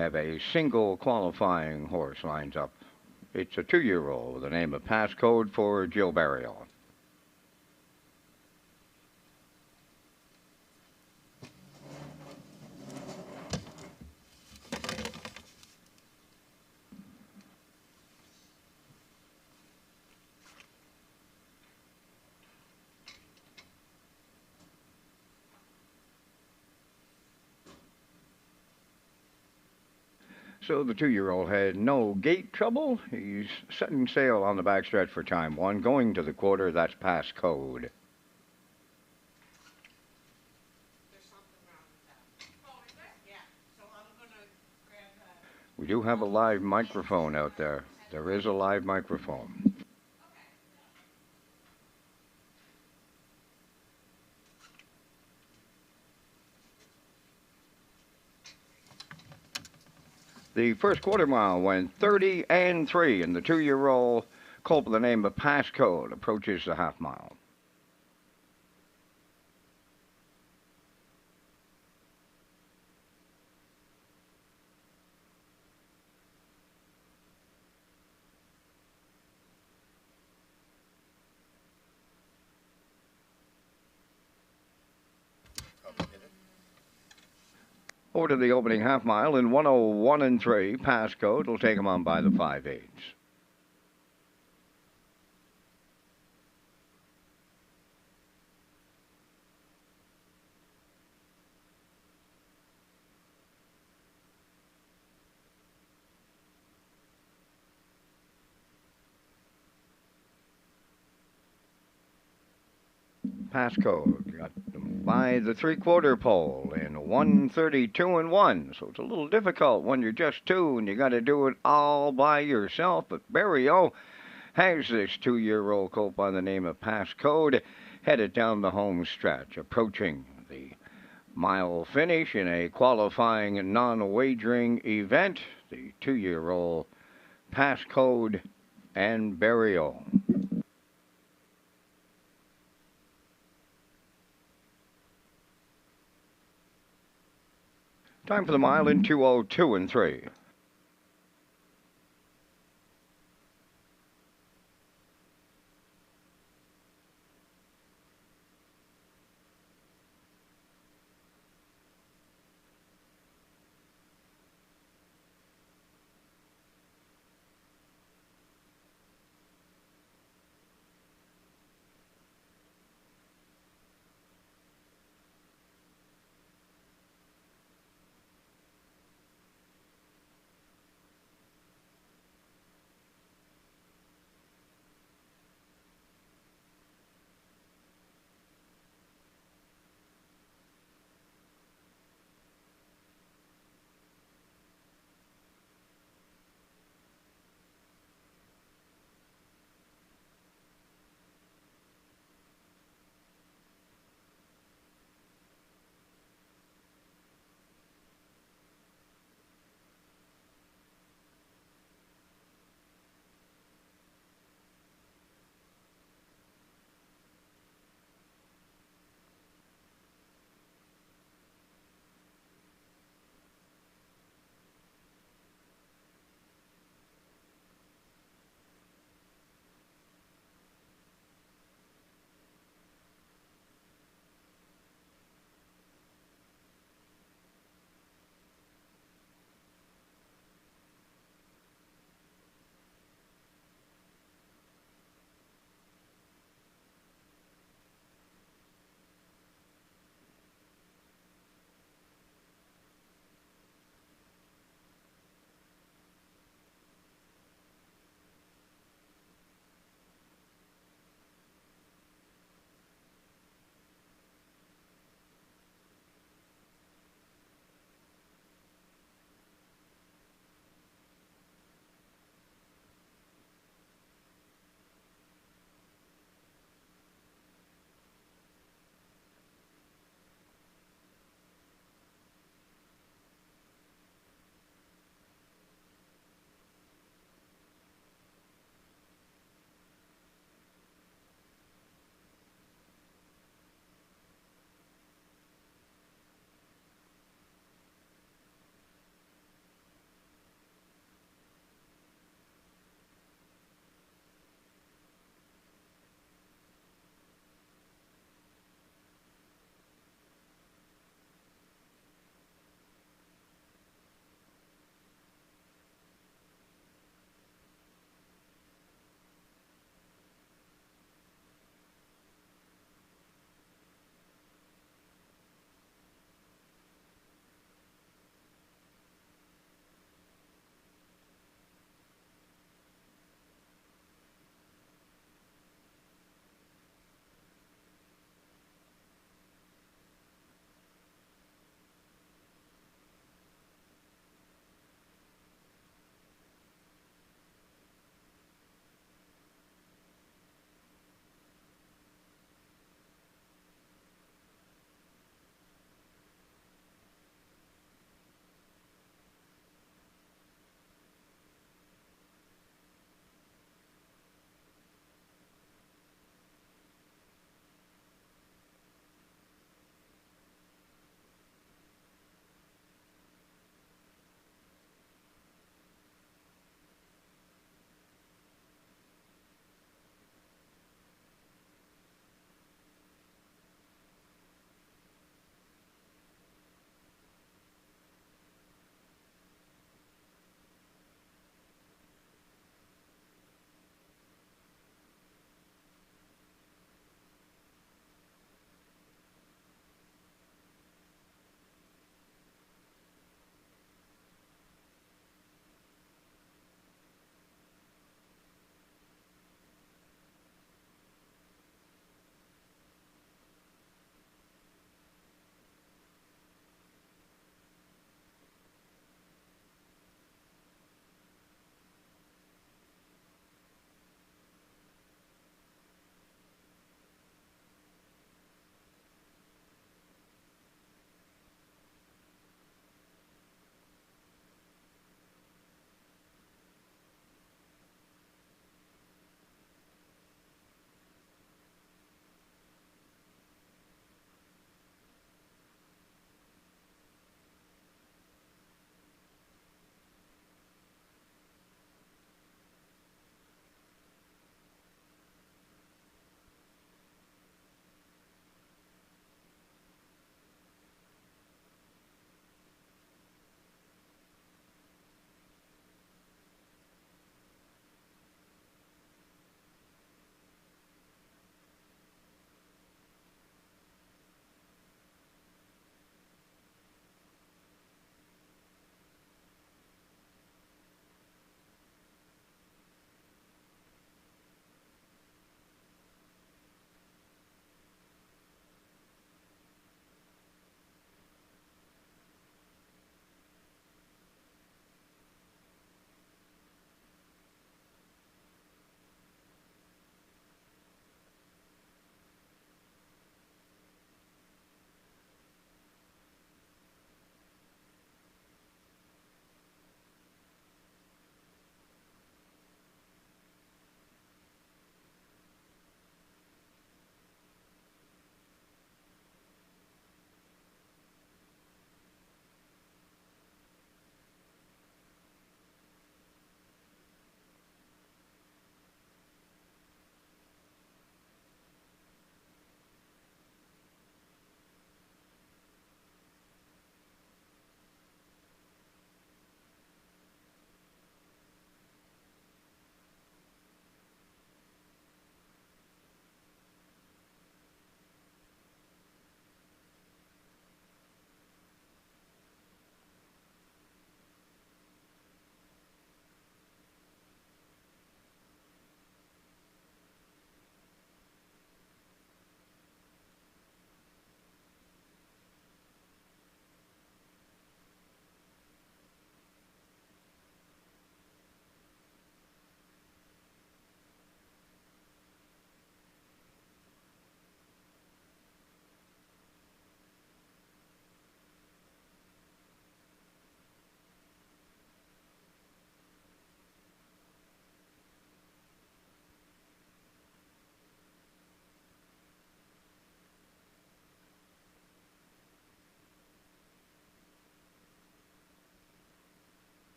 have a single qualifying horse lined up. It's a 2-year-old with the name of Passcode for Jill Burial. So the 2-year-old had no gate trouble. He's setting sail on the backstretch for time 1, going to the quarter. That's Passcode. We do have a live microphone out there. There is a live microphone. The first quarter mile went 30 and 3, and the 2-year-old colt by the name of Passcode approaches the half mile. Over to the opening half mile in 101 and 3. Passcode will take him on by the 5/8. Passcode got them by the 3/4 pole in 132 and 1. So it's a little difficult when you're just 2 and you got to do it all by yourself. But Barrio has this 2-year-old colt by the name of Passcode headed down the home stretch, approaching the mile finish in a qualifying non-wagering event. The 2-year-old Passcode and Barrio. Time for the mile in 202 and 3.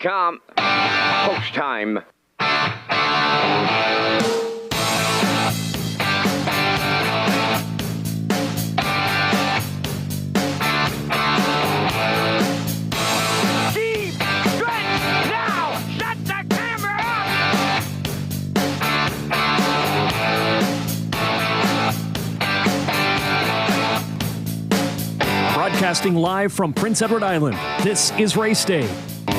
come. Post time. Broadcasting live from Prince Edward Island, this is Race Day. And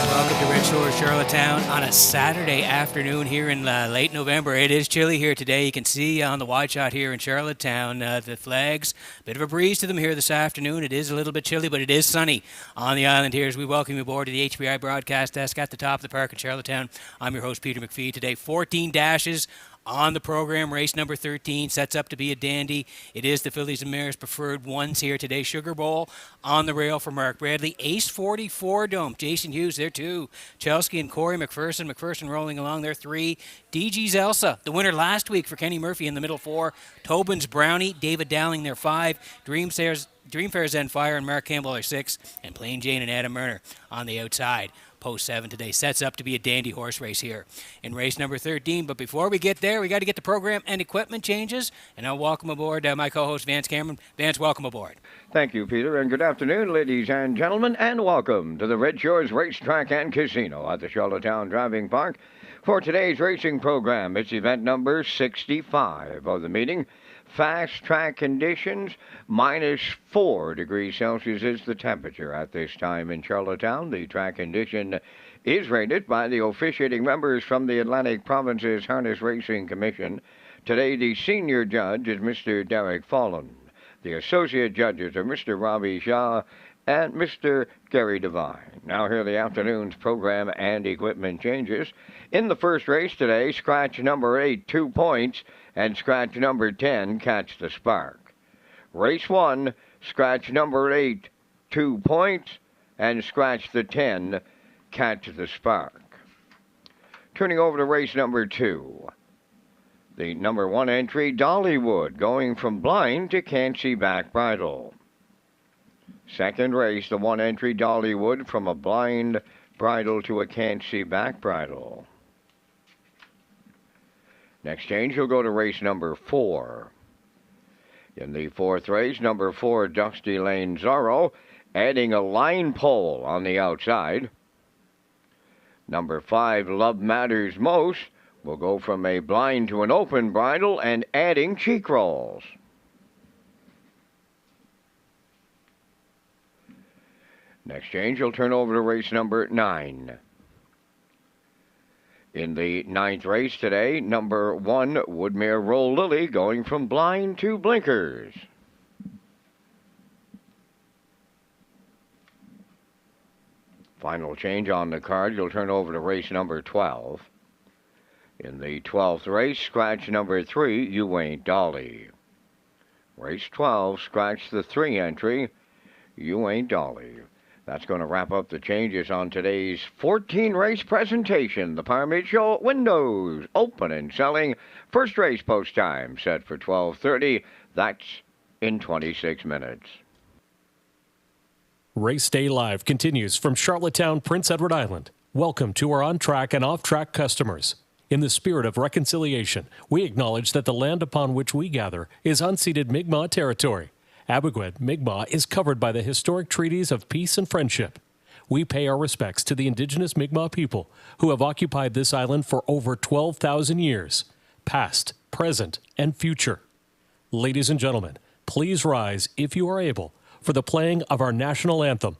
welcome to Redshores, Charlottetown on a Saturday afternoon here in late November. It is chilly here today. You can see on the wide shot here in Charlottetown the flags. A bit of a breeze to them here this afternoon. It is a little bit chilly, but it is sunny on the island here as we welcome you aboard to the HPI broadcast desk at the top of the park in Charlottetown. I'm your host, Peter McPhee. Today, 14 dashes on the program. Race number 13 sets up to be a dandy. It is the Fillies and Mares preferred ones here today. Sugar Bowl on the rail for Mark Bradley. Ace 44 Dome. Jason Hughes there too. Chelsky and Corey McPherson. McPherson rolling along there 3. DG's Elsa, the winner last week for Kenny Murphy in the middle 4. Tobin's Brownie. David Dowling there 5. Dreamfair's Zen Fire and Mark Campbell are 6. And Plain Jane and Adam Murner on the outside. Post 7 today sets up to be a dandy horse race here in race number 13. But before we get there, we got to get the program and equipment changes. And I'll welcome aboard my co-host, Vance Cameron. Vance, welcome aboard. Thank you, Peter, and good afternoon, ladies and gentlemen, and welcome to the Redshores Racetrack and Casino at the Charlottetown Driving Park. For today's racing program, it's event number 65 of the meeting. Fast track conditions, -4 degrees Celsius is the temperature at this time in Charlottetown. The track condition is rated by the officiating members from the Atlantic Provinces Harness Racing Commission. Today, the senior judge is Mr. Derek Follen. The associate judges are Mr. Robbie Shaw and Mr. Gary Devine. Now here are the afternoon's program and equipment changes. In the first race today, scratch number 8, 2 points, and scratch number 10, Catch the Spark. Race 1, scratch number 8, 2 points, and scratch the 10, Catch the Spark. Turning over to race number 2. The number 1 entry, Dollywood, going from blind to can't see back bridle. Second race, the 1 entry, Dollywood, from a blind bridle to a can't see back bridle. Next change, you'll go to race number 4. In the 4th race, number 4, Dusty Lane Zorro, adding a line pole on the outside. Number 5, Love Matters Most, will go from a blind to an open bridle and adding cheek rolls. Next change, you'll turn over to race number 9. In the 9th race today, number 1, Woodmere Roll Lily, going from blind to blinkers. Final change on the card, you'll turn over to race number 12. In the 12th race, scratch number 3, You Ain't Dolly. Race 12, scratch the 3 entry, You Ain't Dolly. That's going to wrap up the changes on today's 14-race presentation. The Par Mid-Show windows open and selling. First race post time set for 12:30. That's in 26 minutes. Race Day Live continues from Charlottetown, Prince Edward Island. Welcome to our on-track and off-track customers. In the spirit of reconciliation, we acknowledge that the land upon which we gather is unceded Mi'kmaq territory. Abogwed, Mi'kmaq is covered by the historic treaties of peace and friendship. We pay our respects to the indigenous Mi'kmaq people who have occupied this island for over 12,000 years, past, present, and future. Ladies and gentlemen, please rise, if you are able, for the playing of our national anthem.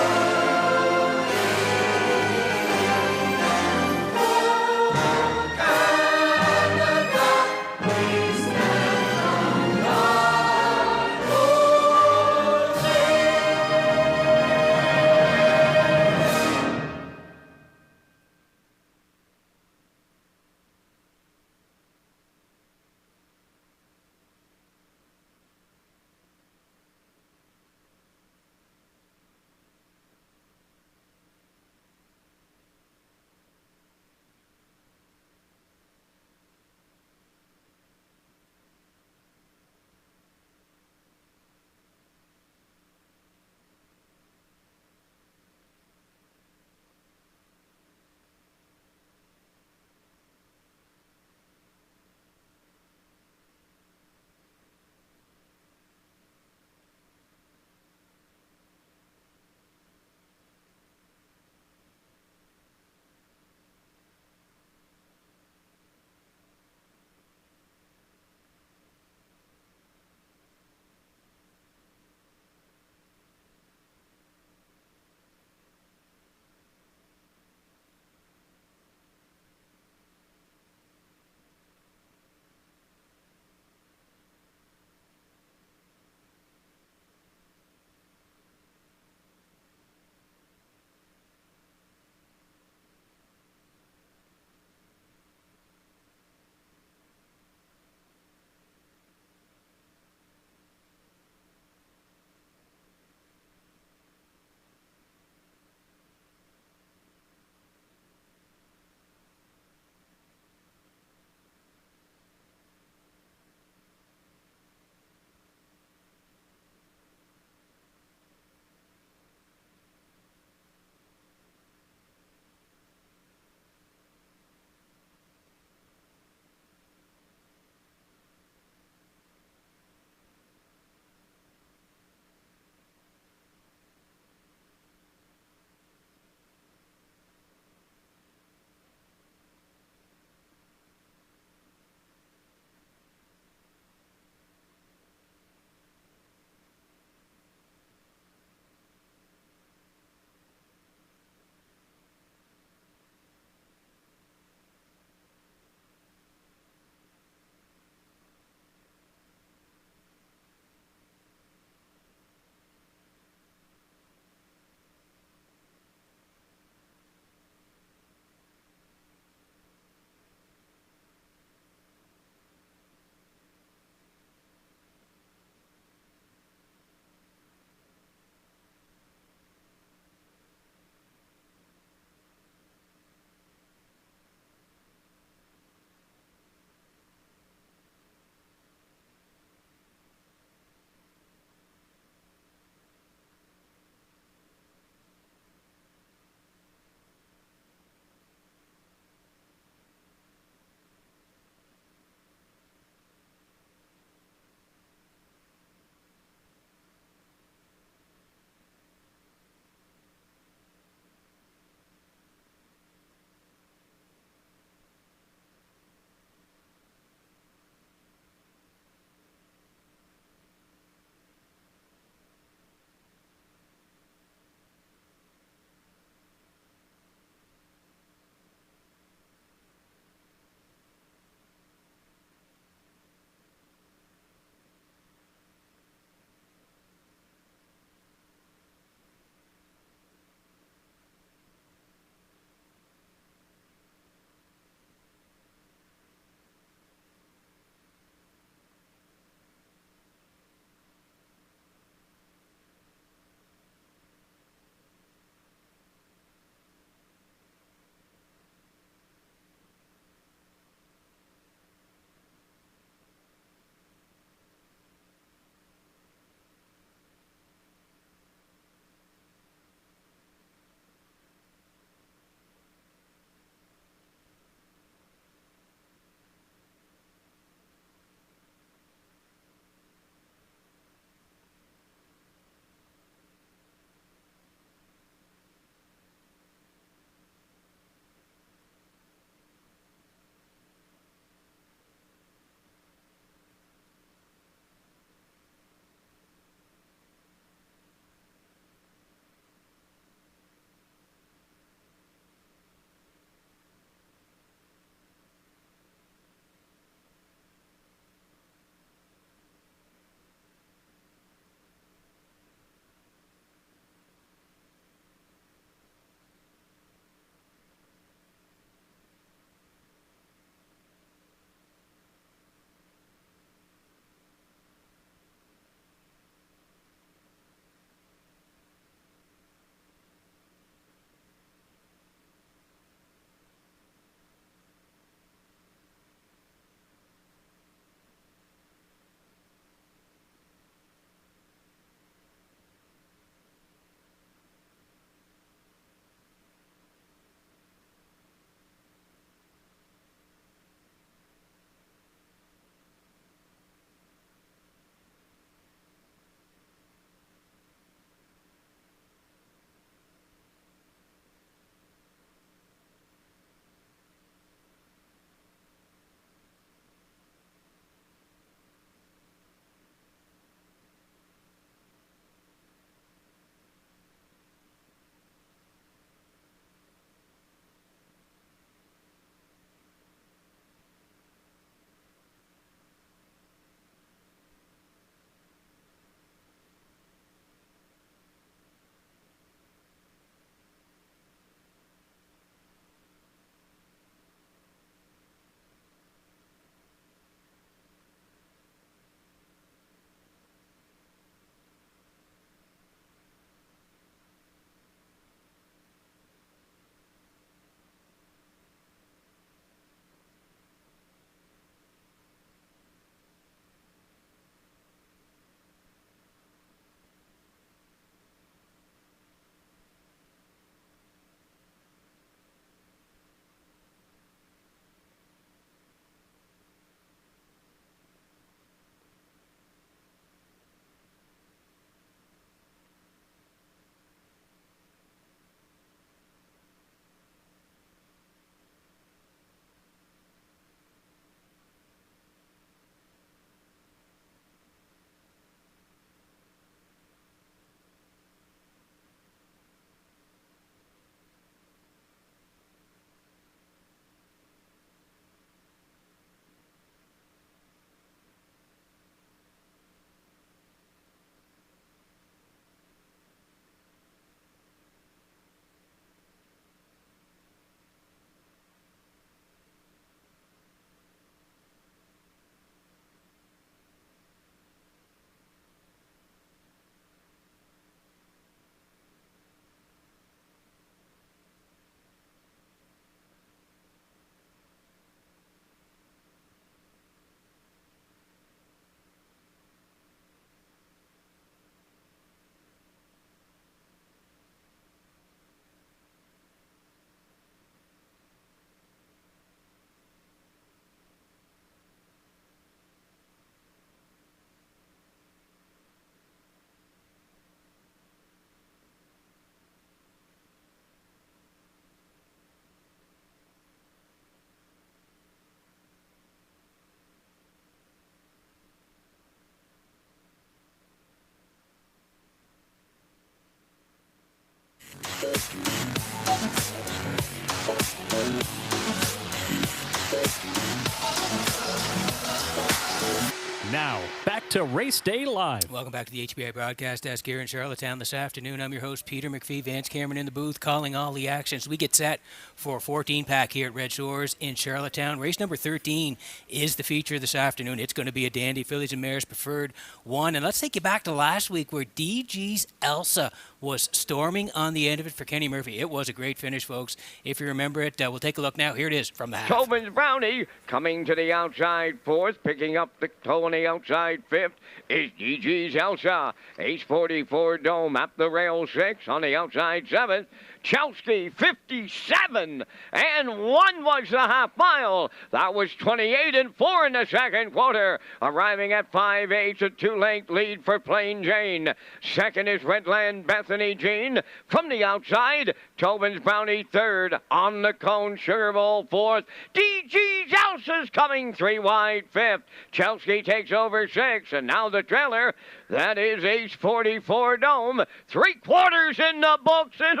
Now, back to Race Day Live. Welcome back to the HBI Broadcast Desk here in Charlottetown this afternoon. I'm your host, Peter McPhee. Vance Cameron in the booth, calling all the actions. We get set for a 14-pack here at Red Shores in Charlottetown. Race number 13 is the feature this afternoon. It's going to be a dandy Fillies and Mares Preferred 1. And let's take you back to last week where DG's Elsa was storming on the end of it for Kenny Murphy. It was a great finish, folks. If you remember it, we'll take a look now. Here it is from the half. Tobin's Brownie coming to the outside fourth, picking up the toe on the outside fifth is DG's Elsa. Ace 44 Dome at the rail 6 on the outside 7th. Chelsky 57 and 1 was the half mile. That was 28 and 4 in the second quarter. Arriving at 5/8, a 2-length lead for Plain Jane. Second is Redland Bethany Jean. From the outside, Tobin's Brownie third. On the cone, Sugar Bowl fourth. DG's Elsa's coming 3 wide fifth. Chelsky takes over 6, and now the trailer. That is Ace 44 Dome. 3 quarters in the books and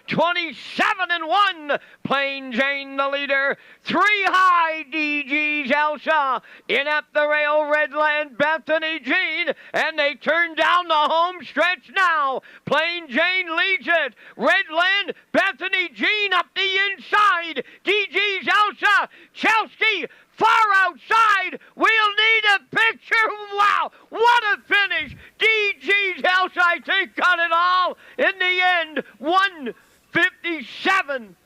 27 and 1. Plain Jane the leader. 3 high DG's Elsa. In at the rail, Redland Bethany Jean. And they turn down the home stretch now. Plain Jane leads it. Redland Bethany Jean up the inside. DG's Elsa. Chelsky far outside. We'll need a picture. Wow, what a finish. DG's Elsa, I think, got it all in the end. 157.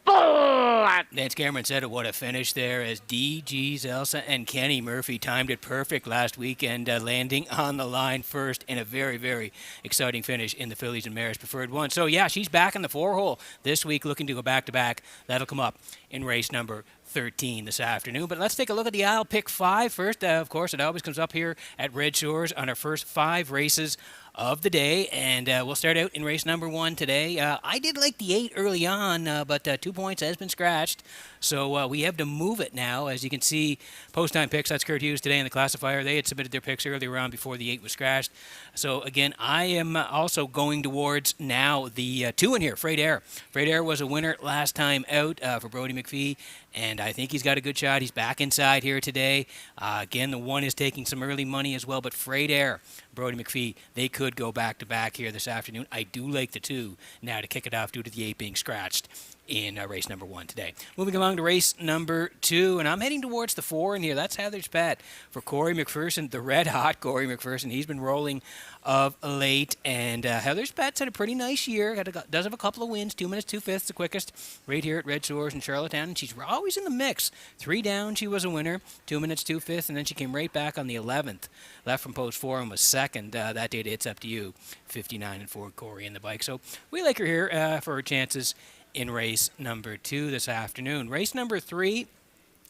Vance Cameron said it, what a finish there as DG's Elsa and Kenny Murphy timed it perfect last weekend, landing on the line first in a very, very exciting finish in the Fillies and Mares Preferred 1. So, yeah, she's back in the 4-hole this week, looking to go back-to-back. That'll come up in race number 13 this afternoon. But let's take a look at the aisle pick 5 first. Of course, it always comes up here at Red Shores on our first 5 races of the day, and we'll start out in race number 1 today. I did like the 8 early on, but 2 points has been scratched, so we have to move it now. As you can see, post-time picks, that's Kurt Hughes today in the classifier. They had submitted their picks earlier on before the 8 was scratched. So again, I am also going towards now the 2 in here, Freight Air. Freight Air was a winner last time out for Brody McPhee, and I think he's got a good shot. He's back inside here today. Again, the 1 is taking some early money as well, but Freight Air, Brody McPhee, they could go back-to-back here this afternoon. I do like the 2 now to kick it off due to the 8 being scratched in race number 1 today. Moving along to race number 2, and I'm heading towards the 4 in here. That's Heather's Pet for Corey McPherson, the red-hot Corey McPherson. He's been rolling of late, and Heather's Pet's had a pretty nice year. Does have a couple of wins, 2 minutes, 2 fifths, the quickest, right here at Red Shores in Charlottetown, and she's always in the mix. 3 down, she was a winner, 2 minutes, 2 fifths, and then she came right back on the 11th. Left from post 4 and was second. That data, it's up to you. 59 and 4, Corey in the bike. So we like her here for her chances in race number 2 this afternoon. Race number 3,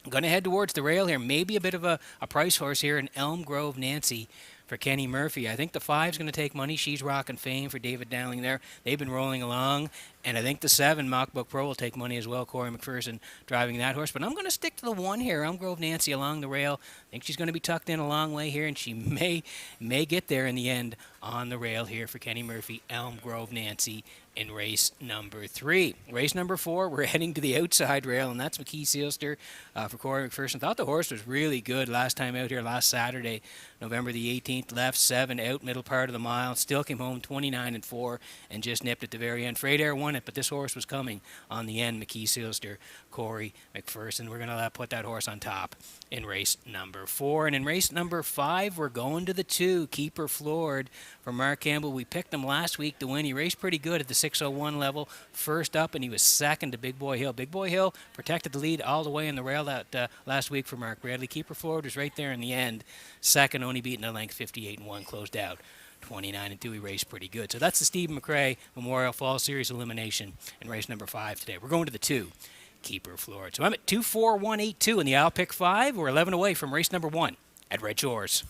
I'm going to head towards the rail here. Maybe a bit of a price horse here in Elm Grove Nancy for Kenny Murphy. I think the 5's going to take money. She's rocking fame for David Dowling there. They've been rolling along. And I think the 7, Mockbook Pro, will take money as well. Corey McPherson driving that horse. But I'm going to stick to the 1 here, Elm Grove Nancy along the rail. I think she's going to be tucked in a long way here, and she may get there in the end on the rail here for Kenny Murphy, Elm Grove Nancy in race number 3. Race number 4, we're heading to the outside rail, and that's McKee Sealster for Corey McPherson. Thought the horse was really good last time out here, last Saturday, November the 18th. Left 7 out, middle part of the mile. Still came home 29 and 4 and just nipped at the very end. Freight Air won it, but this horse was coming on the end. McKee Sealster, Corey McPherson. We're going to put that horse on top in race number 4. And in race number 5, we're going to the 2, Keeper Floored for Mark Campbell. We picked him last week to win. He raced pretty good at the 601 level, first up, and he was second to Big Boy Hill. Big Boy Hill protected the lead all the way in the rail that last week for Mark Bradley. Keeper Floored was right there in the end, second, only beating a length, 58 and 1, closed out 29 and 2. He raced pretty good. So that's the Stephen McRae Memorial Fall Series elimination in race number 5 today. We're going to the 2, Keeper Floored. So I'm at 2-4-1-8-2 in the I'll pick 5. We're 11 away from race number 1 at Red Shores.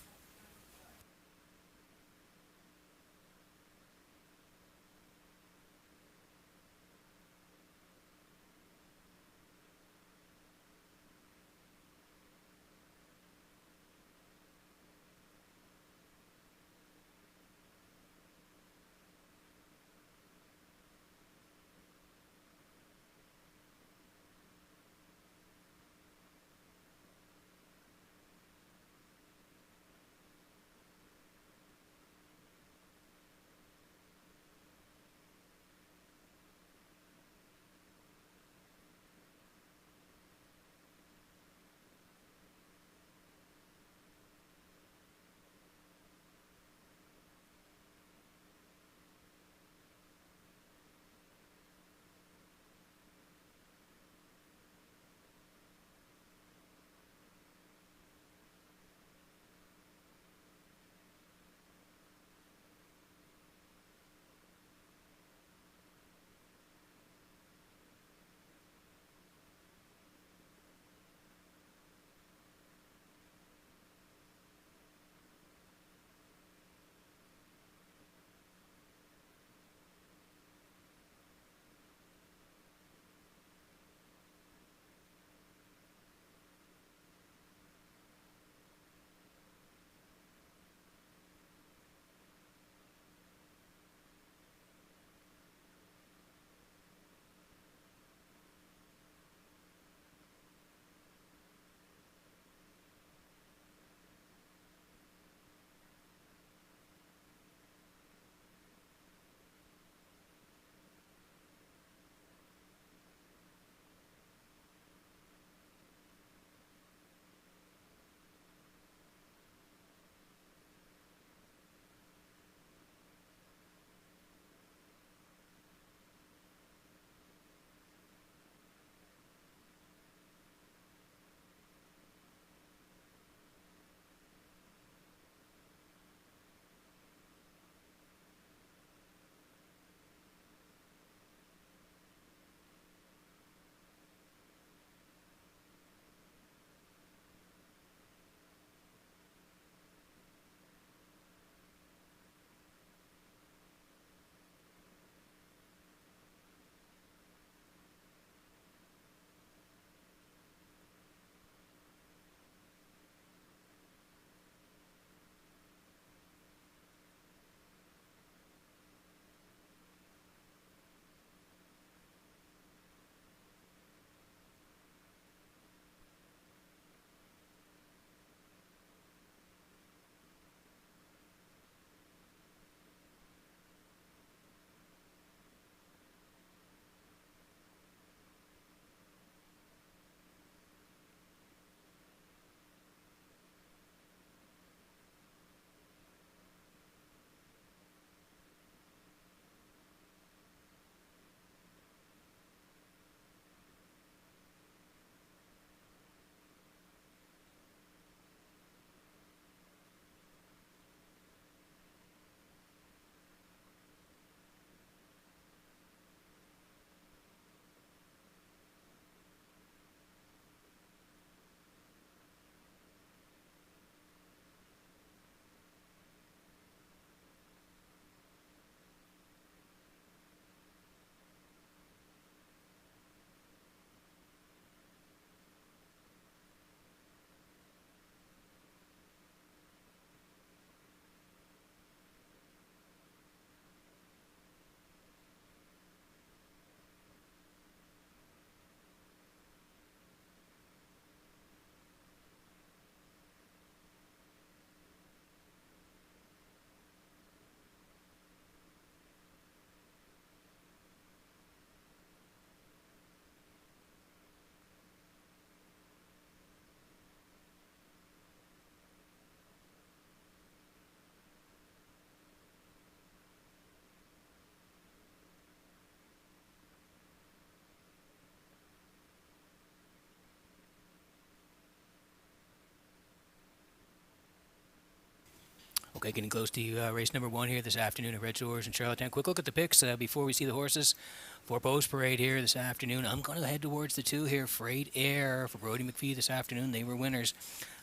Okay, getting close to race number 1 here this afternoon at Redshores in Charlottetown. Quick look at the picks before we see the horses for Post Parade here this afternoon. I'm going to head towards the 2 here. Freight Air for Brody McPhee this afternoon. They were winners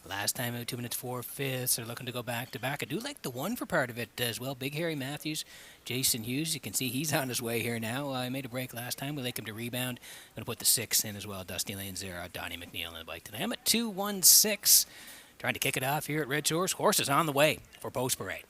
last time out, 2 minutes 4/5. They're looking to go back to back. I do like the 1 for part of it as well. Big Harry Matthews, Jason Hughes. You can see he's on his way here now. I made a break last time. We like him to rebound. Going to put the 6 in as well. Dusty Lane 0. Donnie McNeil on the bike today. I'm at 2-1-6. Trying to kick it off here at Red Shores. Horses on the way for Post Parade.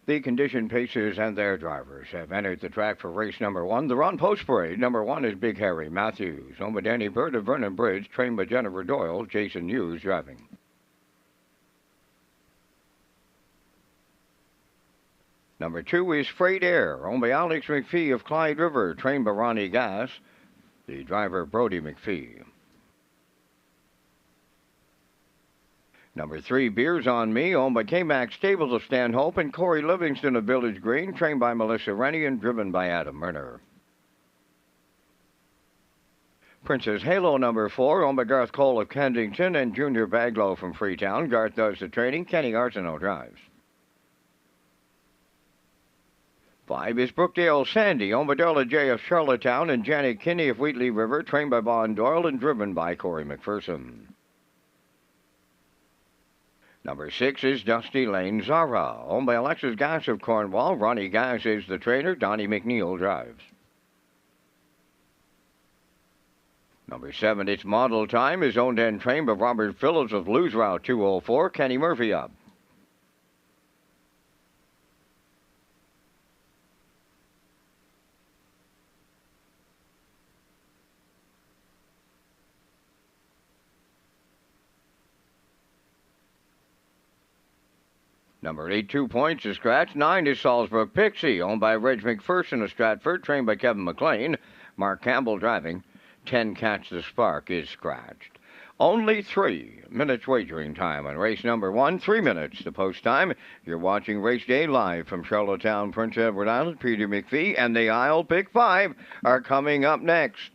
The condition pacers and their drivers have entered the track for race number 1. They're on Post Parade. Number 1 is Big Harry Matthews. Owned by Danny Bird of Vernon Bridge, trained by Jennifer Doyle, Jason Hughes driving. Number 2 is Freight Air, owned by Alex McPhee of Clyde River, trained by Ronnie Gass, the driver Brody McPhee. Number 3, Beers on Me, owned by K-Max Stables of Stanhope and Corey Livingston of Village Green, trained by Melissa Rennie and driven by Adam Murner. Princess Halo number 4, owned by Garth Cole of Kensington and Junior Baglow from Freetown. Garth does the training. Kenny Arsenault drives. 5 is Brookdale Sandy, owned by Darla J. of Charlottetown and Janet Kinney of Wheatley River, trained by Bon Doyle and driven by Corey McPherson. Number 6 is Dusty Lane Zara, owned by Alexis Gass of Cornwall. Ronnie Gass is the trainer. Donnie McNeil drives. Number 7, It's Model Time, is owned and trained by Robert Phillips of Lose Route 204. Kenny Murphy up. Number 8, 2 points to scratch. 9 is Salisbury Pixie, owned by Reg McPherson of Stratford, trained by Kevin McLean. Mark Campbell driving. 10 Catch the Spark is scratched. Only 3 minutes wagering time on race number 1. 3 minutes to post time. You're watching Race Day live from Charlottetown, Prince Edward Island. Peter McPhee and the Isle Pick 5 are coming up next.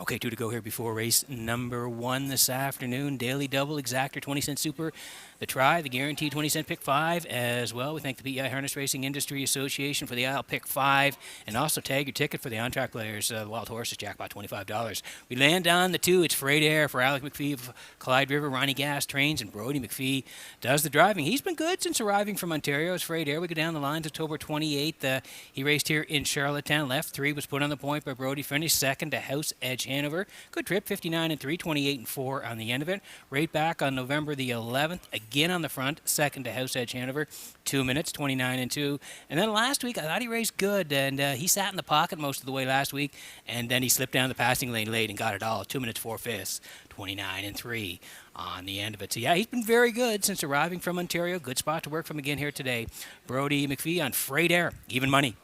Okay, 2 to go here before race number 1 this afternoon. Daily Double, Exactor, 20-cent Super, the Try, the Guaranteed 20-cent Pick 5 as well. We thank the PEI Harness Racing Industry Association for the Isle Pick 5, and also tag your ticket for the on-track players, the Wild Horses, jackpot $25. We land on the 2. It's Freight Air for Alec McPhee of Clyde River. Ronnie Gass trains, and Brody McPhee does the driving. He's been good since arriving from Ontario. It's Freight Air. We go down the lines October 28th. He raced here in Charlottetown. Left 3 was put on the point by Brody. Finished second to House Edge Hanover. Good trip, 59 and 3, 28 and 4 on the end of it. Right back on November the 11th, again on the front, second to House Edge Hanover, 2 minutes, 29 and 2. And then last week, I thought he raced good, and he sat in the pocket most of the way last week, and then he slipped down the passing lane late and got it all, 2 minutes, 4/5. 29-3 on the end of it. So, yeah, he's been very good since arriving from Ontario. Good spot to work from again here today. Brody McPhee on Freight Air, even money.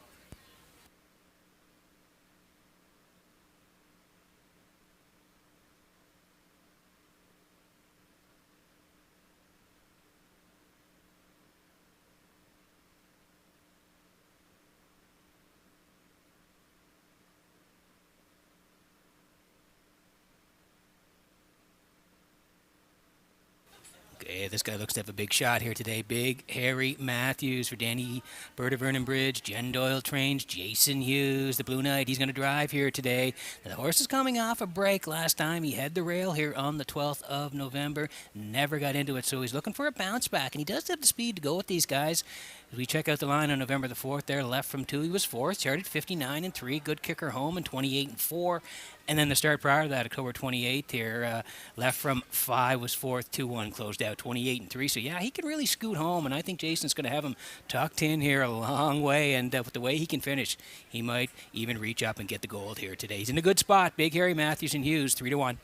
Okay, this guy looks to have a big shot here today. Big Harry Matthews for Danny Bird of Vernon Bridge, Jen Doyle Trains, Jason Hughes, the Blue Knight. He's going to drive here today. Now, the horse is coming off a break last time. He had the rail here on the 12th of November. Never got into it, so he's looking for a bounce back, and he does have the speed to go with these guys. As we check out the line on November the 4th there, left from 2, he was 4th, started 59-3, good kicker home, and 28-4. And then the start prior to that, October 28th here, left from 5 was 4th, 2-1, closed out 28-3. So, yeah, he can really scoot home, and I think Jason's going to have him tucked in here a long way. And with the way he can finish, he might even reach up and get the gold here today. He's in a good spot. Big Harry Matthews and Hughes, 3-1.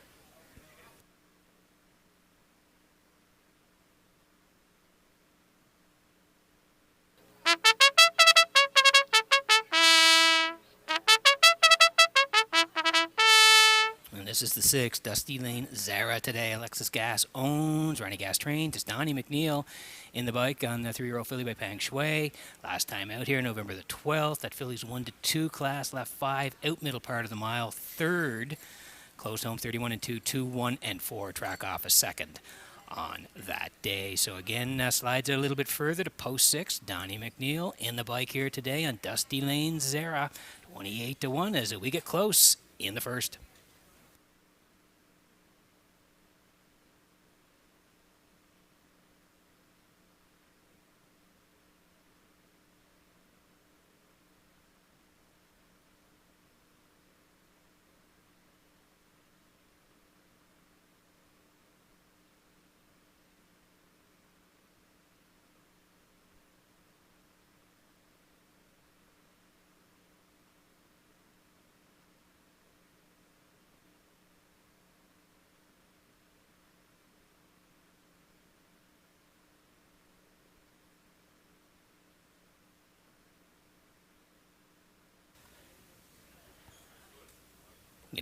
This is the 6, Dusty Lane Zara today. Alexis Gas owns Ronnie Gas Train. It's Donnie McNeil in the bike on the 3-year-old filly by Pang Shui. Last time out here, November the 12th. That filly's 1-2 class, left 5, out middle part of the mile, 3rd. Closed home 31-2, 2-1-4. Track off a 2nd on that day. So again, slides out a little bit further to post 6. Donnie McNeil in the bike here today on Dusty Lane Zara. 28-1 as we get close in the first.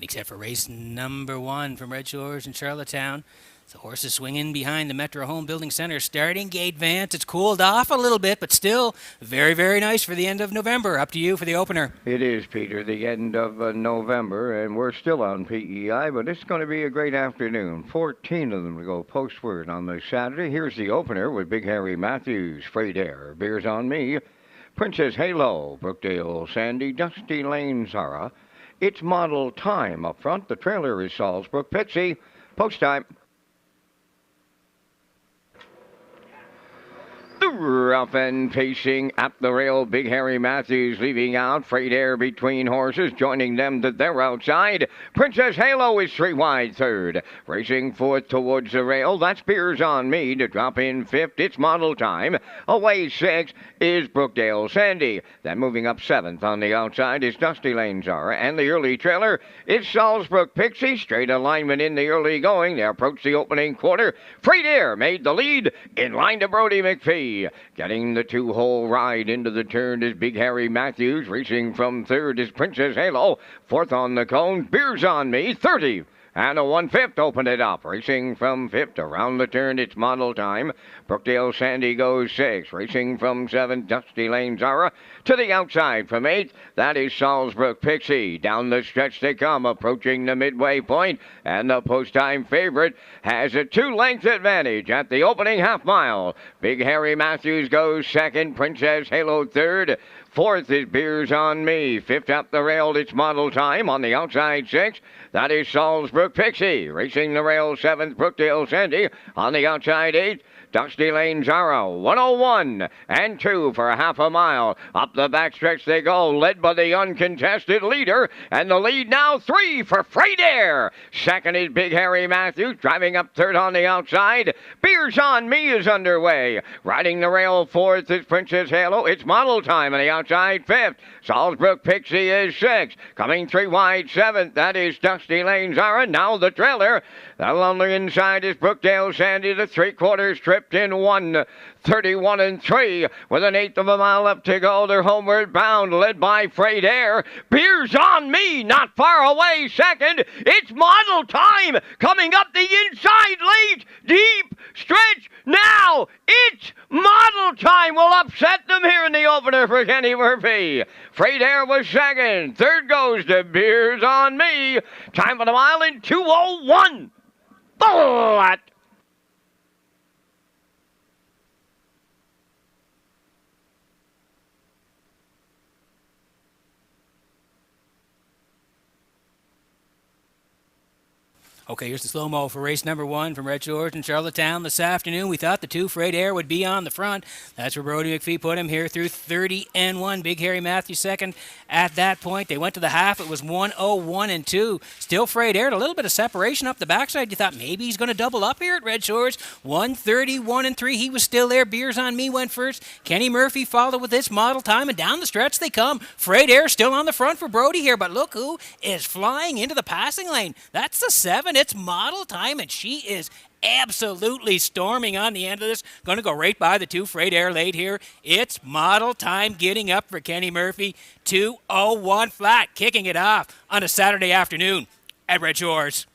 Except for race number 1 from Redshores in Charlottetown. The horse is swinging behind the Metro Home Building Center. Starting gate Vance. It's cooled off a little bit, but still very, very nice for the end of November. Up to you for the opener. It is, Peter, the end of November, and we're still on PEI, but it's going to be a great afternoon. 14 of them to go postward on the Saturday. Here's the opener with Big Harry Matthews, Freight Air, Beers on Me, Princess Halo, Brookdale Sandy, Dusty Lane Zara. It's model time up front. The trailer is Salzbrook Pixie. Post time. Rough and pacing up the rail, Big Harry Matthews leaving out. Freight Air between horses, joining them to their outside. Princess Halo is 3 wide 3rd. Racing 4th towards the rail, that's Beers on Me to drop in 5th. It's model time. Away 6th is Brookdale Sandy. Then moving up 7th on the outside is Dusty Lane Zara. And the early trailer is Salzbrook Pixie. Straight alignment in the early going. They approach the opening quarter. Freight Air made the lead in line to Brody McPhee. Getting the 2-hole ride into the turn is Big Harry Matthews. Racing from 3rd is Princess Halo. 4th on the cone, Beers on Me, 30. And a 1/5 opened it up. Racing from 5th around the turn, it's model time. Brookdale Sandy goes 6th. Racing from 7th, Dusty Lane Zara. To the outside from 8th, that is Salzbrook Pixie. Down the stretch they come, approaching the midway point. And the post-time favorite has a 2-length advantage at the opening half mile. Big Harry Matthews goes 2nd, Princess Halo 3rd. 4th is Beers on Me. 5th up the rail, it's model time. On the outside 6th, that is Salzbrook Pixie. Racing the rail 7th, Brookdale Sandy. On the outside 8th, Dusty Lane Zara, 101 and 2 for a half a mile. Up the backstretch they go, led by the uncontested leader, and the lead now 3 for Freight Air. Second is Big Harry Matthews, driving up third on the outside. Beers on Me is underway. Riding the rail fourth is Princess Halo. It's Model Time on the outside fifth. Salisbrook Pixie is sixth. Coming 3 wide seventh, that is Dusty Lane Zara. Now the trailer. On the inside is Brookdale Sandy, the 3/4 tripped in 1:31 and 3 with an eighth of a mile left to go. They're homeward bound, led by Freight Air. Beers on Me, not far away, second. It's Model Time coming up the inside late, deep stretch. Now it's Model Time will upset them here in the opener for Kenny Murphy. Freight Air was second. Third goes to Beers on Me. Time for the mile in 2:01. Bullet! Okay, here's the slow-mo for race number 1 from Red Shores in Charlottetown this afternoon. We thought the 2 Freight Air would be on the front. That's where Brody McPhee put him here through 30 and 1. Big Harry Matthews second at that point. They went to the half. It was 1:01 and 2. Still Freight Air. A little bit of separation up the backside. You thought maybe he's going to double up here at Red Shores. 1:31 and 3. He was still there. Beers on Me went first. Kenny Murphy followed with this Model Time, and down the stretch they come. Freight Air still on the front for Brody here, but look who is flying into the passing lane. That's the 7. It's Model Time, and she is absolutely storming on the end of this. Going to go right by the 2 Freight Air late here. It's Model Time getting up for Kenny Murphy. 2:01 flat, kicking it off on a Saturday afternoon at Red Shores.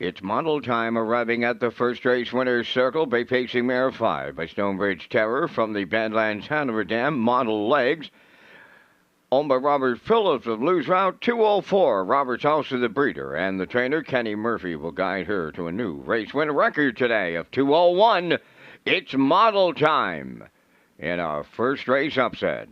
It's Model Time arriving at the first race winner's circle by pacing mare 5 by Stonebridge Terror from the Badlands Hanover Dam. Model Legs, owned by Robert Phillips of Lose Route 204. Robert's also the breeder, and the trainer Kenny Murphy will guide her to a new race win record today of 2:01. It's Model Time in our first race upset.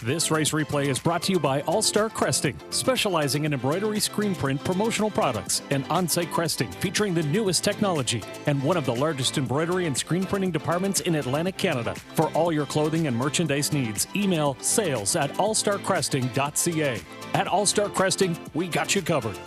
This race replay is brought to you by All-Star Cresting, specializing in embroidery, screen print, promotional products, and on-site cresting featuring the newest technology, and one of the largest embroidery and screen printing departments in Atlantic Canada. For all your clothing and merchandise needs, email sales@allstarcresting.ca. At All-Star Cresting, we got you covered.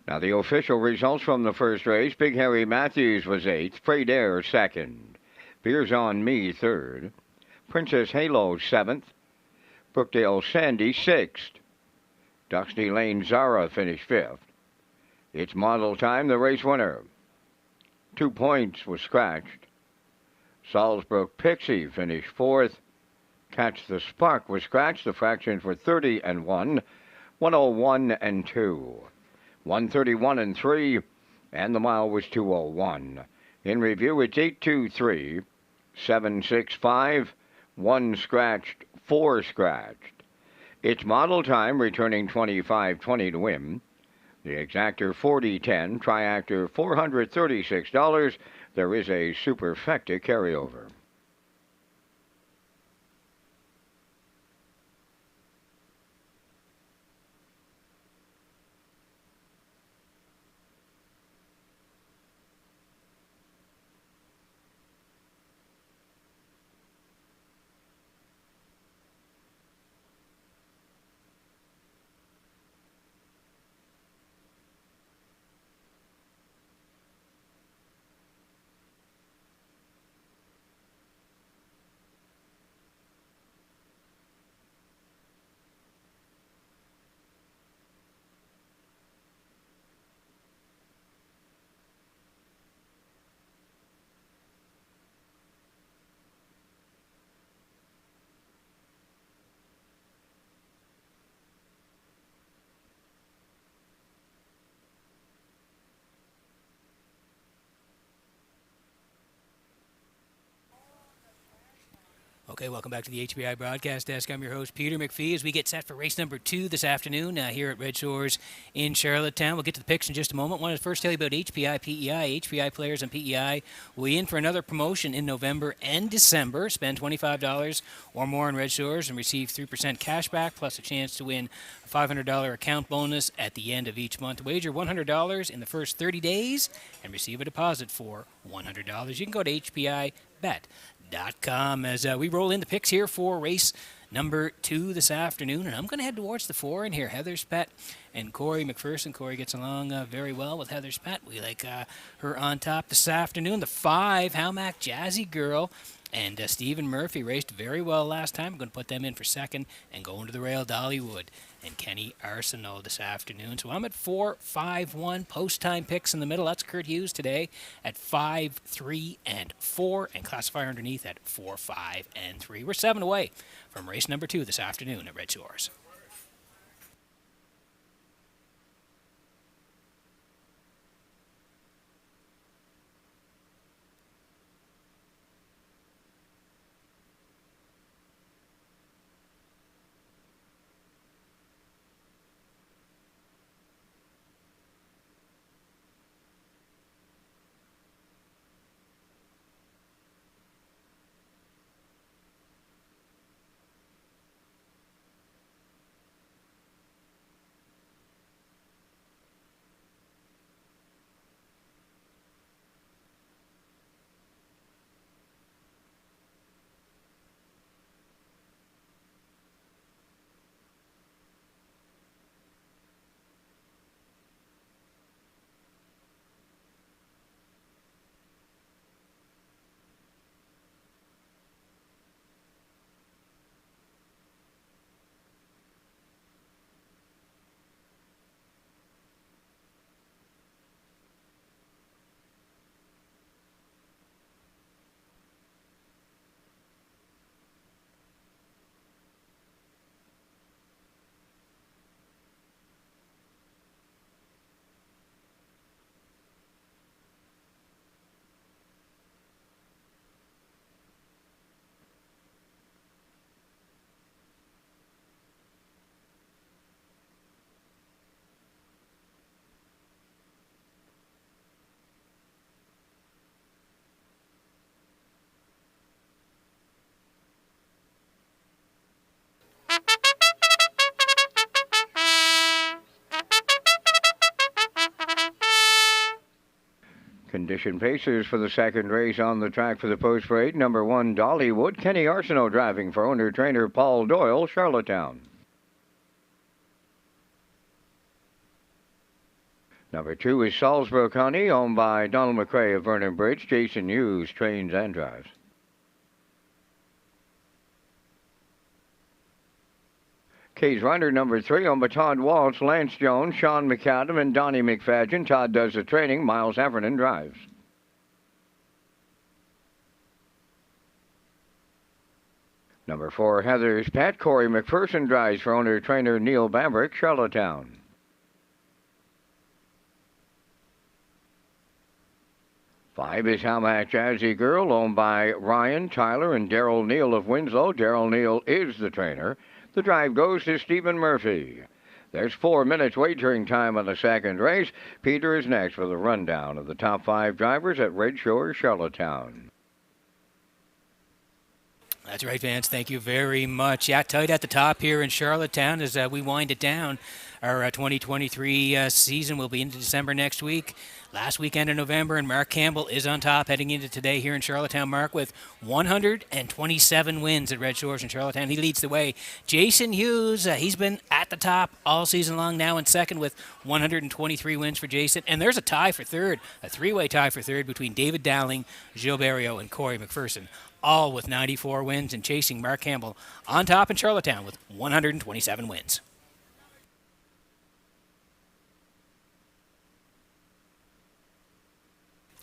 Now the official results from the first race. Big Harry Matthews was 8th. Freight Air 2nd. Beers on Me 3rd. Princess Halo 7th. Brookdale Sandy 6th. Dusty Lane Zara finished 5th. It's model time, the race winner. 2 points was scratched. Salzburg Pixie finished fourth. Catch the Spark was scratched. The fraction for 30 and 1, 101 and 2, 131 and 3, and the mile was 201. In review, it's 823, 765, 1 scratched, 4 scratched. It's model time, returning 25.20 to win. The exactor 40.10, triactor $436. There is a superfecta carryover. Okay, welcome back to the HBI Broadcast Desk. I'm your host, Peter McPhee, as we get set for race number 2 this afternoon here at Red Shores in Charlottetown. We'll get to the picks in just a moment. I wanted to first tell you about HBI PEI. HBI players and PEI will be in for another promotion in November and December. Spend $25 or more on Red Shores and receive 3% cash back, plus a chance to win a $500 account bonus at the end of each month. Wager $100 in the first 30 days and receive a deposit for $100. You can go to HBIBet.com as we roll in the picks here for race number 2 this afternoon, and I'm going to head towards the 4 in here. Heather's Pet and Corey McPherson. Corey gets along very well with Heather's Pet. We like her on top this afternoon. The 5, Howmack Jazzy Girl, and Stephen Murphy raced very well last time. I'm going to put them in for second and go into the rail, Dollywood and Kenny Arsenault this afternoon. So I'm at 4, 5, 1. Post-time picks in the middle. That's Kurt Hughes today at 5, 3, and 4. And classifier underneath at 4, 5, and 3. We're 7 away from race number 2 this afternoon at Red Shores. Condition pacers for the second race on the track for the post parade. Number 1, Dollywood. Kenny Arsenault driving for owner-trainer Paul Doyle, Charlottetown. Number 2 is Salzburg Honey, owned by Donald McRae of Vernon Bridge. Jason Hughes trains and drives. K's Rider number 3 on Baton Waltz, Lance Jones, Sean McAdam, and Donnie McFadgen. Todd does the training. Miles Heffernan drives. Number 4, Heather's Pet. Corey McPherson drives for owner-trainer Neil Bambrick, Charlottetown. 5 is How Mac Jazzy Girl, owned by Ryan, Tyler, and Daryl Neal of Winslow. Daryl Neal is the trainer. The drive goes to Stephen Murphy. There's 4 minutes wagering time on the second race. Peter is next for the rundown of the top 5 drivers at Redshores, Charlottetown. That's right, Vance. Thank you very much. Yeah, tight at the top here in Charlottetown as we wind it down. Our 2023 season will be into December next week. Last weekend in November, and Mark Campbell is on top heading into today here in Charlottetown. Mark with 127 wins at Red Shores in Charlottetown. He leads the way. Jason Hughes, he's been at the top all season long, now in second with 123 wins for Jason. And there's a tie for third, a 3-way tie for third between David Dowling, Gilles Barrio, and Corey McPherson, all with 94 wins and chasing Mark Campbell on top in Charlottetown with 127 wins.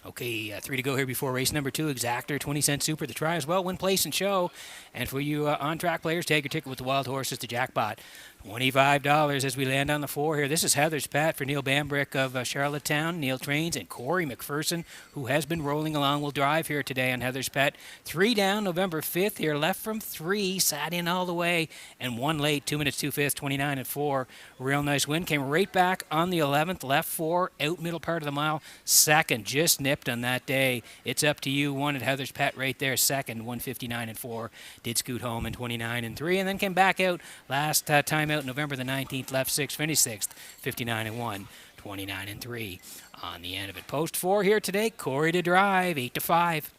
Okay, 3 to go here before race number 2. Exactor, 20-cent super. The try as well, win, place, and show. And for you on-track players, take your ticket with the Wild Horses to jackpot. $25 as we land on the 4 here. This is Heather's Pat for Neil Bambrick of Charlottetown. Neil trains, and Corey McPherson, who has been rolling along, will drive here today on Heather's Pet. 3 down November 5th here, left from 3, sat in all the way, and 1 late, 2 minutes 2 fifths, 29 and 4. Real nice win. Came right back on the 11th, left 4, out middle part of the mile. Second, just nipped on that day. It's up to you. 1 at Heather's Pet right there. Second, 159 and 4. Did scoot home in 29 and 3, and then came back out last time out November the 19th, left 6, finished 6th, 59 and 1, 29 and 3. On the end of it, post 4 here today. Corey to drive, 8 to 5.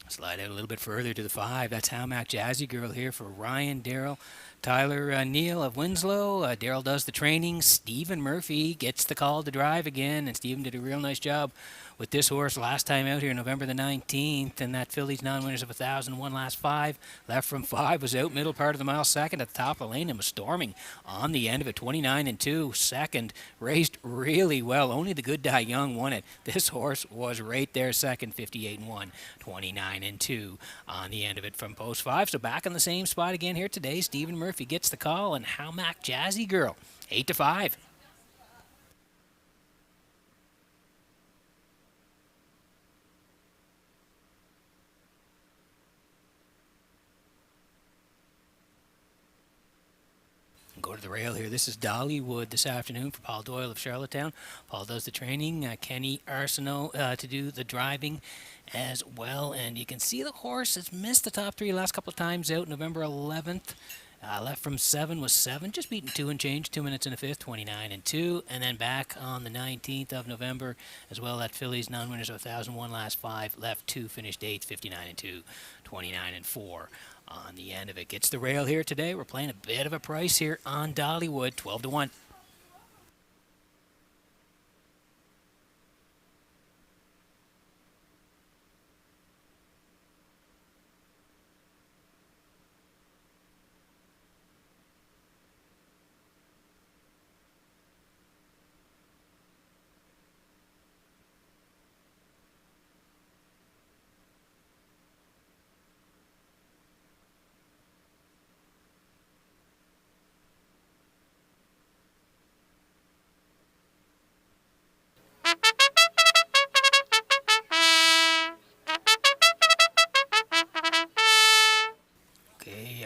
Slide out a little bit further to the 5. That's How Mac Jazzy Girl here for Ryan, Daryl, Tyler, Neal of Winslow. Daryl does the training. Stephen Murphy gets the call to drive again, and Stephen did a real nice job with this horse last time out here, November the 19th, and that filly's non-winners of 1,000, won last 5. Left from 5, was out middle part of the mile, second at the top of the lane, and was storming on the end of it, 29 and 2. Second, raced really well. Only the Good Die Young won it. This horse was right there second, 58 and 1, 29 and 2 on the end of it from post 5. So back in the same spot again here today. Stephen Murphy gets the call, and How Mac Jazzy Girl, 8 to 5. Go to the rail here. This is Dollywood this afternoon for Paul Doyle of Charlottetown. Paul does the training. Kenny Arsenault to do the driving as well. And you can see the horse has missed the top 3 last couple of times out. November 11th. Left from 7 was 7, just beaten 2 and change, 2 minutes and a fifth, 29 and 2. And then back on the 19th of November as well. That filly's non-winners of 1,000, won last 5, left 2, finished 8th, 59 and 2, 29 and 4. On the end of it, gets the rail here today. We're playing a bit of a price here on Dollywood, 12 to 1.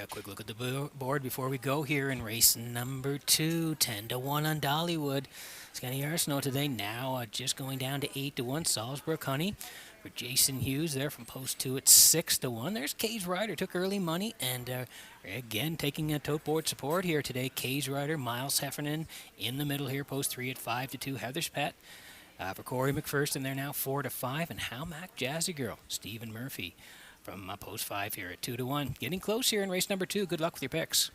Quick look at the board before we go here in race number 2. 10 to 1 on Dollywood. Kenny Arsenault today now just going down to 8 to 1. Salzburg Honey for Jason Hughes there from post 2 at 6 to 1. There's K's Rider, took early money, and again taking a tote board support here today. K's Rider, Miles Heffernan in the middle here, post 3 at 5 to 2. Heather's Pet for Corey McPherson, they're now 4 to 5, and How Mac Jazzy Girl, Stephen Murphy from post 5 here at 2 to 1. Getting close here in race number 2. Good luck with your picks.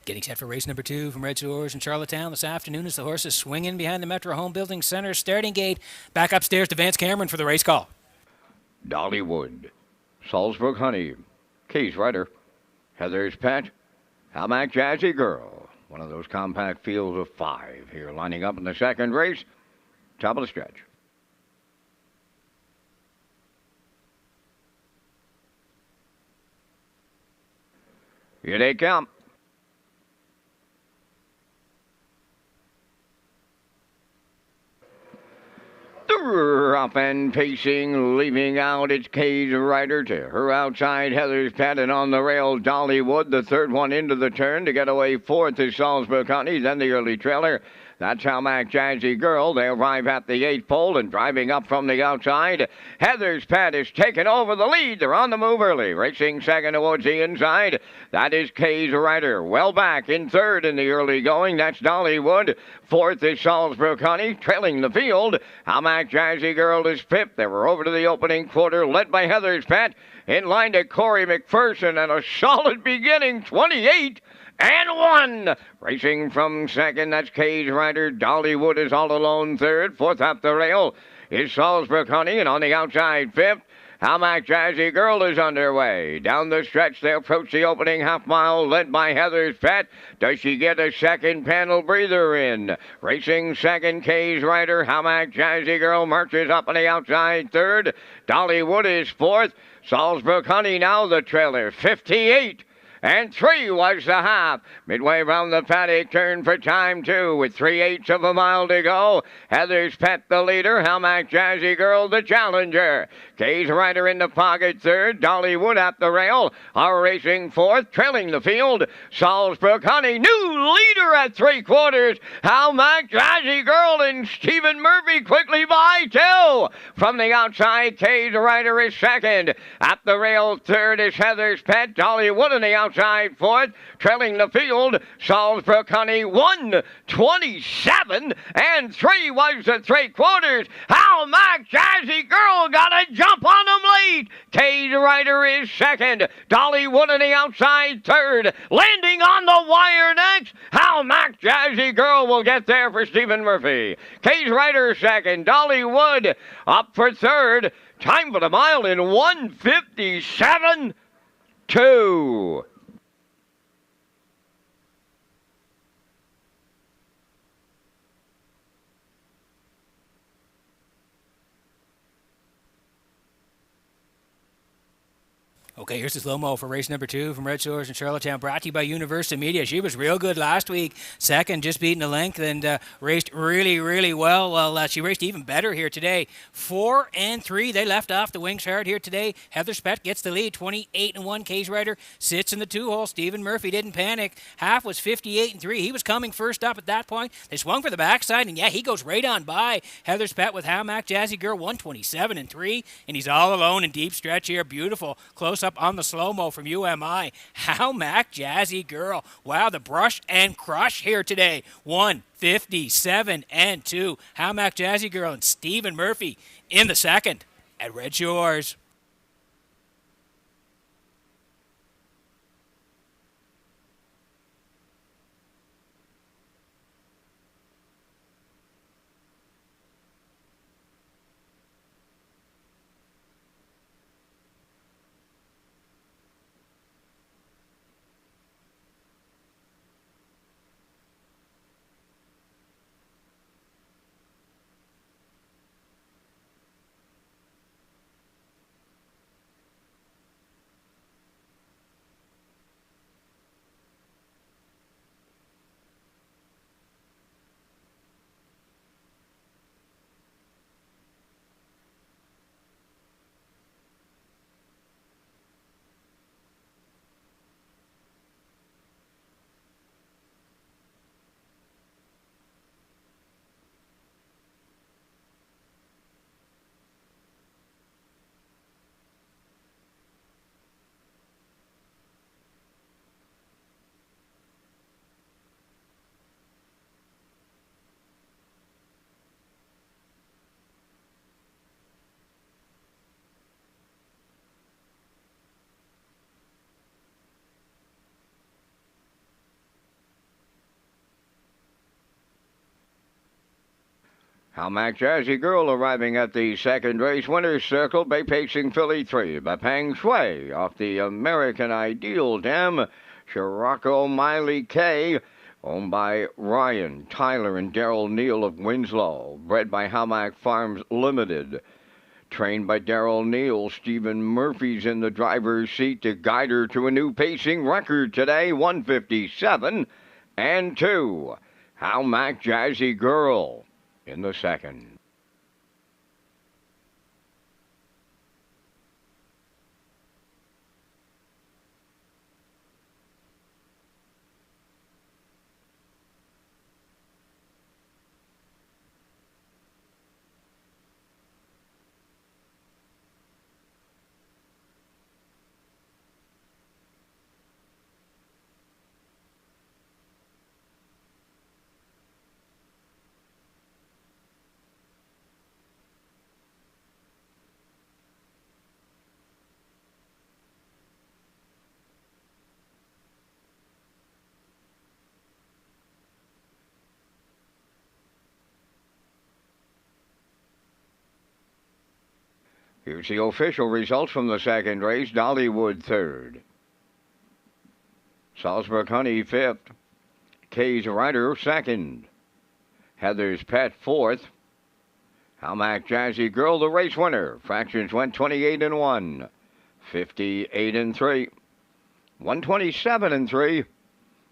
Getting set for race number 2 from Red Shores in Charlottetown this afternoon as the horses swing in behind the Metro Home Building Center starting gate. Back upstairs to Vance Cameron for the race call. Dollywood, Salzburg Honey, Keys Rider, Heather's Pet, Hamac Jazzy Girl. One of those compact fields of 5 here lining up in the second race. Top of the stretch. Here they come. Up and pacing, leaving out its Cage Rider to her outside. Heather's Pet, and on the rail, Dollywood, the third one into the turn to get away. Fourth is Salzburg Honey, then the early trailer. That's Hamac Jazzy Girl. They arrive at the 8th pole and driving up from the outside. Heather's Pet is taking over the lead. They're on the move early. Racing second towards the inside. That is Cage Rider. Well back in third in the early going. That's Dollywood. Fourth is Salzburg Honey, trailing the field. Hamac Jazzy Girl is fifth. They were over to the opening quarter, led by Heather's Pet. In line to Corey McPherson, and a solid beginning, 28 and 1. Racing from second, that's Cage Rider. Dollywood is all alone third. Fourth up the rail is Salzburg Honey, and on the outside fifth, Hamac Jazzy Girl is underway. Down the stretch, they approach the opening half mile, led by Heather's Pet. Does she get a second panel breather in? Racing second, Cage Rider. Hamac Jazzy Girl marches up on the outside third. Dollywood is fourth. Salzburg Honey now the trailer, 58 and 3 was the half. Midway round the paddock, turn for time 2 with 3/8 of a mile to go. Heather's Pet the leader, Hamac Jazzy Girl the challenger. Cage Rider in the pocket third, Dollywood at the rail, are racing fourth, trailing the field. Salzburg Honey, new leader at 3/4. Hamac Jazzy Girl and Stephen Murphy quickly by 2. From the outside, Cage Rider is second. At the rail third is Heather's Pet. Dollywood on the outside fourth, trailing the field. Salzburg Honey 1:27 and 3 was the 3/4. Hamac Jazzy Girl got a jump on them late. Cage Rider is second. Dollywood on the outside third. Landing on the wire next. Hamac Jazzy Girl will get there for Stephen Murphy. Cage Rider second. Dollywood up for third. Time for the mile in 1:57.2. Okay, here's the slow-mo for race number 2 from Red Shores in Charlottetown, brought to you by Universal Media. She was real good last week, second, just beating the length, and raced really, really well. Well, she raced even better here today. 4 and 3, they left off the wings hard here today. Heather's Pet gets the lead, 28 and 1. Cage Rider sits in the 2-hole. Stephen Murphy didn't panic. Half was 58 and 3. He was coming first up at that point. They swung for the backside, and yeah, he goes right on by Heather's Pet with Hamac Jazzy Girl, 1:27 and 3, and he's all alone in deep stretch here. Beautiful close up on the slow-mo from UMI. Hamac Jazzy Girl. Wow, the brush and crush here today. 1:57 and 2. Hamac Jazzy Girl and Stephen Murphy in the second at Red Shores. How Mac Jazzy Girl arriving at the second race winner's circle by pacing filly 3 by Pang Shui off the American Ideal Dam. Scirocco Miley K, owned by Ryan, Tyler, and Daryl Neal of Winslow. Bred by Hamac Farms Limited. Trained by Daryl Neal, Stephen Murphy's in the driver's seat to guide her to a new pacing record today, 157 and 2. How Mac Jazzy Girl in the second. Here's the official results from the second race. Dollywood third. Salzburg Honey fifth. Kay's Rider second. Heather's Pet fourth. How Mac Jazzy Girl the race winner. Fractions went 28 and 1. 58 and 3. 127 and 3.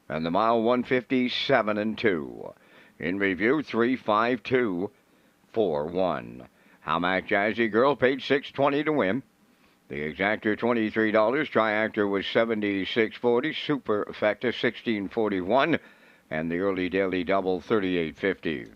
And the mile 157 and 2. In review 35241. How Mac Jazzy Girl paid $6.20 to win. The exactor $23. Triactor was $76.40. Super Effecta $16.41. And the early daily double $38.50.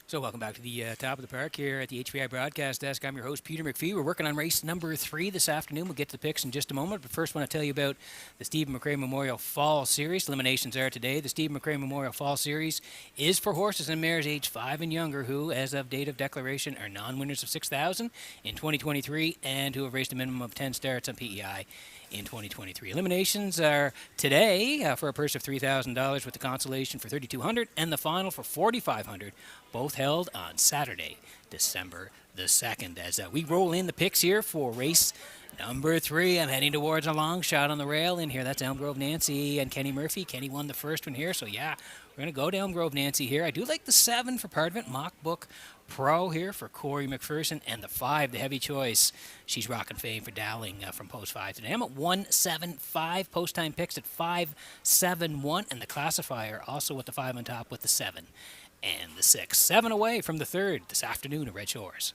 So welcome back to the top of the park here at the HVI broadcast desk. I'm your host, Peter McPhee. We're working on race number 3 this afternoon. We'll get to the picks in just a moment. But first, I want to tell you about the Stephen McRae Memorial Fall Series. Eliminations are today. The Stephen McRae Memorial Fall Series is for horses and mares age 5 and younger who, as of date of declaration, are non-winners of $6,000 in 2023 and who have raced a minimum of 10 starts on PEI in 2023. Eliminations are today for a purse of $3,000 with the consolation for $3,200 and the final for $4,500, both held on Saturday, December the 2nd. As we roll in the picks here for race number 3, I'm heading towards a long shot on the rail in here. That's Elm Grove Nancy and Kenny Murphy. Kenny won the first one here, so yeah, we're going to go to Elm Grove Nancy here. I do like the 7 for part of it, Mock Book Pro here for Corey McPherson, and the 5, the heavy choice. She's rocking fame for Dowling from Post 5 today. I'm at 175. Post time picks at 571, and the classifier also with the 5 on top with the 7 and the 6. 7 away from the 3rd this afternoon at Red Shores.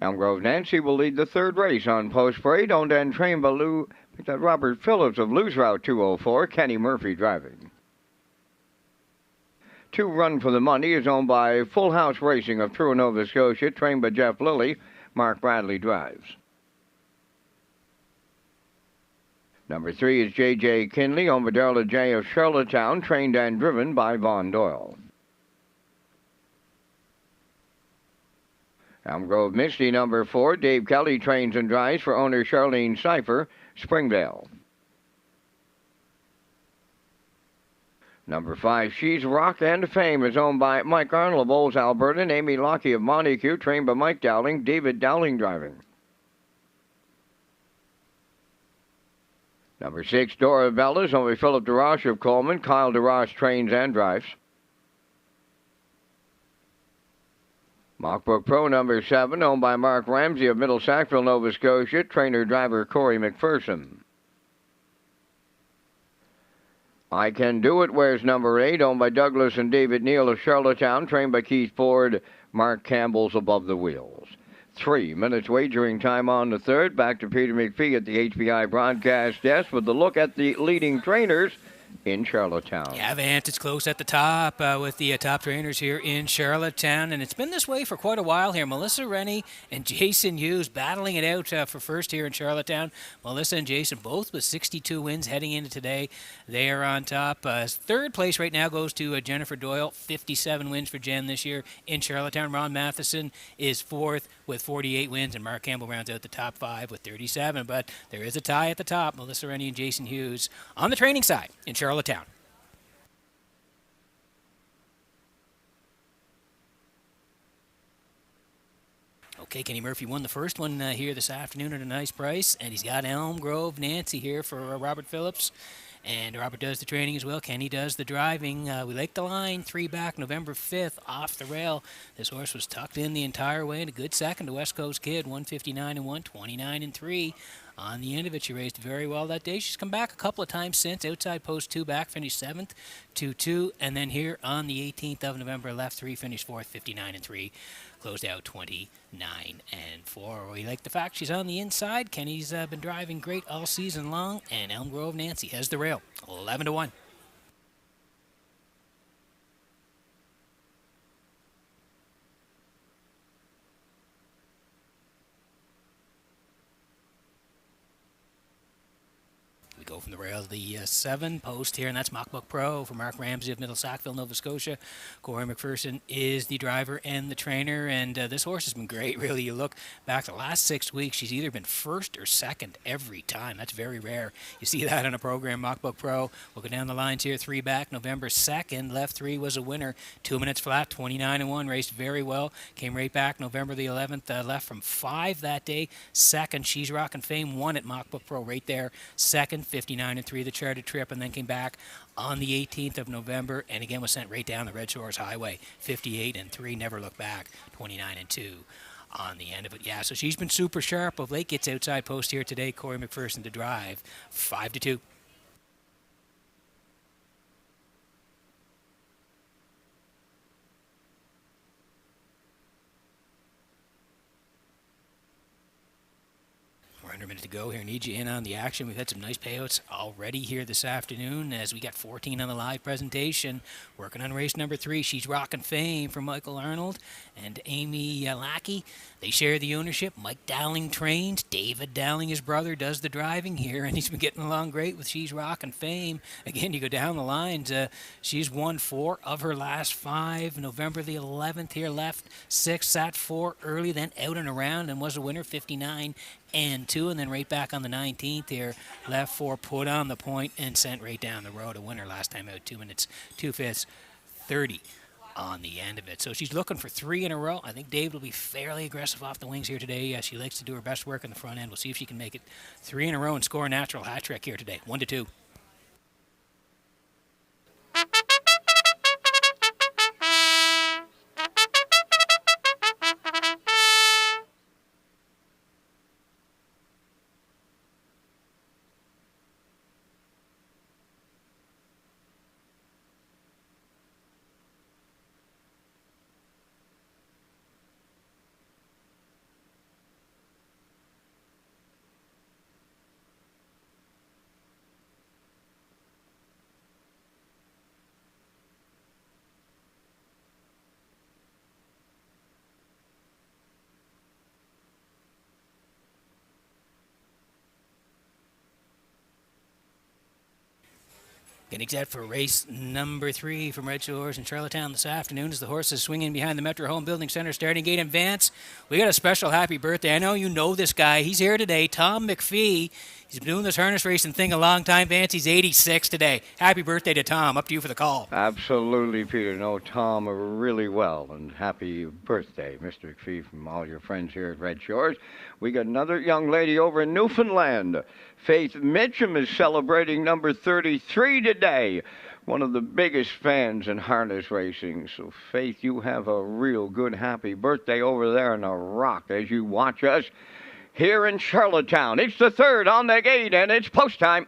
Elm Grove Nancy will lead the third race on post parade, owned and trained by Robert Phillips of Lose Route 204, Kenny Murphy driving. 2 Run for the Money is owned by Full House Racing of Truro, Nova Scotia, trained by Jeff Lilly. Mark Bradley drives. Number 3 is J.J. Kinley, owned by Darla J. of Charlottetown, trained and driven by Vaughn Doyle. Elm Grove Misty, number 4, Dave Kelly trains and drives for owner Charlene Cipher, Springdale. Number 5, She's Rock and Fame is owned by Mike Arnold of Olds, Alberta, and Amy Lockie of Montague, trained by Mike Dowling, David Dowling driving. Number 6, Dora Bella is owned by Philip DeRoche of Coleman, Kyle DeRoche trains and drives. Mockbrook Pro number 7, owned by Mark Ramsey of Middle Sackville, Nova Scotia, trainer-driver Corey McPherson. I Can Do It wears number 8, owned by Douglas and David Neal of Charlottetown, trained by Keith Ford. Mark Campbell's above the wheels. 3 minutes wagering time on the third. Back to Peter McPhee at the HBI broadcast desk with a look at the leading trainers in Charlottetown. Yeah, Vance, it's close at the top with the top trainers here in Charlottetown, and it's been this way for quite a while here. Melissa Rennie and Jason Hughes battling it out for first here in Charlottetown. Melissa and Jason both with 62 wins heading into today. They are on top. Third place right now goes to Jennifer Doyle, 57 wins for Jen this year in Charlottetown. Ron Matheson is fourth with 48 wins, and Mark Campbell rounds out the top 5 with 37. But there is a tie at the top, Melissa Rennie and Jason Hughes on the training side in Charlottetown. Okay, Kenny Murphy won the first one here this afternoon at a nice price, and he's got Elm Grove Nancy here for Robert Phillips. And Robert does the training as well. Kenny does the driving. We like the line, 3 back, November 5th, off the rail. This horse was tucked in the entire way, and a good second to West Coast Kid, 159 and 1, 29 and 3. On the end of it, she raced very well that day. She's come back a couple of times since. Outside post 2 back, finished 7th, 2-2. And then here on the 18th of November, left 3, finished 4th, 59 and 3. Closed out 29 and 4. We like the fact she's on the inside. Kenny's been driving great all season long. And Elm Grove Nancy has the rail, 11-1. Go from the rail to the 7 post here, and that's Mockbook Pro for Mark Ramsey of Middle Sackville, Nova Scotia. Corey McPherson is the driver and the trainer, and this horse has been great, really. You look back the last 6 weeks, she's either been first or second every time. That's very rare. You see that on a program, Mockbook Pro. We'll go down the lines here, 3 back, November 2nd. Left 3 was a winner, 2 minutes flat, 29 and 1, raced very well. Came right back November the 11th, left from 5 that day. Second, She's Rockin' Fame won at Mockbook Pro right there. Second, 59 and 3, the charted trip, and then came back on the 18th of November, and again was sent right down the Redshores Highway, 58 and 3, never looked back, 29 and 2 on the end of it. Yeah, so she's been super sharp of late. Gets outside post here today. Corey McPherson to drive, 5-2. Under a minute to go here. Need you in on the action. We've had some nice payouts already here this afternoon as we got 14 on the live presentation. Working on race number 3. She's Rockin' Fame for Michael Arnold and Amy Lackey. They share the ownership. Mike Dowling trains. David Dowling, his brother, does the driving here, and he's been getting along great with She's Rockin' Fame. Again, you go down the lines. She's won 4 of her last 5. November the 11th here, left 6, sat 4 early, then out and around, and was a winner, 59 and 2, and then right back on the 19th here, left 4, put on the point, and sent right down the road. A winner last time out, 2 minutes, 2/5, 30 on the end of it. So she's looking for 3 in a row. I think Dave will be fairly aggressive off the wings here today. She likes to do her best work in the front end. We'll see if she can make it 3 in a row and score a natural hat trick here today, 1-2. Getting set for race number 3 from Red Shores in Charlottetown this afternoon as the horses swing in behind the Metro Home Building Center starting gate. And Vance, we got a special happy birthday. I know you know this guy. He's here today, Tom McPhee. He's been doing this harness racing thing a long time, Vance. He's 86 today. Happy birthday to Tom. Up to you for the call. Absolutely, Peter. Know Tom really well, and happy birthday, Mr. McPhee, from all your friends here at Red Shores. We got another young lady over in Newfoundland. Faith Mitchum is celebrating number 33 today. One of the biggest fans in harness racing. So, Faith, you have a real good happy birthday over there in the rock as you watch us here in Charlottetown. It's the 3rd on the gate, and it's post time.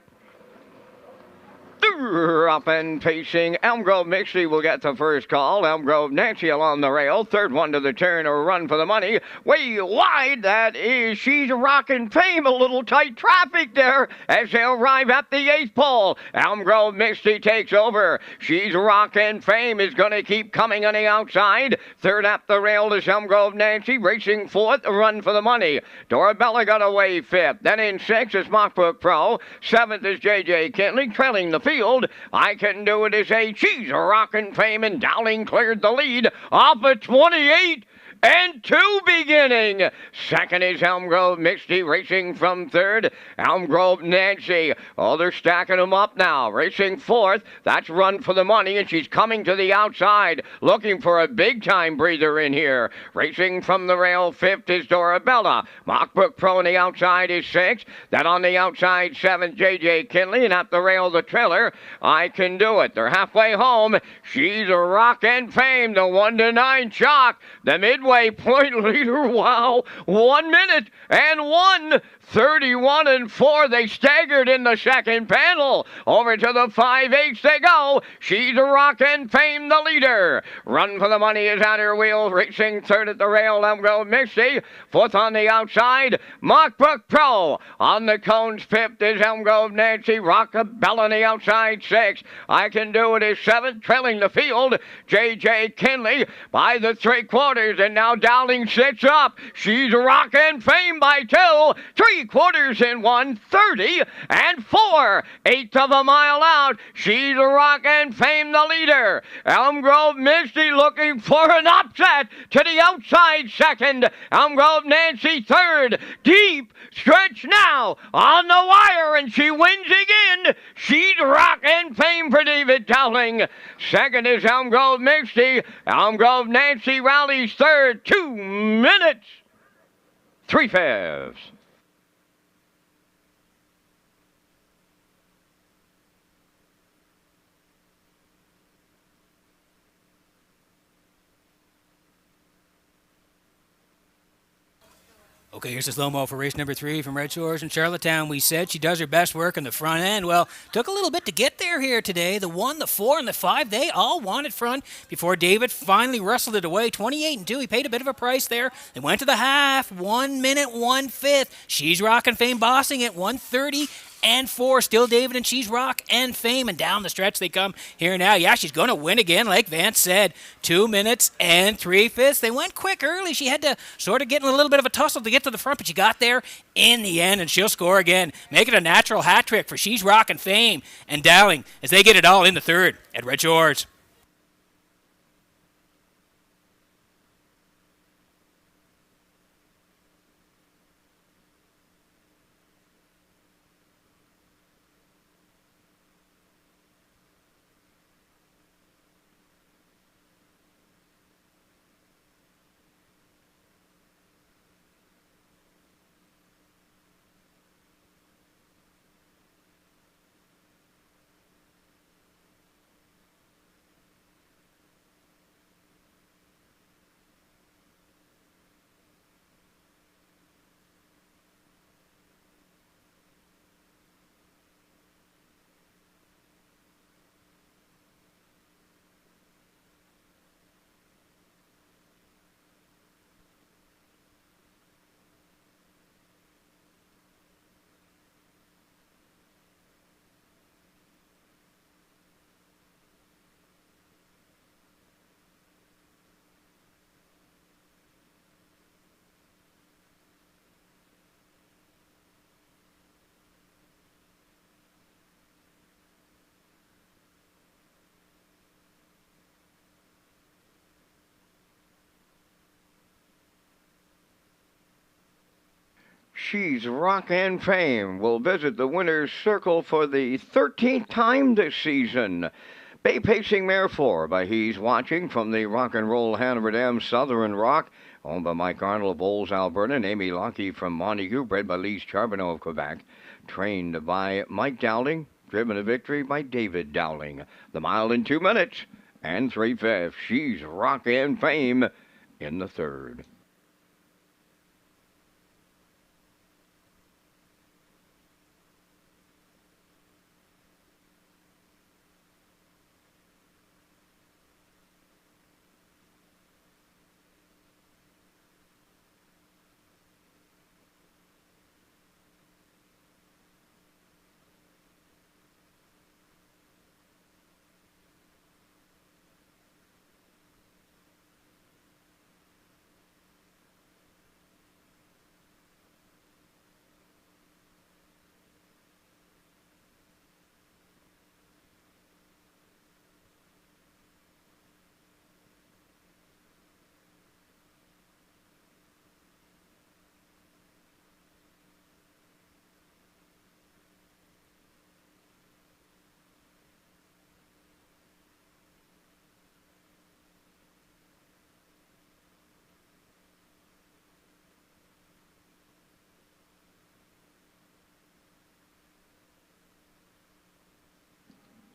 Up and pacing, Elm Grove Mixie will get the first call. Elm Grove Nancy along the rail. 3rd one to the turn, a run for the money. Way wide, that is She's Rockin' Fame. A little tight traffic there as they arrive at the 8th pole. Elm Grove Mixie takes over. She's Rockin' Fame is going to keep coming on the outside. 3rd at the rail is Elm Grove Nancy. Racing 4th, a run for the money. Dorabella got away 5th. Then in 6th is Mockbrook Pro. 7th is J.J. Kentley trailing the field. I Can Do It is a She's Rockin' Fame, and Dowling cleared the lead off at 28. And 2 beginning. 2nd is Elm Grove Mixie racing from 3rd. Elm Grove Nancy. Oh, they're stacking them up now. Racing 4th. That's Run for the Money, and she's coming to the outside, looking for a big-time breather in here. Racing from the rail, 5th is Dorabella. Mockbrook Pro on the outside is 6th. Then on the outside, 7th, J.J. Kinley, and at the rail, the Triller. I Can Do It. They're halfway home. She's a Rockin' Fame. The 1-9 chalk. The midway point leader, wow, 1 minute and 1:31 and 4. They staggered in the second panel. Over to the 5/8 they go. She's a Rockin' Fame, the leader. Run for the Money is at her wheel, racing 3rd at the rail. Elm Grove Mixie 4th on the outside. Mockbrook Pro on the cones. 5th is Elm Grove Nancy. Rockabella on the outside, 6th. I Can Do It is 7th, trailing the field. J.J. Kinley by the 3/4, and now Dowling sits up. She's Rockin' Fame by 2. 3/4 in 1:30 and 4. 1/8 of a mile out. She's Rockin' Fame, the leader. Elm Grove Misty looking for an upset to the outside 2nd. Elm Grove Nancy 3rd. Deep stretch now on the wire, and she wins again. She's Rockin' Fame for David Dowling. 2nd is Elm Grove Misty. Elm Grove Nancy rallies 3rd. 2 minutes, 3/5. Okay, here's the slow-mo for race number 3 from Red Shores in Charlottetown. We said she does her best work in the front end. Well, took a little bit to get there here today. The 1, the 4, and the 5, they all wanted front before David finally wrestled it away. 28 and 2, he paid a bit of a price there. They went to the half, 1 minute, 1/5. She's Rockin' Fame bossing it, 1:30 and 4. Still David and She's Rock and Fame, and down the stretch they come here now. Yeah, she's going to win again, like Vance said. 2 minutes and 3/5. They went quick early. She had to sort of get in a little bit of a tussle to get to the front, but she got there in the end, and she'll score again. Make it a natural hat trick for She's Rock and Fame and Dowling as they get it all in the 3rd at Red Shores. She's Rock and Fame will visit the winner's circle for the 13th time this season. Bay Pacing Mare 4 by He's Watching from the Rock and Roll Hanover Dam Southern Rock, owned by Mike Arnold of Bowles, Alberta, and Amy Lockie from Montague, bred by Lise Charbonneau of Quebec, trained by Mike Dowling, driven to victory by David Dowling. The mile in 2 minutes and 3/5. She's Rock and Fame in the third.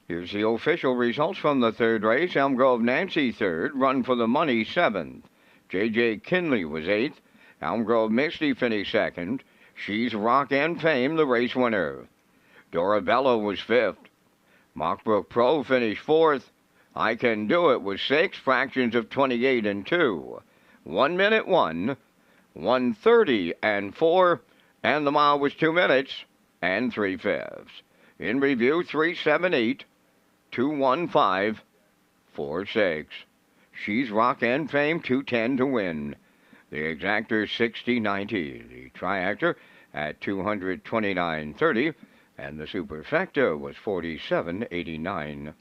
Here's the official results from the third race. Elm Grove Nancy third, Run for the Money seventh. J.J. Kinley was eighth. Elm Grove Misty finished second. She's Rock and Fame, the race winner. Dorabella was fifth. Mockbrook Pro finished fourth. I Can Do It was six, fractions of 28 and 2. 1 minute 1, 1:30 and 4, and the mile was 2 minutes and 3/5. In review, 378. 21546. She's Rock and Fame, 210 to win. The exactor 6090. The triactor at 229.30, and the superfecta was 47.89.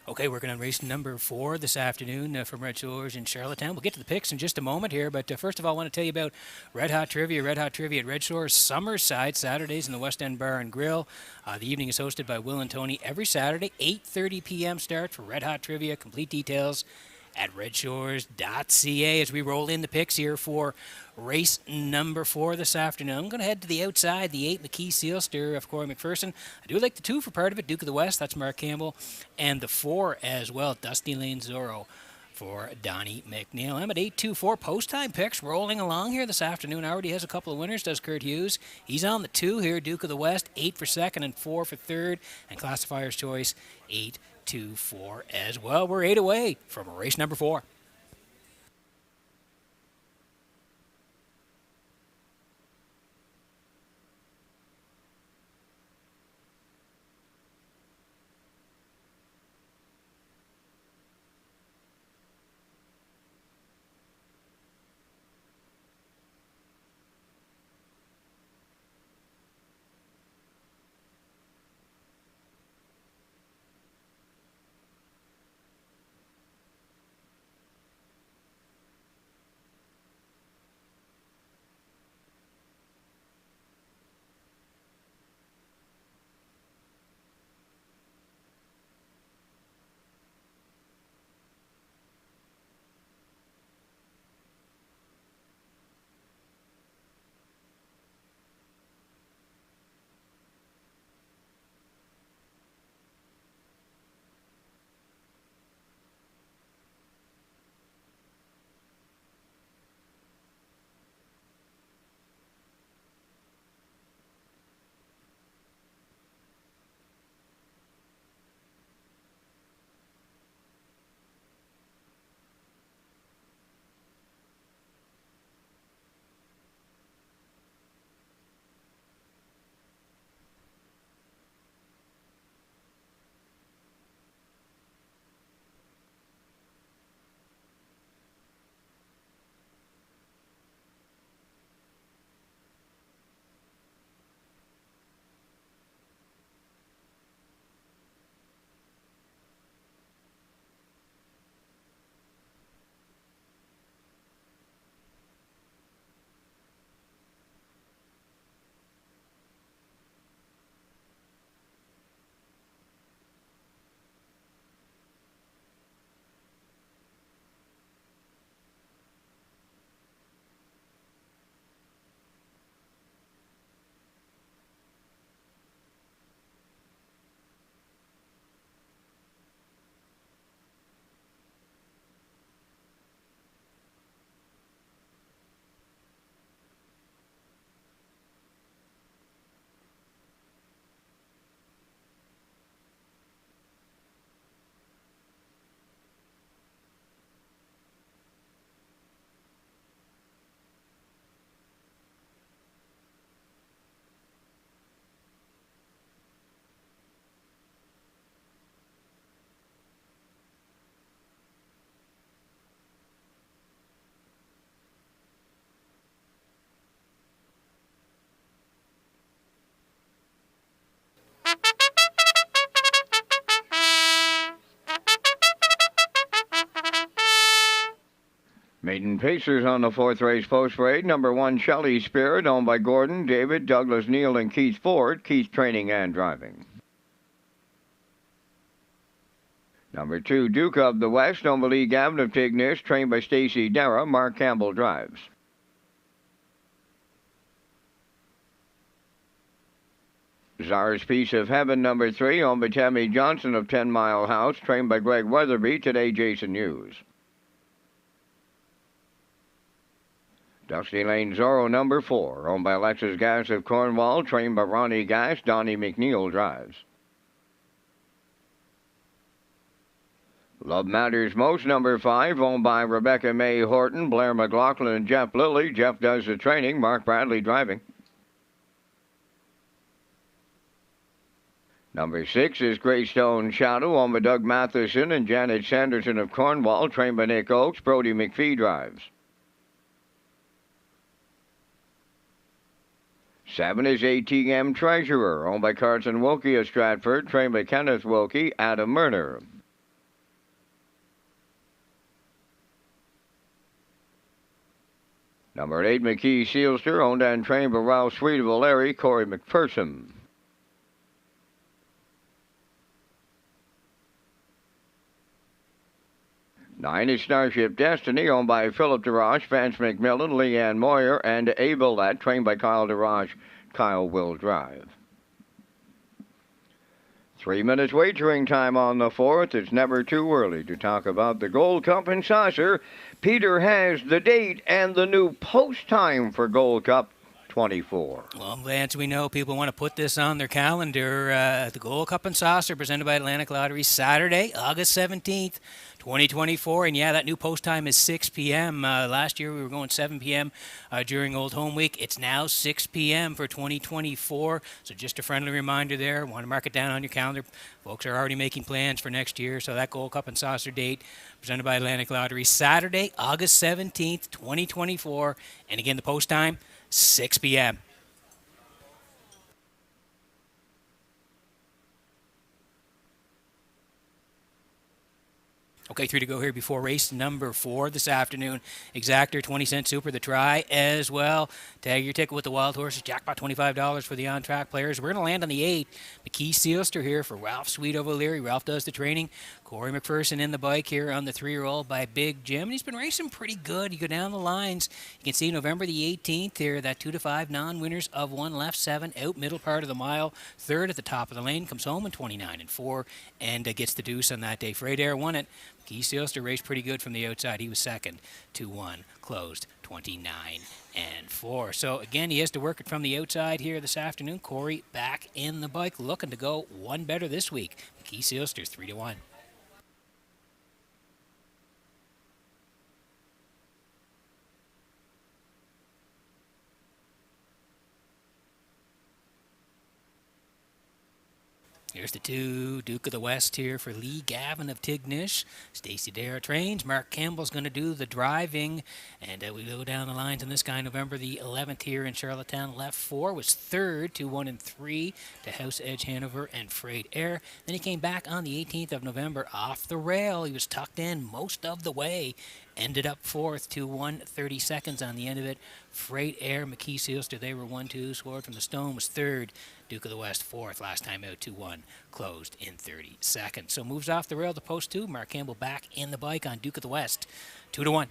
Okay, working on race number 4 this afternoon from Redshores in Charlottetown. We'll get to the picks in just a moment here, but first of all, I want to tell you about Red Hot Trivia. Red Hot Trivia at Redshores Summerside, Saturdays in the West End Bar and Grill. The evening is hosted by Will and Tony every Saturday, 8:30 p.m. start for Red Hot Trivia. Complete details at Redshores.ca as we roll in the picks here for race number 4 this afternoon. I'm going to head to the outside, the 8 McKee Sealster of Corey McPherson. I do like the 2 for part of it, Duke of the West, that's Mark Campbell, and the 4 as well, Dusty Lane Zorro for Donnie McNeil. I'm at 8-2-4 post-time picks rolling along here this afternoon. Already has a couple of winners, does Kurt Hughes. He's on the 2 here, Duke of the West, 8 for second and 4 for third, and Classifier's Choice, 8-2-4 as well. We're 8 away from race number 4. Maiden Pacers on the fourth race post parade. Number 1, Shelley Spirit, owned by Gordon, David, Douglas Neal, and Keith Ford. Keith training and driving. Number 2, Duke of the West, owned by Lee Gavin of Tignish, trained by Stacy Dara. Mark Campbell drives. Czar's Piece of Heaven, number 3, owned by Tammy Johnson of 10 Mile House, trained by Greg Weatherby. Today, Jason Hughes. Dusty Lane Zorro, number 4, owned by Alexis Gass of Cornwall, trained by Ronnie Gass. Donnie McNeil drives. Love Matters Most, number 5, owned by Rebecca May Horton, Blair McLaughlin, and Jeff Lilly. Jeff does the training. Mark Bradley driving. Number 6 is Greystone Shadow, owned by Doug Matheson and Janet Sanderson of Cornwall, trained by Nick Oakes. Brody McPhee drives. 7 is ATM Treasurer, owned by Carson Wilkie of Stratford, trained by Kenneth Wilkie. Adam Murner. Number 8, McKee Sealster, owned and trained by Ralph Sweet of Larry. Corey McPherson. 9 is Starship Destiny, owned by Philip DeRoche, Vance McMillan, Leanne Moyer, and Abel Lett, trained by Kyle DeRoche. Kyle will drive. 3 minutes wagering time on the 4th. It's never too early to talk about the Gold Cup and Saucer. Peter has the date and the new post time for Gold Cup 24. Well, Vance, we know people want to put this on their calendar. The Gold Cup and Saucer presented by Atlantic Lottery, Saturday, August 17th, 2024. And yeah, that new post time is 6 p.m. Last year we were going 7 p.m. During Old Home Week. It's now 6 p.m. for 2024. So just a friendly reminder there. Want to mark it down on your calendar. Folks are already making plans for next year. So that Gold Cup and Saucer date presented by Atlantic Lottery, Saturday, August 17th, 2024. And again, the post time, 6 p.m. Okay, 3 to go here before race number 4 this afternoon. Exactor, 20-cent super, the try as well. Tag your ticket with the Wild Horses. Jackpot, $25 for the on-track players. We're going to land on the 8. McKee Sealster here for Ralph Sweet of O'Leary. Ralph does the training. Corey McPherson in the bike here on the 3-year-old by Big Jim. And he's been racing pretty good. You go down the lines. You can see November the 18th here, that 2-5 non-winners of 1 left 7 out middle part of the mile. 3rd at the top of the lane. Comes home in 29-4 and gets the deuce on that day. Freight Air won it. McKee Sealster raced pretty good from the outside. He was second, 2-1, closed 29-4. So again, he has to work it from the outside here this afternoon. Corey back in the bike, looking to go one better this week. McKee Sealster 3-1. Here's the 2, Duke of the West here for Lee Gavin of Tignish. Stacy Dare trains. Mark Campbell's going to do the driving. And we go down the lines on this guy. November the 11th here in Charlottetown. Left 4 was 3rd, 2-1-3 to House Edge Hanover and Freight Air. Then he came back on the 18th of November off the rail. He was tucked in most of the way. Ended up 4th, 2-1, 30 seconds on the end of it. Freight Air, McKee Sealster, they were 1-2. Scored from the Stone was 3rd. Duke of the West 4th, last time out 2-1, closed in 30 seconds. So moves off the rail to post 2. Mark Campbell back in the bike on Duke of the West, 2-1.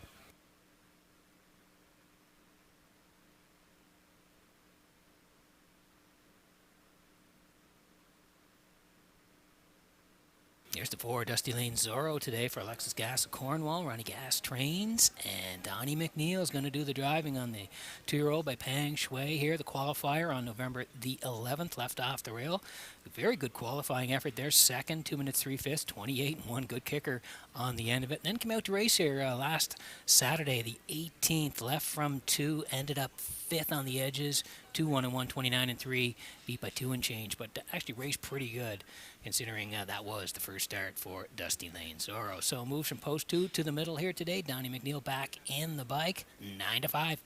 Here's the 4, Dusty Lane Zorro today for Alexis Gass of Cornwall. Ronnie Gass trains, and Donnie McNeil is going to do the driving on the 2-year-old by Pang Shui here. The qualifier on November the 11th, left off the rail. A very good qualifying effort there. Second, 2 minutes 3/5, 28-1. Good kicker on the end of it. And then came out to race here last Saturday, the 18th. Left from 2, ended up 5th on the edges. 2-1-1, 29-3, beat by 2 and change, but actually raced pretty good considering that was the first start for Dusty Lane Zorro. So moves from post 2 to the middle here today. Donnie McNeil back in the bike, 9-5.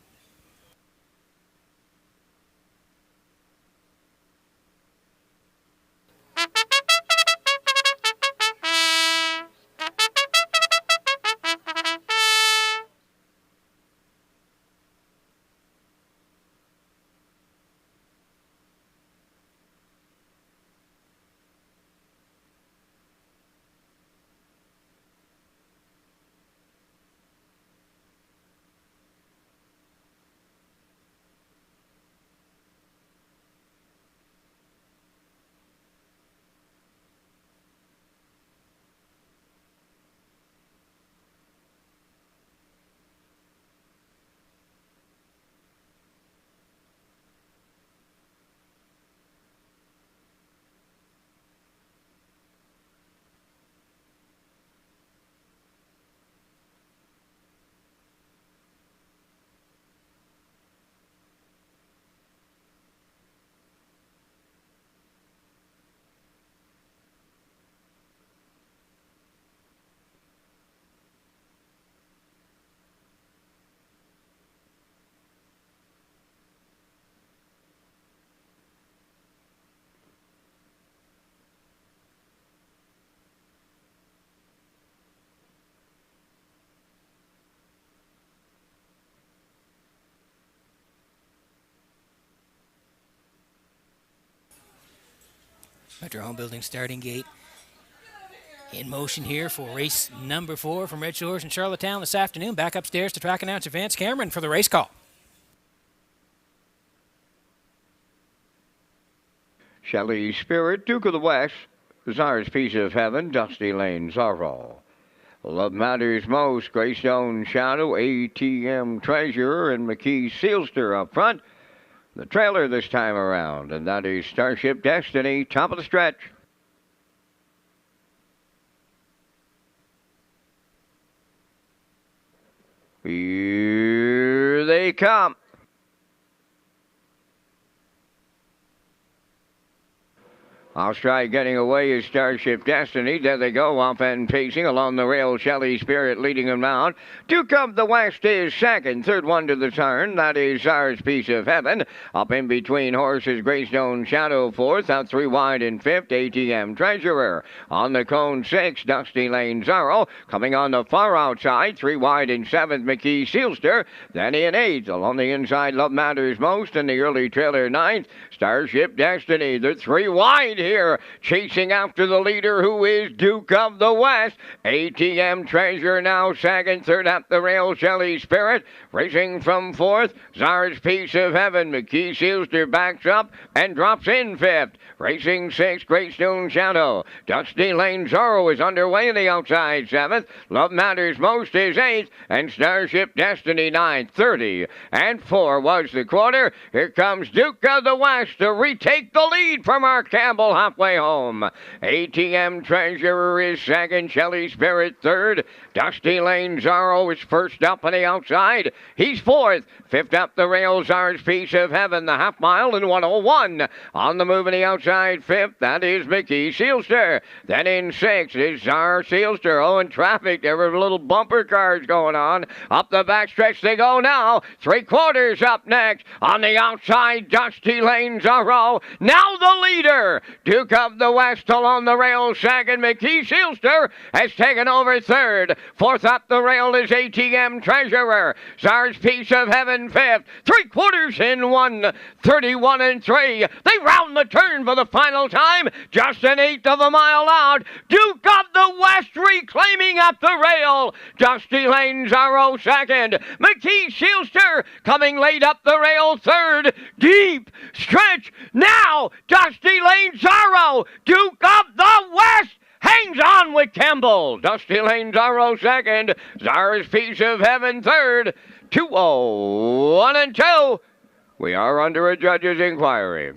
Metro Home Building starting gate in motion here for race number 4 from Red Shores in Charlottetown this afternoon. Back upstairs to track announcer Vance Cameron for the race call. Shelley Spirit, Duke of the West, Czar's Piece of Heaven, Dusty Lane Zorro. Love Matters Most, Greystone Shadow, ATM Treasure, and McKee Sealster up front. The trailer this time around, and that is Starship Destiny, top of the stretch. Here they come. I'll try getting away is Starship Destiny. There they go, off and pacing along the rail. Shelley Spirit leading them down. Duke of the West is second. Third one to the turn. That is Czar's Piece of Heaven. Up in between horses, Greystone Shadow fourth. Out 3 wide in fifth, ATM Treasurer. On the cone 6, Dusty Lane Zorro. Coming on the far outside, 3 wide in seventh, McKee Sealster. Then in eighth, along the inside, Love Matters Most. In the early trailer ninth, Starship Destiny. They're 3 wide here, chasing after the leader, who is Duke of the West. ATM Treasure now second. Third up the rail, Shelley Spirit. Racing from fourth, Czar's Piece of Heaven. McKee Sealster backs up and drops in fifth. Racing sixth, Greystone Shadow. Dusty Lane Zorro is underway in the outside seventh. Love Matters Most is eighth, and Starship Destiny ninth. 30-4 was the quarter. Here comes Duke of the West to retake the lead from Mark Campbell halfway home. ATM Treasurer is second, Shelley Spirit third. Dusty Lane Zorro is first up on the outside. He's fourth. Fifth up the rail, Czar's Piece of Heaven, the half mile in 1:01. On the move in the outside fifth, that is McKee Sealster. Then in sixth is Czar Sealster. Oh, in traffic, there were little bumper cars going on. Up the backstretch they go now. 3/4 up next. On the outside, Dusty Lane Zorro. Now the leader, Duke of the West along the rail second. McKee Sealster has taken over third. Fourth up the rail is ATM Treasurer. Czar's Piece of Heaven fifth. 3/4 in 1. 31-3. They round the turn for the final time. Just an eighth of a mile out. Duke of the West reclaiming up the rail. Dusty Lane Zorro second. McKee Sealster coming late up the rail third. Deep stretch now. Dusty Lane Zorro. Duke of the West hangs on with Campbell. Dusty Lane Zorro second. Czar's Piece of Heaven third. 2-0-1-2. We are under a judge's inquiry.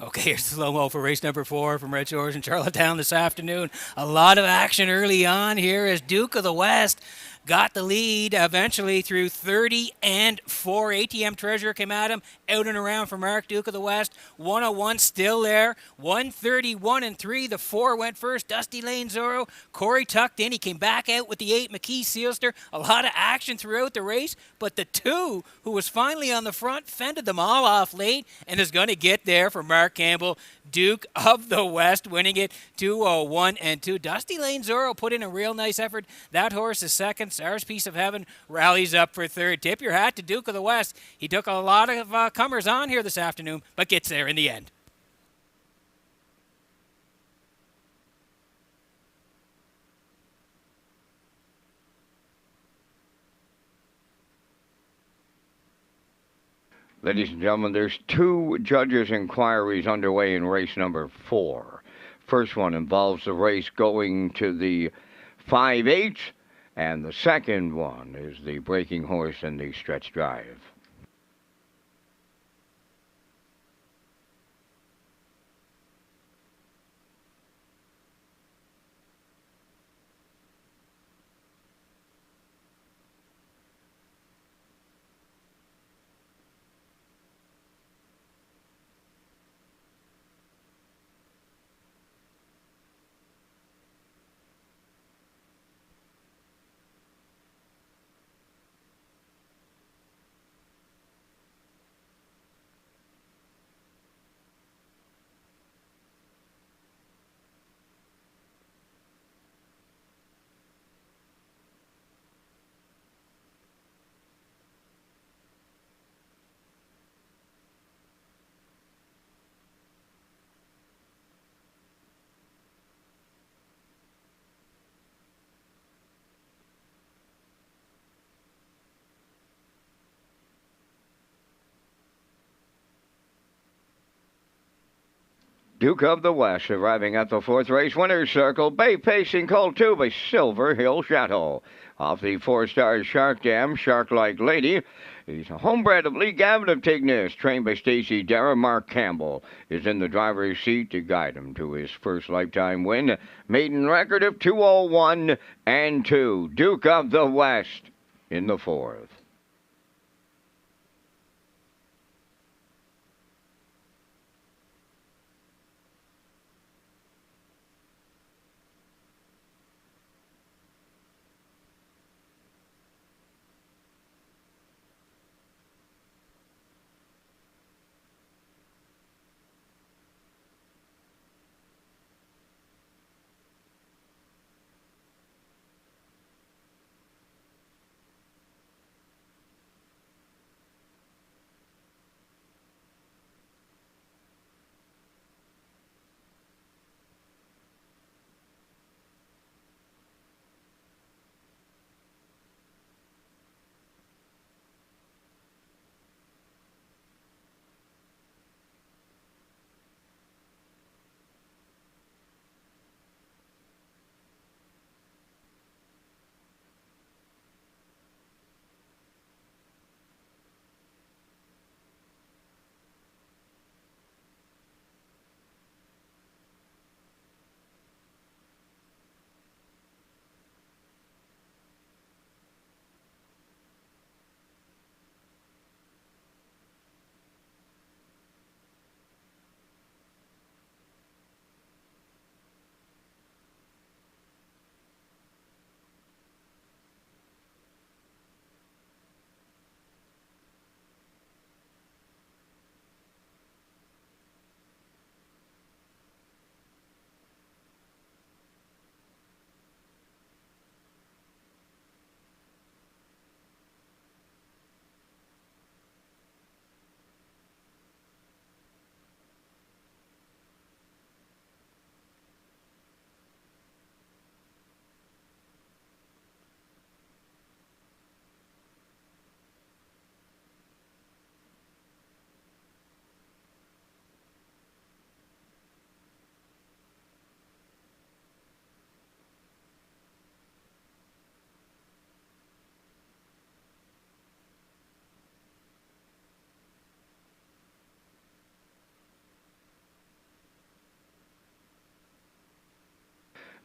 Okay, here's the slow-mo for race number 4 from Red Shores in Charlottetown this afternoon. A lot of action early on here as Duke of the West got the lead eventually through 30-4. ATM Treasure came at him, out and around for Mark. Duke of the West, 101 still there. 131-3. The 4 went first. Dusty Lane Zorro. Corey tucked in. He came back out with the 8, McKee Sealster. A lot of action throughout the race, but the 2, who was finally on the front, fended them all off late and is going to get there for Mark Campbell. Duke of the West winning it 2-0-1-2. Dusty Lane Zorro put in a real nice effort. That horse is second. Czar's Piece of Heaven rallies up for third. Tip your hat to Duke of the West. He took a lot of comers on here this afternoon, but gets there in the end. Ladies and gentlemen, there's 2 judges' inquiries underway in race number 4. First one involves the race going to the 5/8, and the second one is the breaking horse in the stretch drive. Duke of the West arriving at the fourth race winner's circle. Bay pacing cold 2 by Silver Hill Chateau. Off the 4-star Shark Dam, Shark-like Lady. He's a homebred of Lee Gavin of Tignes, trained by Stacy Darrah. Mark Campbell is in the driver's seat to guide him to his first lifetime win. Maiden record of 2:01 and 2. Duke of the West in the fourth.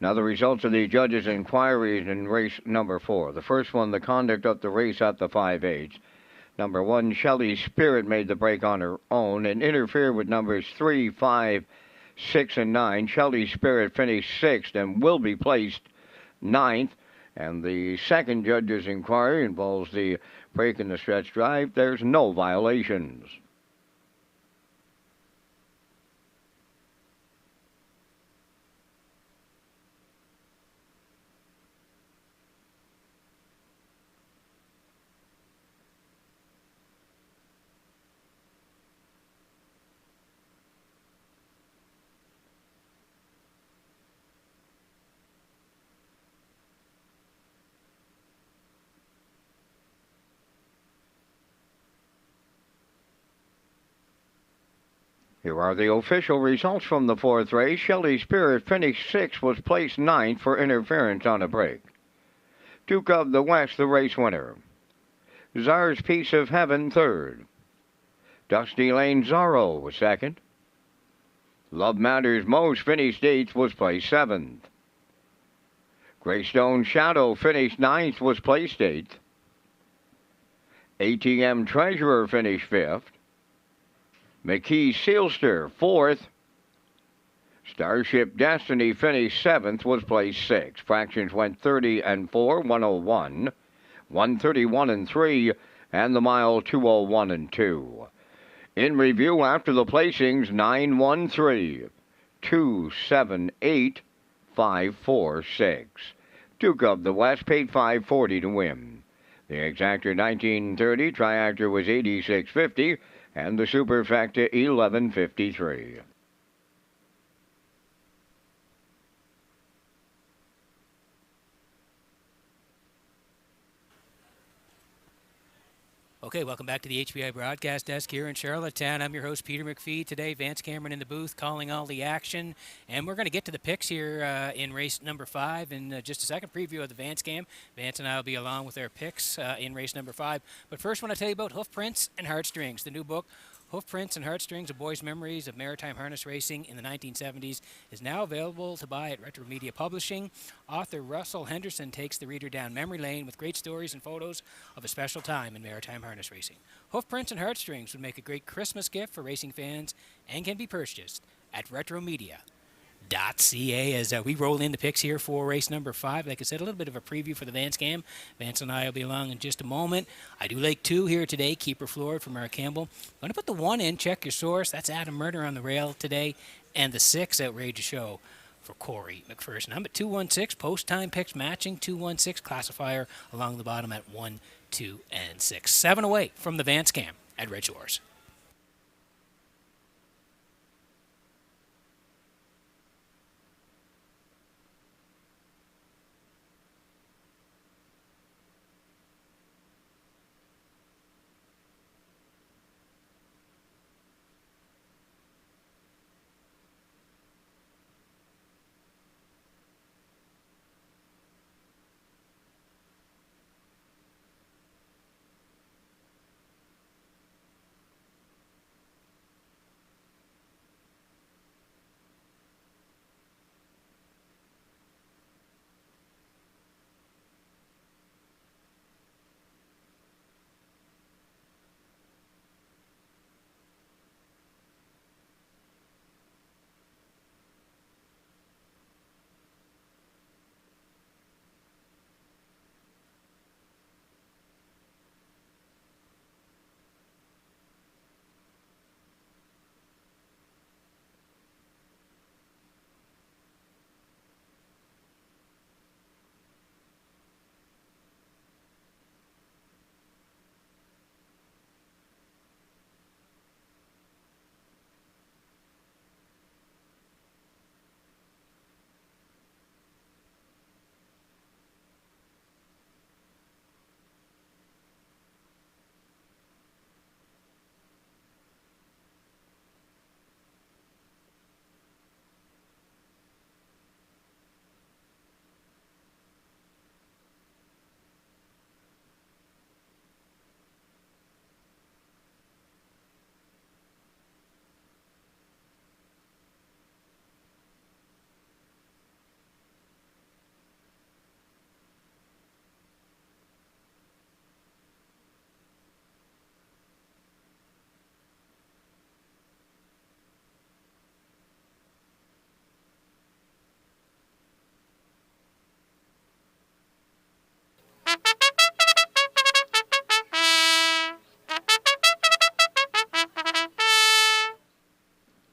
Now the results of the judges' inquiries in race number 4. The first one, the conduct of the race at the 5/8. Number 1, Shelley Spirit made the break on her own and interfered with numbers 3, 5, 6, and 9. Shelley Spirit finished 6th and will be placed 9th. And the second judge's inquiry involves the break in the stretch drive. There's no violations. Here are the official results from the fourth race. Shelley Spirit finished 6th, was placed 9th for interference on a break. Duke of the West, the race winner. Czar's Piece of Heaven, 3rd. Dusty Lane Zorro was 2nd. Love Matters Most finished 8th, was placed 7th. Greystone Shadow finished 9th, was placed 8th. ATM Treasurer finished 5th. McKee Sealster, 4th. Starship Destiny finished 7th, was placed 6th. Fractions went 30 and 4, 101, 131 and 3, and the mile 201 and 2. In review after the placings, 913, 278, 546. Duke of the West paid $540 to win. The exactor 1930, triactor was $86.50. And the superfecta $11.53. Okay, welcome back to the HBI broadcast desk here in Charlottetown. I'm your host, Peter McPhee. Today, Vance Cameron in the booth calling all the action. And we're going to get to the picks here in race number 5 in just a second. Preview of the Vance Cam. Vance and I will be along with our picks in race number 5. But first, I want to tell you about Hoof Prints and Heartstrings, the new book. Hoof Prints and Heartstrings, A Boy's Memories of Maritime Harness Racing in the 1970s, is now available to buy at Retro Media Publishing. Author Russell Henderson takes the reader down memory lane with great stories and photos of a special time in maritime harness racing. Hoof Prints and Heartstrings would make a great Christmas gift for racing fans and can be purchased at retromedia.ca as we roll in the picks here for race number 5. Like I said, a little bit of a preview for the Vance Cam. Vance and I will be along in just a moment. I do like 2 here today. Keeper Floyd from Mark Campbell. I'm going to put the 1 in. Check your source. That's Adam Murder on the rail today. And the 6, Outrageous Show for Corey McPherson. I'm at 216. Post-time picks matching 216. Classifier along the bottom at 1, 2, and 6. 7 away from the Vance Cam at Redshores.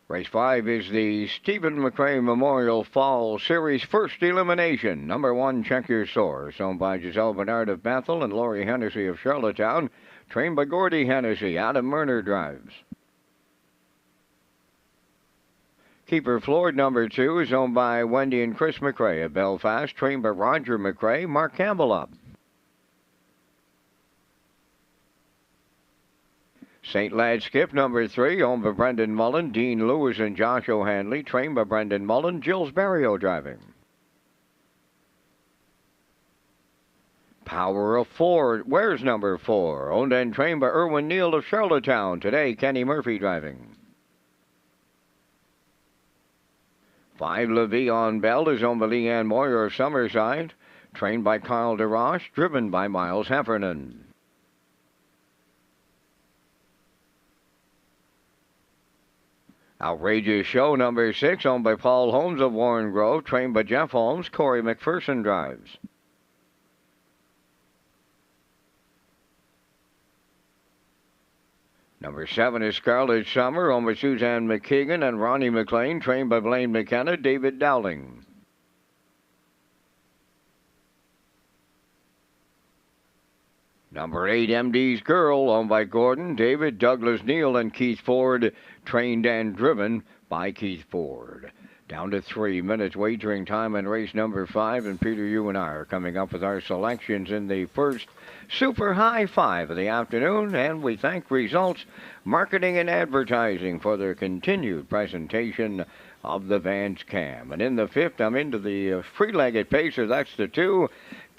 Race 5 is the Stephen McRae Memorial Fall Series first elimination. Number 1, Check Your Source, owned by Giselle Bernard of Bethel and Laurie Hennessy of Charlottetown, trained by Gordy Hennessy. Adam Murner drives. Keeper Floyd, number 2, is owned by Wendy and Chris McRae of Belfast, trained by Roger McRae. Mark Campbell up. St. Lad Skip, number 3, owned by Brendan Mullen, Dean Lewis, and Josh O'Hanley, trained by Brendan Mullen. Jill's Barrio driving. Power of 4, where's number 4, owned and trained by Erwin Neal of Charlottetown. Today, Kenny Murphy driving. 5, Le'Veon Bell is owned by Leanne Moyer of Summerside, trained by Carl DeRoche, driven by Miles Heffernan. Outrageous Show, number 6, owned by Paul Holmes of Warren Grove, trained by Jeff Holmes. Corey McPherson drives. Number 7 is Scarlet Summer, owned by Suzanne McKeegan and Ronnie McLean, trained by Blaine McKenna. David Dowling. Number 8, MD's Girl, owned by Gordon, David, Douglas Neal, and Keith Ford, trained and driven by Keith Ford. Down to 3 minutes wagering time in race number 5, and Peter, you and I are coming up with our selections in the first super high 5 of the afternoon, and we thank Results Marketing and Advertising for their continued presentation of the Vance Cam. And in the 5th, I'm into the free-legged pacer. That's the 2,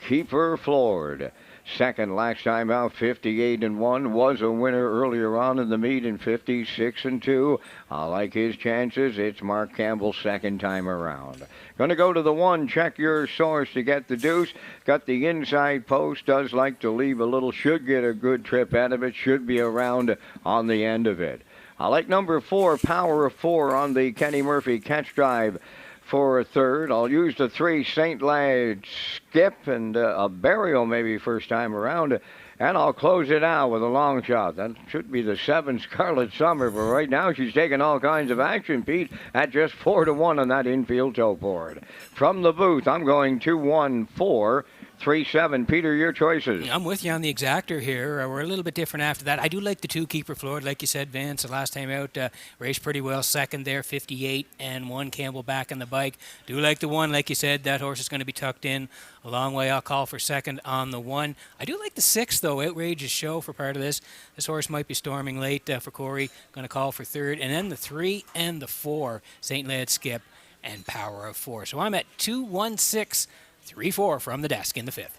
Keeper Floored. Second last time out, 58-1, was a winner earlier on in the meet in 56-2. I like his chances. It's Mark Campbell's second time around. Going to go to the 1, check your source to get the deuce. Got the inside post, does like to leave a little, should get a good trip out of it, should be around on the end of it. I like number 4, Power of 4 on the Kenny Murphy catch drive for a third. I'll use the 3, St. Lad Skip, and a Burial maybe first time around. And I'll close it out with a long shot. That should be the 7, Scarlet Summer. But right now she's taking all kinds of action, Pete, at just 4-1 on that infield toe board. From the booth, I'm going 2-1, 4, 3-7. Peter, your choices. I'm with you on the exactor here. We're a little bit different after that. I do like the 2, Keeper Floored. Like you said, Vance, the last time out, raced pretty well. Second there, 58-1. Campbell back on the bike. Do like the 1, like you said. That horse is going to be tucked in a long way. I'll call for second on the 1. I do like the 6, though. Outrageous Show for part of this. This horse might be storming late for Corey. Going to call for third. And then the 3 and the 4, St. Lad Skip and Power of 4. So I'm at 2-1-6. 3-4 from the desk in the 5th.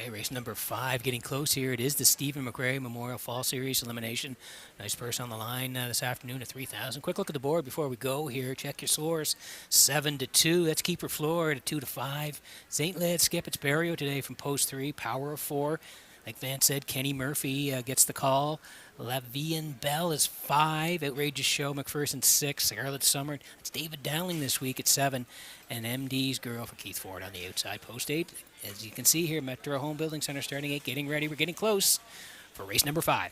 Race number 5, getting close here. It is the Stephen McRae Memorial Fall Series elimination. Nice purse on the line this afternoon at 3,000. Quick look at the board before we go here. Check your scores. 7-2. That's Keeper Floored at 2-5. St. Lad Skip. It's Barrio today from post 3. Power of 4. Like Vance said, Kenny Murphy gets the call. Lavian Bell is 5. Outrageous Show, McPherson 6. Scarlet Summer. It's David Dowling this week at 7. And MD's Girl for Keith Ford on the outside, post 8. As you can see here, Metro Home Building Center starting 8, getting ready. We're getting close for race number 5.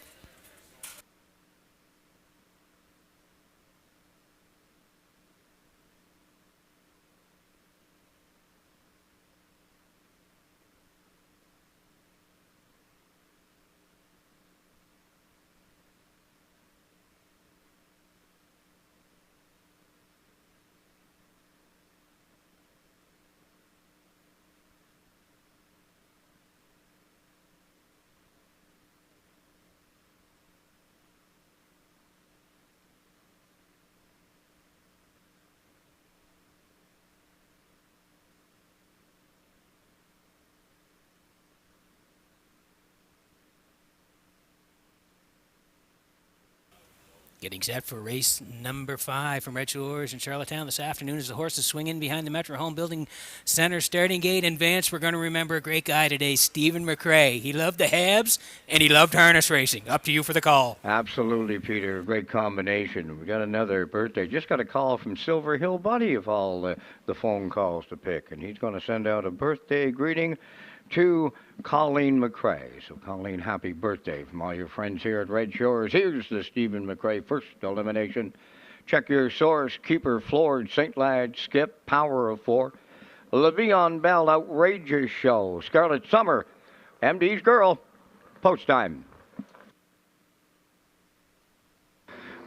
Getting set for race number 5 from Red Shores in Charlottetown this afternoon as the horses swing in behind the Metro Home Building Center starting gate. And Vance, we're going to remember a great guy today, Stephen McRae. He loved the Habs and he loved harness racing. Up to you for the call. Absolutely, Peter. Great combination. We got another birthday. Just got a call from Silver Hill Buddy of all the phone calls to pick, and he's going to send out a birthday greeting to Colleen McRae. So, Colleen, happy birthday from all your friends here at Red Shores. Here's the Stephen McRae first elimination. Check your source. Keeper floored. St. Lad skip. Power of 4. LaVion Bell outrageous show. Scarlet Summer. MD's girl. Post time.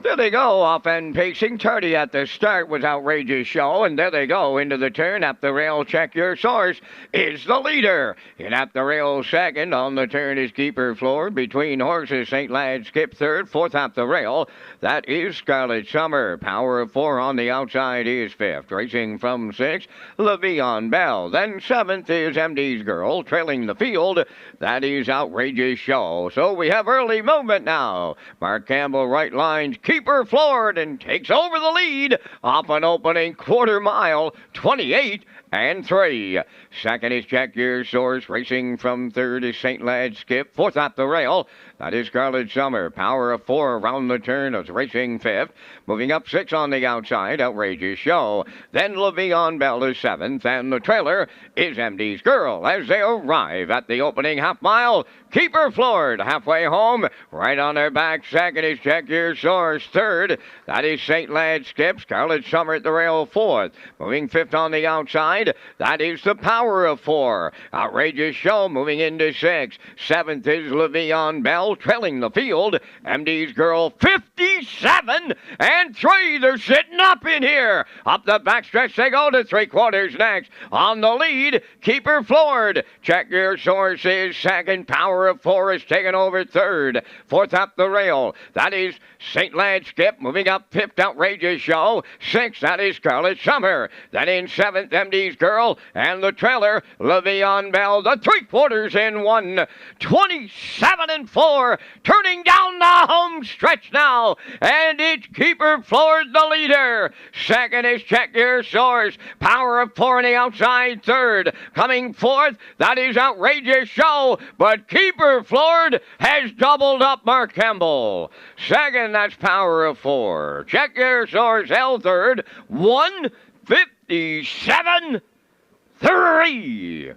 There they go, off and pacing. Tardy at the start was outrageous show, and there they go into the turn. Up the rail, check your source, is the leader. And at the rail second, on the turn is Keeper Floor. Between horses, St. Lad skip third, fourth at the rail. That is Scarlet Summer. Power of 4 on the outside is fifth. Racing from 6, LaVion Bell. Then 7th is MD's Girl, trailing the field. That is outrageous show. So we have early movement now. Mark Campbell right lines. Keeper floored and takes over the lead off an opening quarter mile, 28-3. Second is Check Your Source. Racing from third is St. Lad Skip. Fourth at the rail. That is Scarlet Summer. Power of 4 around the turn is racing fifth. Moving up 6 on the outside. Outrageous show. Then LaVion Bell is 7th. And the trailer is MD's Girl as they arrive at the opening half mile. Keeper floored halfway home. Right on their back. Second is Check Your Source. Third. That is St. Lad Skip. Scarlet Summer at the rail. Fourth. Moving fifth on the outside. That is the Power of 4. Outrageous show moving into 6. 7th is LaVion Bell trailing the field. MD's Girl 57-3. They're sitting up in here. Up the backstretch they go to 3/4 next. On the lead, Keeper floored. Check Your Source is second. Power of 4 is taken over third. Fourth up the rail. That is St. Lad Skip moving up fifth. Outrageous show. Sixth, that is Scarlet Summer. Then in 7th, MD's Girl. And the trailer, LaVion Bell. The 3/4 in 1. 27-4. Turning down the home stretch now. And it's Keeper floored the leader. Second is Check Your Source. Power of 4 on the outside third. Coming fourth, that is Outrageous Show. But Keeper floored has doubled up Mark Campbell. Second, that's Power of 4. Check Your Source held third. 157-3.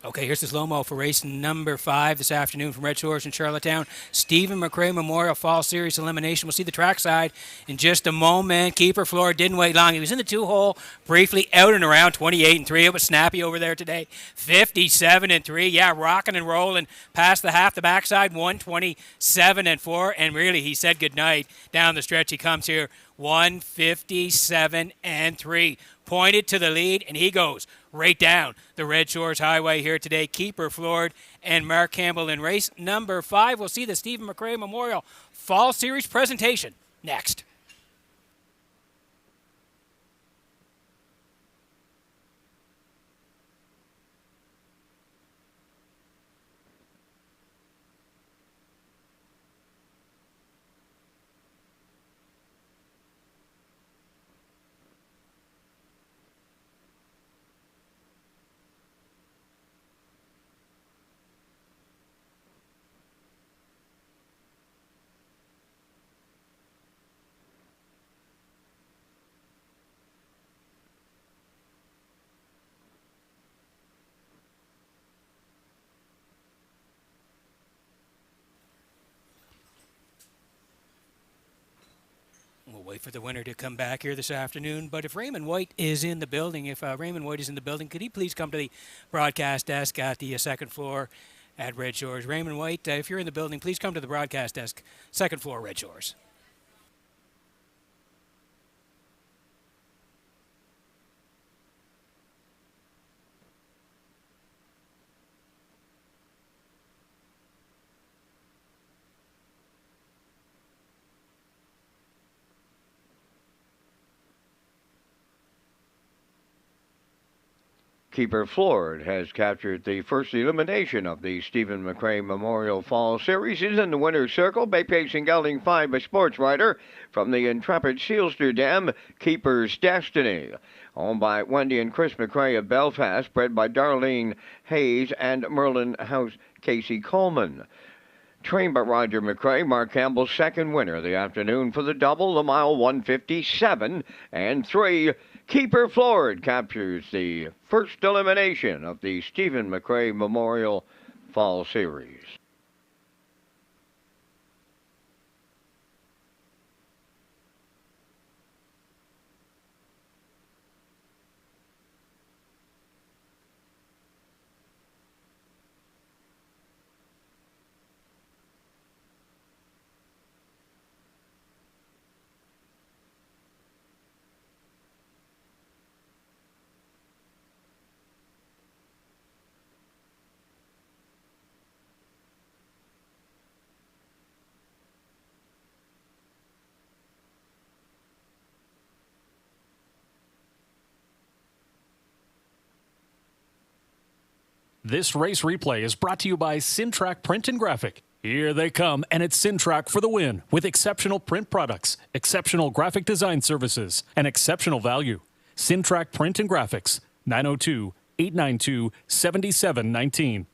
Okay, here's the slow-mo for race number 5 this afternoon from Red Shores in Charlottetown. Stephen McRae Memorial Fall Series elimination. We'll see the trackside in just a moment. Keeper floor didn't wait long. He was in the 2-hole briefly, out and around 28-3. It was snappy over there today. 57-3. Yeah, rocking and rolling past the half. The backside 127-4. And really, he said goodnight down the stretch. He comes here 157-3. Pointed to the lead, and he goes right down the Red Shores Highway here today. Keeper floored and Mark Campbell in race number 5. We'll see the Stephen McRae Memorial Fall Series presentation next. We'll wait for the winner to come back here this afternoon. But if Raymond White is in the building, could he please come to the broadcast desk at the second floor at Red Shores? Raymond White, if you're in the building, please come to the broadcast desk, second floor, Red Shores. Keeper Floored has captured the first elimination of the Stephen McRae Memorial Fall Series. He's in the winner's circle. Bay Pacing Gelding 5, a sports rider from the intrepid Sealster Keeper's Destiny. Owned by Wendy and Chris McRae of Belfast, bred by Darlene Hayes and Merlin House Casey Coleman. Trained by Roger McRae, Mark Campbell's second winner of the afternoon for the double, the mile 157 and 3. Keeper Floored captures the first elimination of the Stephen McRae Memorial Fall Series. This race replay is brought to you by Sintrack Print and Graphic. Here they come, and it's Sintrack for the win with exceptional print products, exceptional graphic design services, and exceptional value. Sintrack Print and Graphics, 902-892-7719.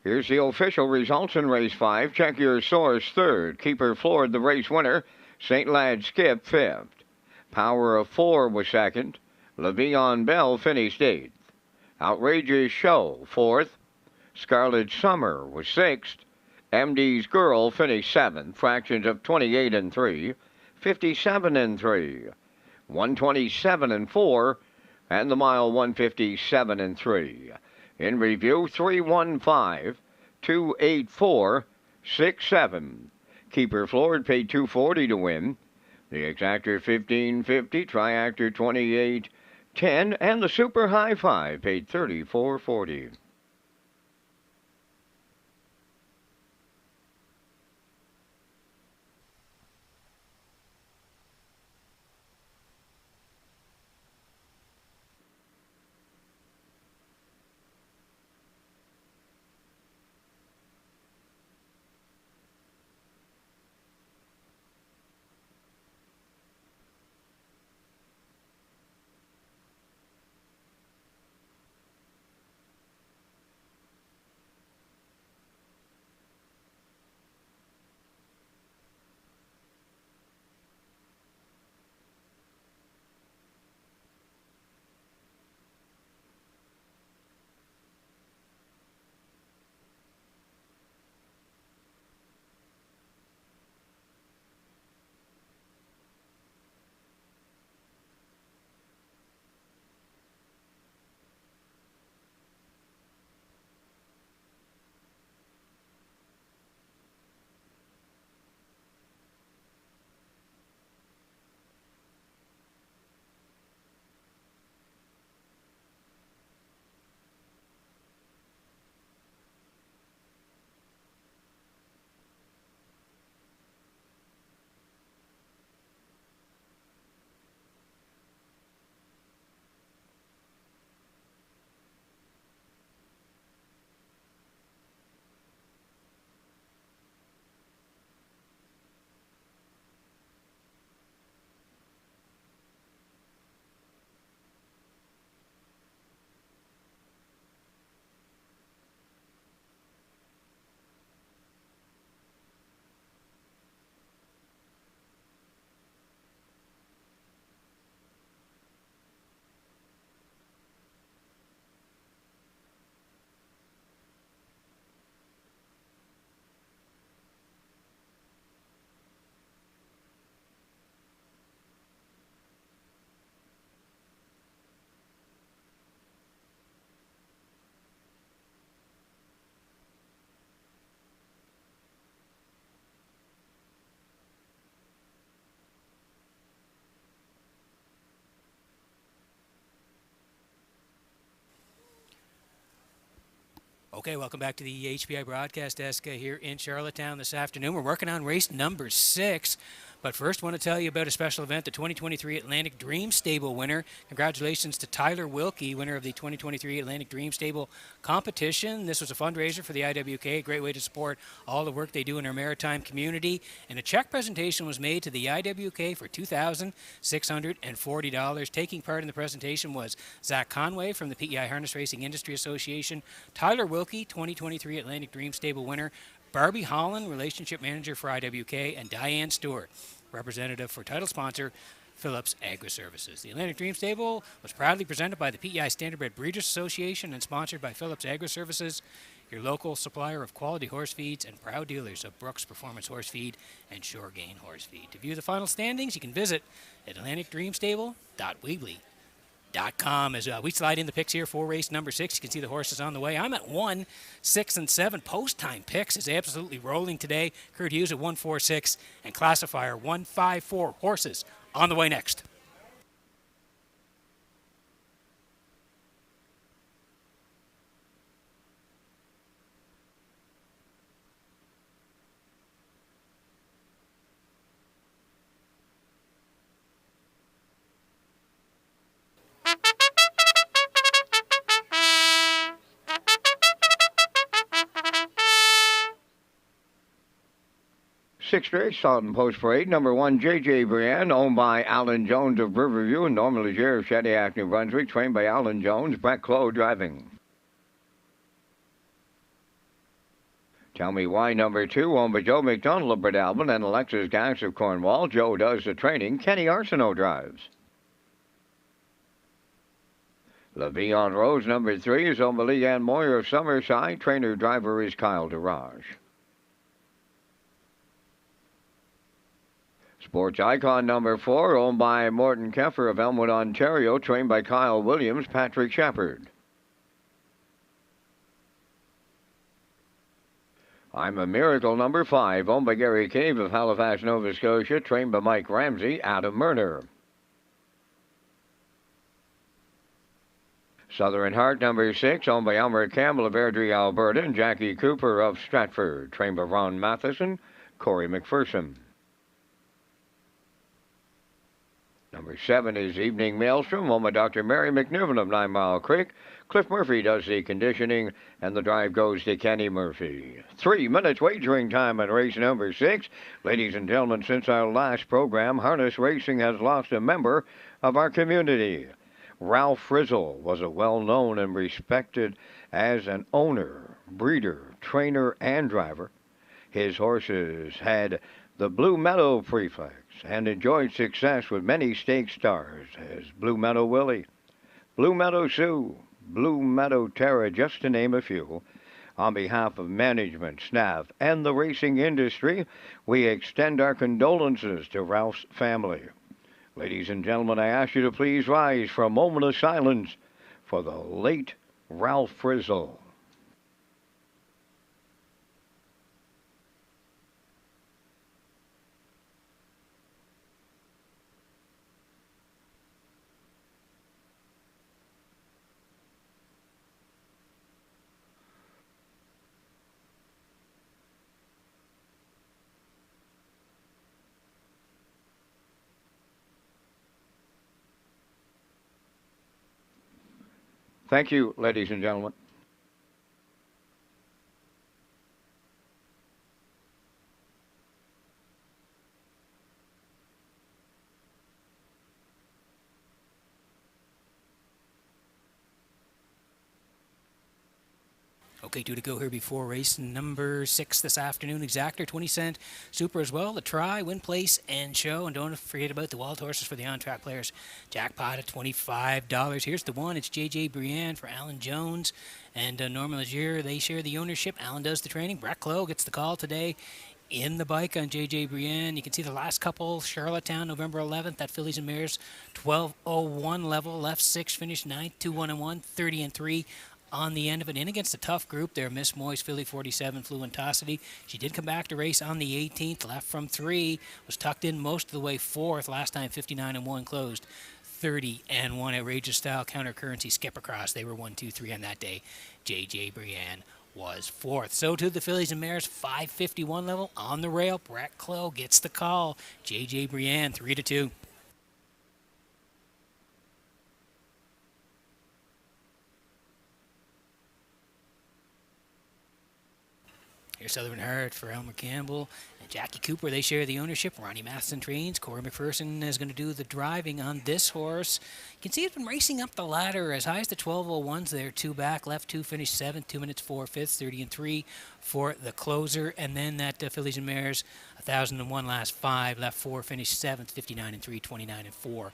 Here's the official results in race 5. Check Your Source third. Keeper Floored, the race winner. St. Lad Skip fifth. Power of 4 was second. Le'Veon Bell finished 8th. Outrageous Show, 4th. Scarlet Summer was 6th. MD's Girl finished 7th. Fractions of 28 and 3. 57 and 3. 127 and 4. And the mile 157 and 3. In review, 315, 284, 67. Keeper Floored paid $240 to win. The Exactor $15.50, Triactor $28.10, and the Super High Five paid $34.40. Okay, welcome back to the HPI broadcast desk here in Charlottetown this afternoon. We're working on race number 6. But first, I want to tell you about a special event, the 2023 Atlantic Dream Stable winner. Congratulations to Tyler Wilkie, winner of the 2023 Atlantic Dream Stable competition. This was a fundraiser for the IWK, a great way to support all the work they do in our maritime community. And a check presentation was made to the IWK for $2,640. Taking part in the presentation was Zach Conway from the PEI Harness Racing Industry Association, Tyler Wilkie, 2023 Atlantic Dream Stable winner, Barbie Holland, Relationship Manager for IWK, and Diane Stewart, representative for title sponsor Phillips Agri-Services. The Atlantic Dream Stable was proudly presented by the PEI Standardbred Breeders Association and sponsored by Phillips Agri-Services, your local supplier of quality horse feeds and proud dealers of Brooks Performance Horse Feed and Shore Gain Horse Feed. To view the final standings, you can visit atlanticdreamstable.weebly.com. As we slide in the picks here for race number 6, you can see the horses on the way. I'm at 1, 6, and 7. Post-time picks is absolutely rolling today. Kurt Hughes at 146 and classifier 154. Horses on the way next. Sixth race, Salton Post Parade, number 1, J.J. Brienne, owned by Alan Jones of Riverview and Norman Leger of Shediac, New Brunswick, trained by Alan Jones, Brett Clough driving. Tell Me Why, number 2, owned by Joe McDonald of Breadalbyn and Alexis Gass of Cornwall. Joe does the training. Kenny Arsenault drives. La Vie en Rose, number 3, is owned by Leanne Moyer of Summerside. Trainer-driver is Kyle Darage. Sports Icon number 4, owned by Morton Keffer of Elmwood, Ontario, trained by Kyle Williams, Patrick Shepard. I'm a Miracle number 5, owned by Gary Cave of Halifax, Nova Scotia, trained by Mike Ramsey, Adam Murner. Southern Heart number 6, owned by Elmer Campbell of Airdrie, Alberta, and Jackie Cooper of Stratford, trained by Ron Matheson, Corey McPherson. Number 7 is Evening Maelstrom, owned by Dr. Mary McNiven of 9 Mile Creek. Cliff Murphy does the conditioning, and the drive goes to Kenny Murphy. 3 minutes wagering time on race number 6. Ladies and gentlemen, since our last program, harness racing has lost a member of our community. Ralph Frizzle was a well-known and respected as an owner, breeder, trainer, and driver. His horses had the Blue Meadow prefix and enjoyed success with many stake stars as Blue Meadow Willie, Blue Meadow Sue, Blue Meadow Terra, just to name a few. On behalf of management, staff, and the racing industry, we extend our condolences to Ralph's family. Ladies and gentlemen, I ask you to please rise for a moment of silence for the late Ralph Frizzle. Thank you, ladies and gentlemen. Okay, 2 to go here before race number 6 this afternoon. Exactor, 20-cent super as well. The try, win, place, and show. And don't forget about the wild horses for the on-track players. Jackpot at $25. Here's the one. It's J.J. Brienne for Alan Jones and Norman Leger. They share the ownership. Alan does the training. Brett Clough gets the call today in the bike on J.J. Brienne. You can see the last couple. Charlottetown, November 11th. That Fillies and Mares 12:01 level. Left 6, finished 9th, 2-1-1, 30-3. On the end of it, in against a tough group there. Miss Moy's Philly 47, Fluentosity. She did come back to race on the 18th, left from 3, was tucked in most of the way 4th. Last time 59-1, closed 30-1. Outrageous Style, Counter Currency, Skip Across. They were 1, 2, 3 on that day. J.J. Brienne was fourth. So to the fillies and mares, 5:51 level on the rail. Brett Clough gets the call. J.J. Brienne, 3-2. Here's Southern Heart for Elmer Campbell and Jackie Cooper. They share the ownership. Ronnie Matheson trains. Corey McPherson is going to do the driving on this horse. You can see it's been racing up the ladder as high as the 12:01s there. 2 back, left 2, finished 7th, 2 minutes 4 fifths, 30-3 for the closer. And then that fillies and mares, 1,001 last 5, left 4, finished 7th, 59-3, 29-4.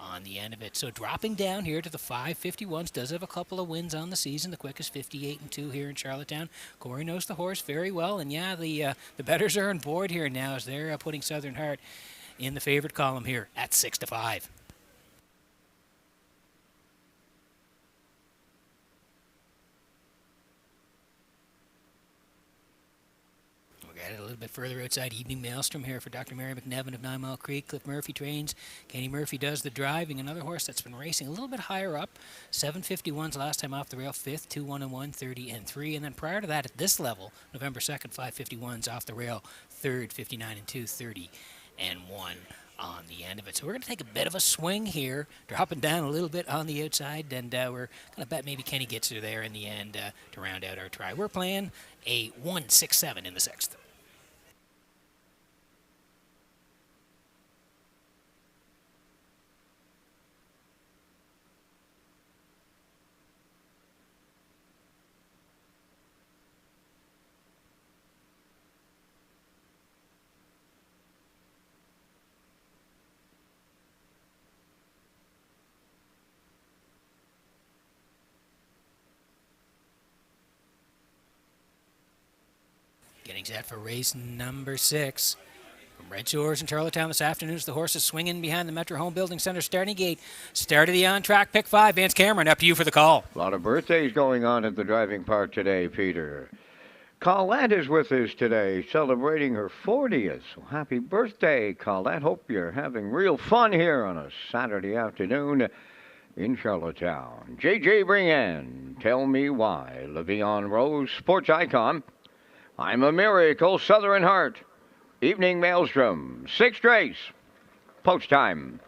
On the end of it. So dropping down here to the 5:51s, does have a couple of wins on the season. The quickest 58-2 here in Charlottetown. Corey knows the horse very well, and yeah, the bettors are on board here now as they're putting Southern Heart in the favorite column here at 6-5. A little bit further outside, Evening Maelstrom here for Dr. Mary McNevin of 9 Mile Creek. Cliff Murphy trains. Kenny Murphy does the driving. Another horse that's been racing a little bit higher up. 7:51s last time off the rail. 5th, 2-1-1, 30-3. And then prior to that, at this level, November 2nd, 5:51s off the rail. 3rd, 59-2, 30-1 on the end of it. So we're going to take a bit of a swing here, dropping down a little bit on the outside, and we're going to bet maybe Kenny gets her there in the end to round out our try. We're playing a 1-6-7 in the 6th. Getting set for race number 6. From Redshores in Charlottetown this afternoon as the horses swinging behind the Metro Home Building Center starting gate. Start of the on-track pick 5. Vance Cameron, up to you for the call. A lot of birthdays going on at the driving park today, Peter. Colette is with us today, celebrating her 40th. So happy birthday, Colette. Hope you're having real fun here on a Saturday afternoon in Charlottetown. J.J. Brienne, Tell Me Why. Le'Veon Rose, sports icon. I'm a Miracle, Southern Heart. Evening Maelstrom, 6th race, post time.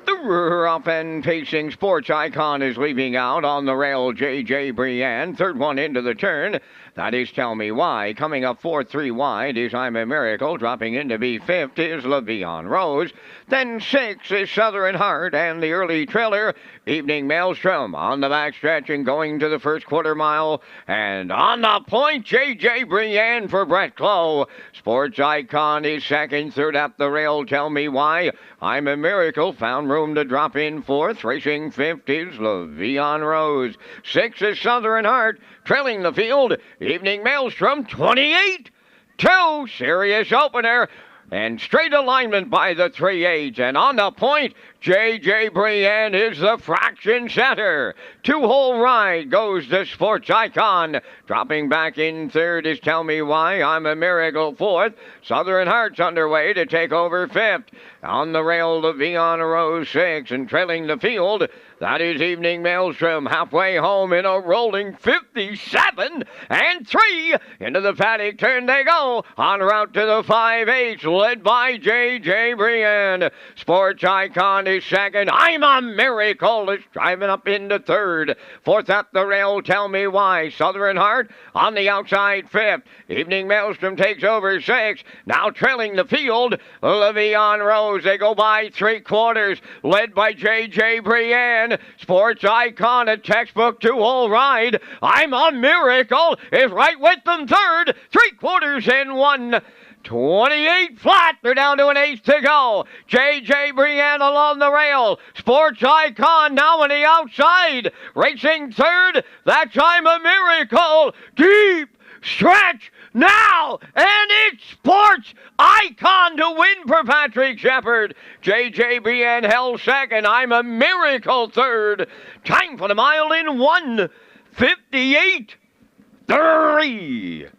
The rough and pacing sports icon is leaving out on the rail. J.J. Brienne, 3rd one into the turn. That is Tell Me Why. Coming up 4-3 wide is I'm a Miracle. Dropping in to be 5th is Le'Veon Rose. Then 6 is Southern Heart, and the early trailer, Evening Maelstrom, on the backstretch and going to the first quarter mile. And on the point, J.J. Brienne for Brett Clough. Sports icon is 2nd, 3rd up the rail. Tell Me Why. I'm a Miracle found room to drop in 4th. Racing 5th is Le'Veon Rose. 6 is Southern Heart. Trailing the field, Evening Maelstrom, 28-2. Serious opener. And straight alignment by the 3/8. And on the point, J.J. Brienne is the fraction setter. 2-hole ride goes the sports icon. Dropping back in 3rd is Tell Me Why. I'm a Miracle 4th. Southern Heart's underway to take over 5th. On the rail, Le'Veon Rose 6. And trailing the field, that is Evening Maelstrom. Halfway home in a rolling 57-3. Into the paddock turn they go. En route to the 5/8, led by J.J. Brienne. Sports icon is 2nd. I'm a Miracle is driving up into 3rd. 4th up the rail, Tell Me Why. Southern Heart on the outside 5th. Evening Maelstrom takes over 6th. Now trailing the field, Le'Veon Rose. They go by 3/4, led by J.J. Brienne. Sports icon, a textbook 2-hole ride. I'm a Miracle is right with them 3rd. 3/4 in 1. 28 flat. They're down to an 1/8 to go. J.J. Brienne along the rail. Sports icon now on the outside. Racing 3rd. That's I'm a Miracle. Deep stretch now. And it's sports icon to win for Patrick Shepard. J.J. Brienne held 2nd. I'm a Miracle 3rd. Time for the mile in 1:58.3.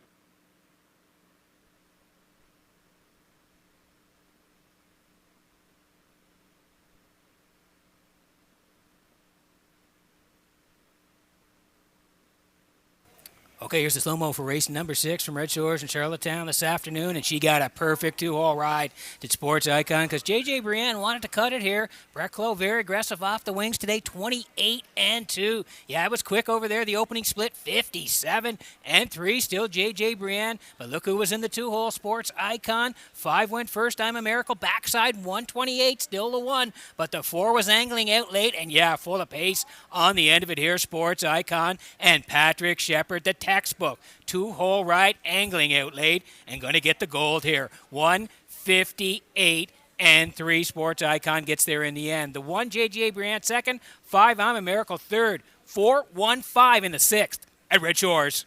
Okay, here's the slow-mo for race number 6 from Red Shores in Charlottetown this afternoon, and she got a perfect two-hole ride. Did Sports Icon, because J.J. Brienne wanted to cut it here. Brett Clough very aggressive off the wings today, 28-2. Yeah, it was quick over there. The opening split, 57-3. Still J.J. Brienne, but look who was in the two-hole. Sports Icon. 5 went first time a miracle. Backside 128, still the 1, but the 4 was angling out late, and yeah, full of pace on the end of it here. Sports Icon and Patrick Shepard, the textbook two-hole ride angling out late and going to get the gold here. 158-3. Sports Icon gets there in the end. The 1 J.J. Briand second, 5 I'm a Miracle third, 4-1-5 in the 6th at Red Shores.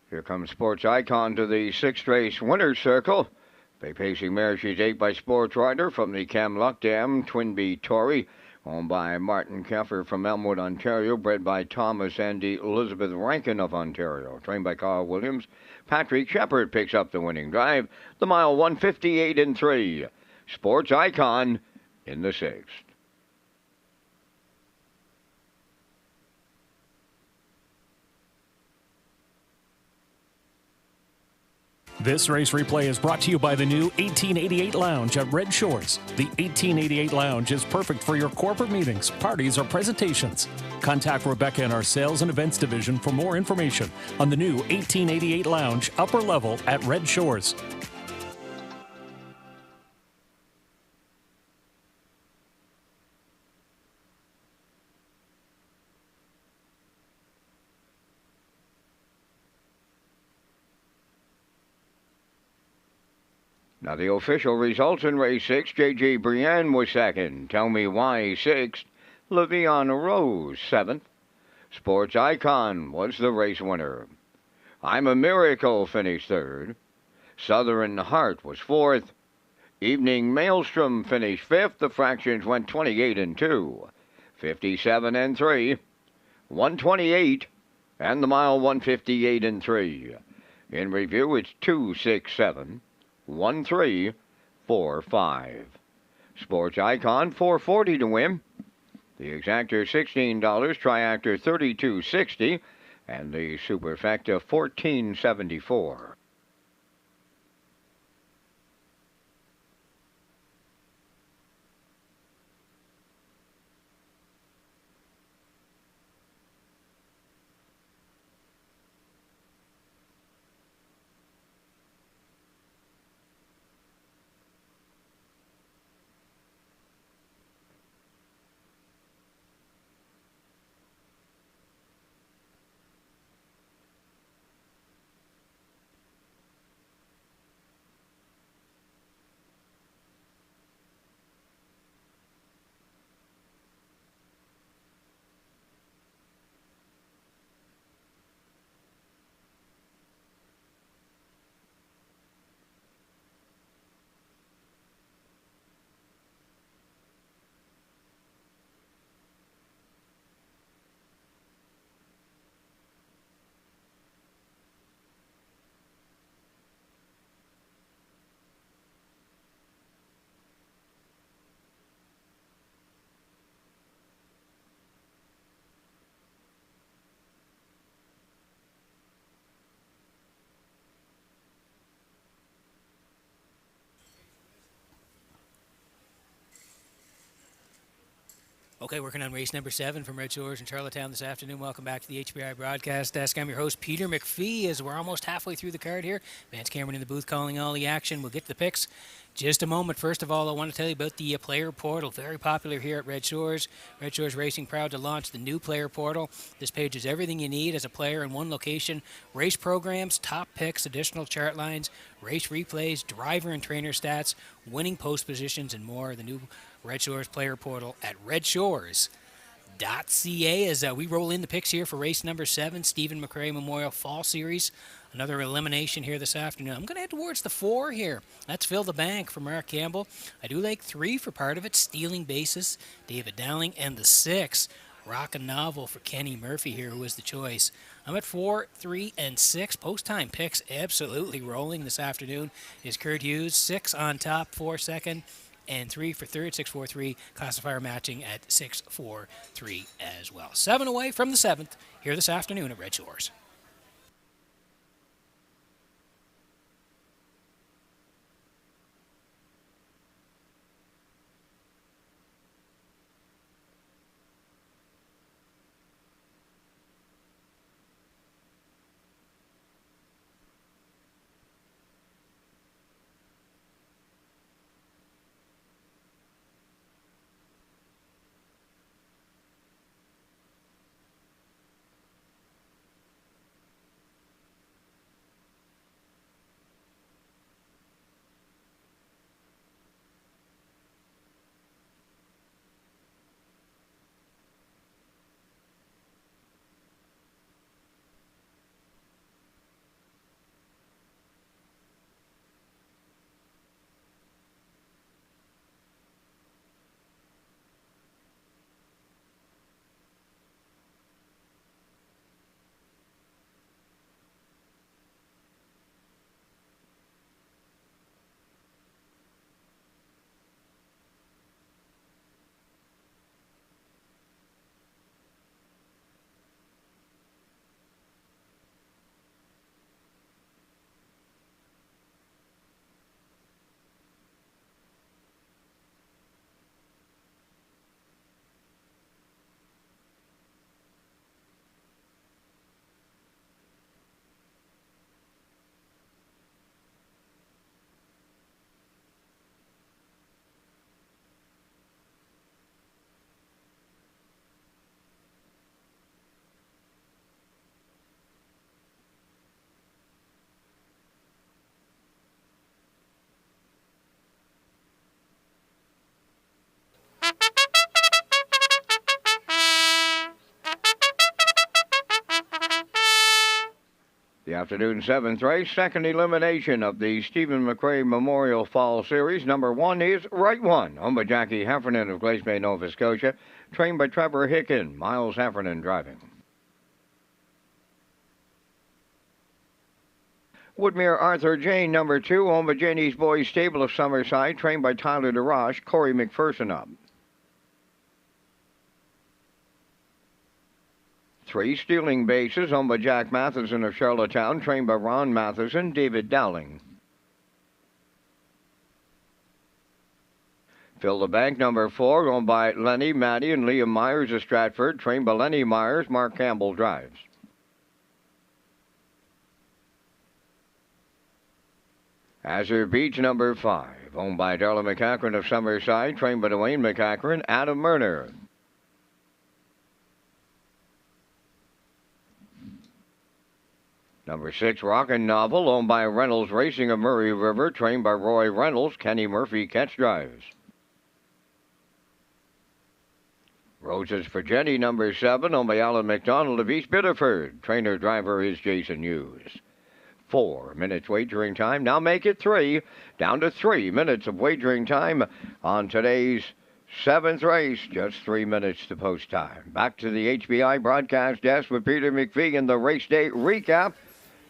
Here comes Sports Icon to the 6th race winner's circle. Bay Pacing mare, she's 8 by Sports Rider from the Camluck Dam, Twinbee Tory, owned by Martin Keffer from Elmwood, Ontario, bred by Thomas and Elizabeth Rankin of Ontario, trained by Carl Williams. Patrick Shepard picks up the winning drive, the mile 158-3. Sports Icon in the 6th. This race replay is brought to you by the new 1888 Lounge at Red Shores. The 1888 Lounge is perfect for your corporate meetings, parties, or presentations. Contact Rebecca in our Sales and Events Division for more information on the new 1888 Lounge upper level at Red Shores. Now the official results in race 6, J.J. Brienne was 2nd. Tell Me Why 6th. Le'Veon Rose 7th. Sports Icon was the race winner. I'm a Miracle finished 3rd. Southern Heart was 4th. Evening Maelstrom finished 5th. The fractions went 28-2. 57-3. 128. And the mile 158-3. In review, it's 2-6-7. 1-3-4-5. Sports Icon $4.40 to win. The exactor $16, triactor $32.60, and the superfecta $14.74. Okay, working on race number 7 from Red Shores in Charlottetown this afternoon. Welcome back to the HBI broadcast desk. I'm your host, Peter McPhee, as we're almost halfway through the card here. Vance Cameron in the booth calling all the action. We'll get to the picks just a moment. First of all, I want to tell you about the player portal, very popular here at Red Shores. Red Shores Racing proud to launch the new player portal. This page is everything you need as a player in one location. Race programs, top picks, additional chart lines, race replays, driver and trainer stats, winning post positions, and more. The new Red Shores player portal at Redshores.ca as we roll in the picks here for race number 7, Stephen McRae Memorial Fall Series. Another elimination here this afternoon. I'm going to head towards the 4 here. That's Fill the Bank for Mark Campbell. I do like 3 for part of it, Stealing Bases, David Dowling, and the 6, Rockin' Novel for Kenny Murphy here, who was the choice. I'm at 4, 3, and 6. Post-time picks absolutely rolling this afternoon is Kurt Hughes, 6 on top, 4 second, and 3 for third, 6, 4, 3. Classifier matching at 6, 4, 3 as well. 7 away from the 7th here this afternoon at Red Shores. The afternoon 7th race, second elimination of the Stephen McRae Memorial Fall Series. Number 1 is Right One, owned by Jackie Heffernan of Glace Bay, Nova Scotia, trained by Trevor Hicken, Miles Heffernan driving. Woodmere Arthur Jane, number 2, owned by Janie's Boys Stable of Summerside, trained by Tyler DeRoche, Corey McPherson up. 3, Stealing Bases, owned by Jack Matheson of Charlottetown, trained by Ron Matheson, David Dowling. Fill the Bank, number 4, owned by Lenny, Maddie, and Liam Myers of Stratford, trained by Lenny Myers, Mark Campbell drives. Azure Beach, number 5, owned by Darla McCachran of Summerside, trained by Dwayne McCachran, Adam Murner. Number 6, Rockin' Novel, owned by Reynolds Racing of Murray River, trained by Roy Reynolds, Kenny Murphy catch drives. Roses for Jenny, number 7, owned by Alan McDonald of East Biddeford. Trainer-driver is Jason Hughes. 4 minutes wagering time. Now make it 3. Down to 3 minutes of wagering time on today's 7th race. Just 3 minutes to post time. Back to the HBI broadcast desk with Peter McPhee and the race day recap.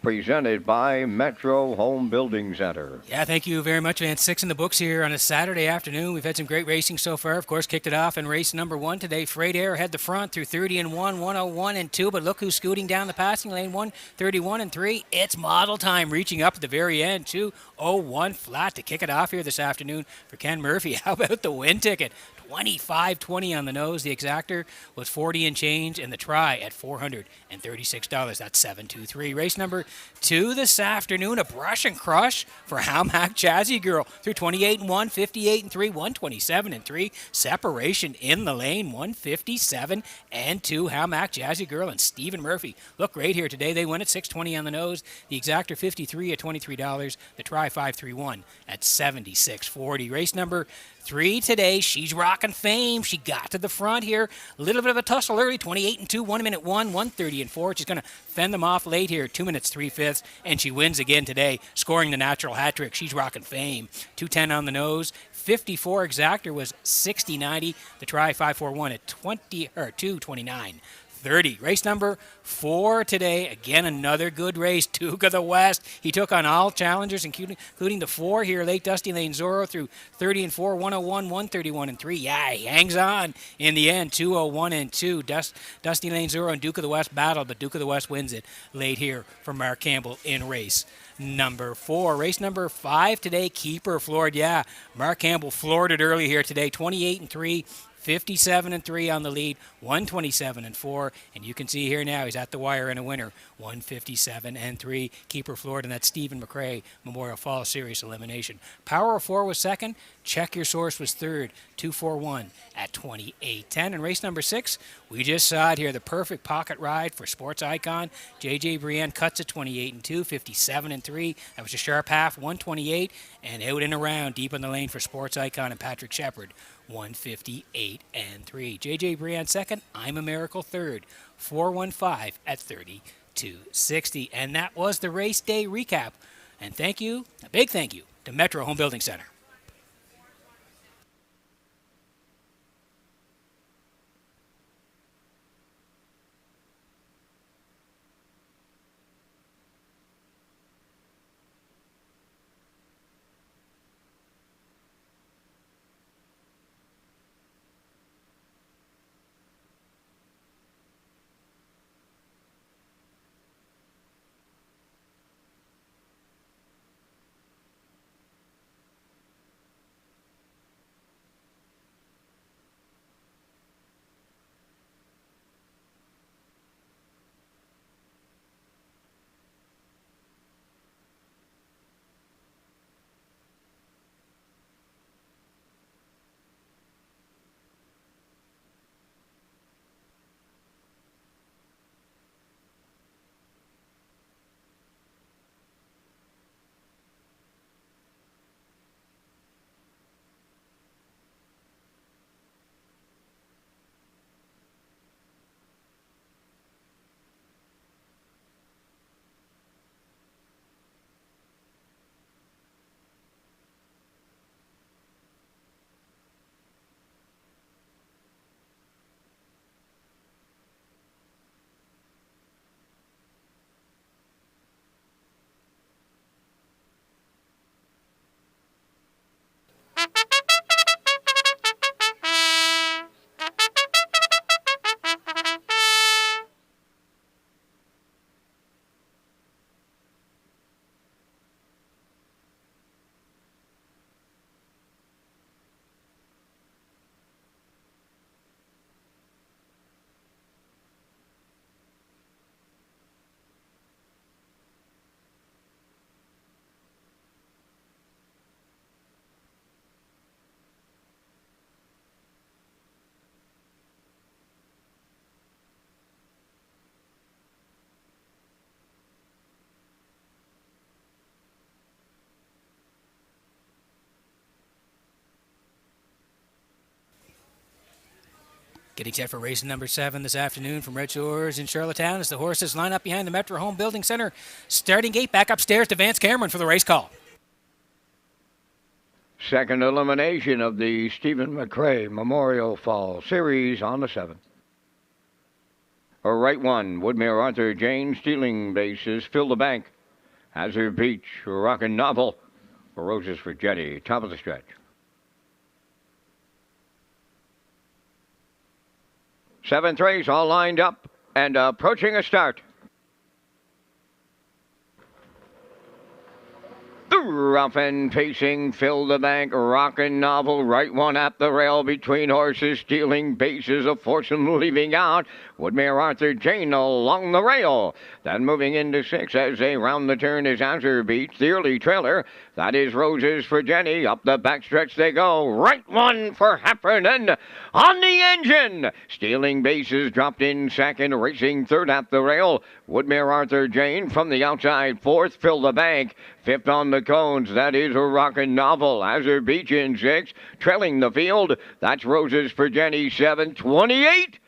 presented by Metro Home Building Center. Yeah, thank you very much, Van. 6 in the books here on a Saturday afternoon. We've had some great racing so far. Of course, kicked it off in race number 1 today. Freight Air had the front through 30 and 1, 101 and 2. But look who's scooting down the passing lane, 131 and 3. It's model time, reaching up at the very end, 201 flat to kick it off here this afternoon for Ken Murphy. How about the win ticket? 25.20 on the nose. The exactor was 40 and change, and the try at $436. That's 723. Race number 2 this afternoon, a brush and crush for Hamac Jazzy Girl through 28 and 1, 58 and 3, 127 and 3. Separation in the lane, 157 and 2. Hamac Jazzy Girl and Stephen Murphy look great here today. They win at 620 on the nose. The exactor 53 at $23. The try 531 at 76.40. Race number 3 today. She's rocking Fame. She got to the front here. A little bit of a tussle early. 28 and 2, 1 minute 1, 130 and 4. She's going to fend them off late here. 2 minutes 3/5, and she wins again today, scoring the natural hat trick. She's rocking Fame. 210 on the nose. 54 exactor was 60.90. The try 541 at 229. 30. Race number 4 today. Again, another good race. Duke of the West. He took on all challengers, including the 4 here. Late Dusty Lane Zorro through 30 and 4, 101, 131 and 3. Yeah, he hangs on in the end. 201 and 2. Dusty Lane Zorro and Duke of the West battle, but Duke of the West wins it late here for Mark Campbell in race number 4. Race number 5 today. Keeper floored. Yeah, Mark Campbell floored it early here today. 28 and 3. 57 and 3 on the lead, 127 and 4, and you can see here now he's at the wire and a winner, 157 and 3. Keeper floored, and that's Stephen McRae Memorial Fall Series elimination. Power of 4 was second. Check Your Source was third, 241 at 28.10. And race number 6, we just saw it here, the perfect pocket ride for sports icon. JJ Brienne cuts at 28 and 2, 57 and 3. That was a sharp half, 128, and out and around deep in the lane for sports icon and Patrick Shepard. 158 and 3. JJ Brienne second. I'm a Miracle third. 415 at 32.60. And that was the race day recap. And thank you, a big thank you to Metro Home Building Center. Getting set for race number 7 this afternoon from Redshores in Charlottetown as the horses line up behind the Metro Home Building Center. Starting gate back upstairs to Vance Cameron for the race call. Second elimination of the Stephen McRae Memorial Fall Series on the 7th. Right one, Woodmere Arthur Jane stealing bases, fill the bank. Hazard Beach, Rockin' Novel, Roses for Jenny, top of the stretch. 7th race all lined up and approaching a start. Rough and pacing, Fill the Bank, Rockin' Novel, right one at the rail between horses, stealing bases, a foursome leaving out. Woodmere Arthur Jane along the rail. Then moving into 6 as they round the turn is Azure Beach, the early trailer. That is Roses for Jenny. Up the backstretch they go. Right one for Heffernan on the engine. Stealing bases, dropped in 2nd, racing 3rd at the rail. Woodmere Arthur Jane from the outside 4th, Fill the Bank. 5th on the cones, that is a Rockin' Novel. Azure Beach in 6th, trailing the field. That's Roses for Jenny 7th, 28.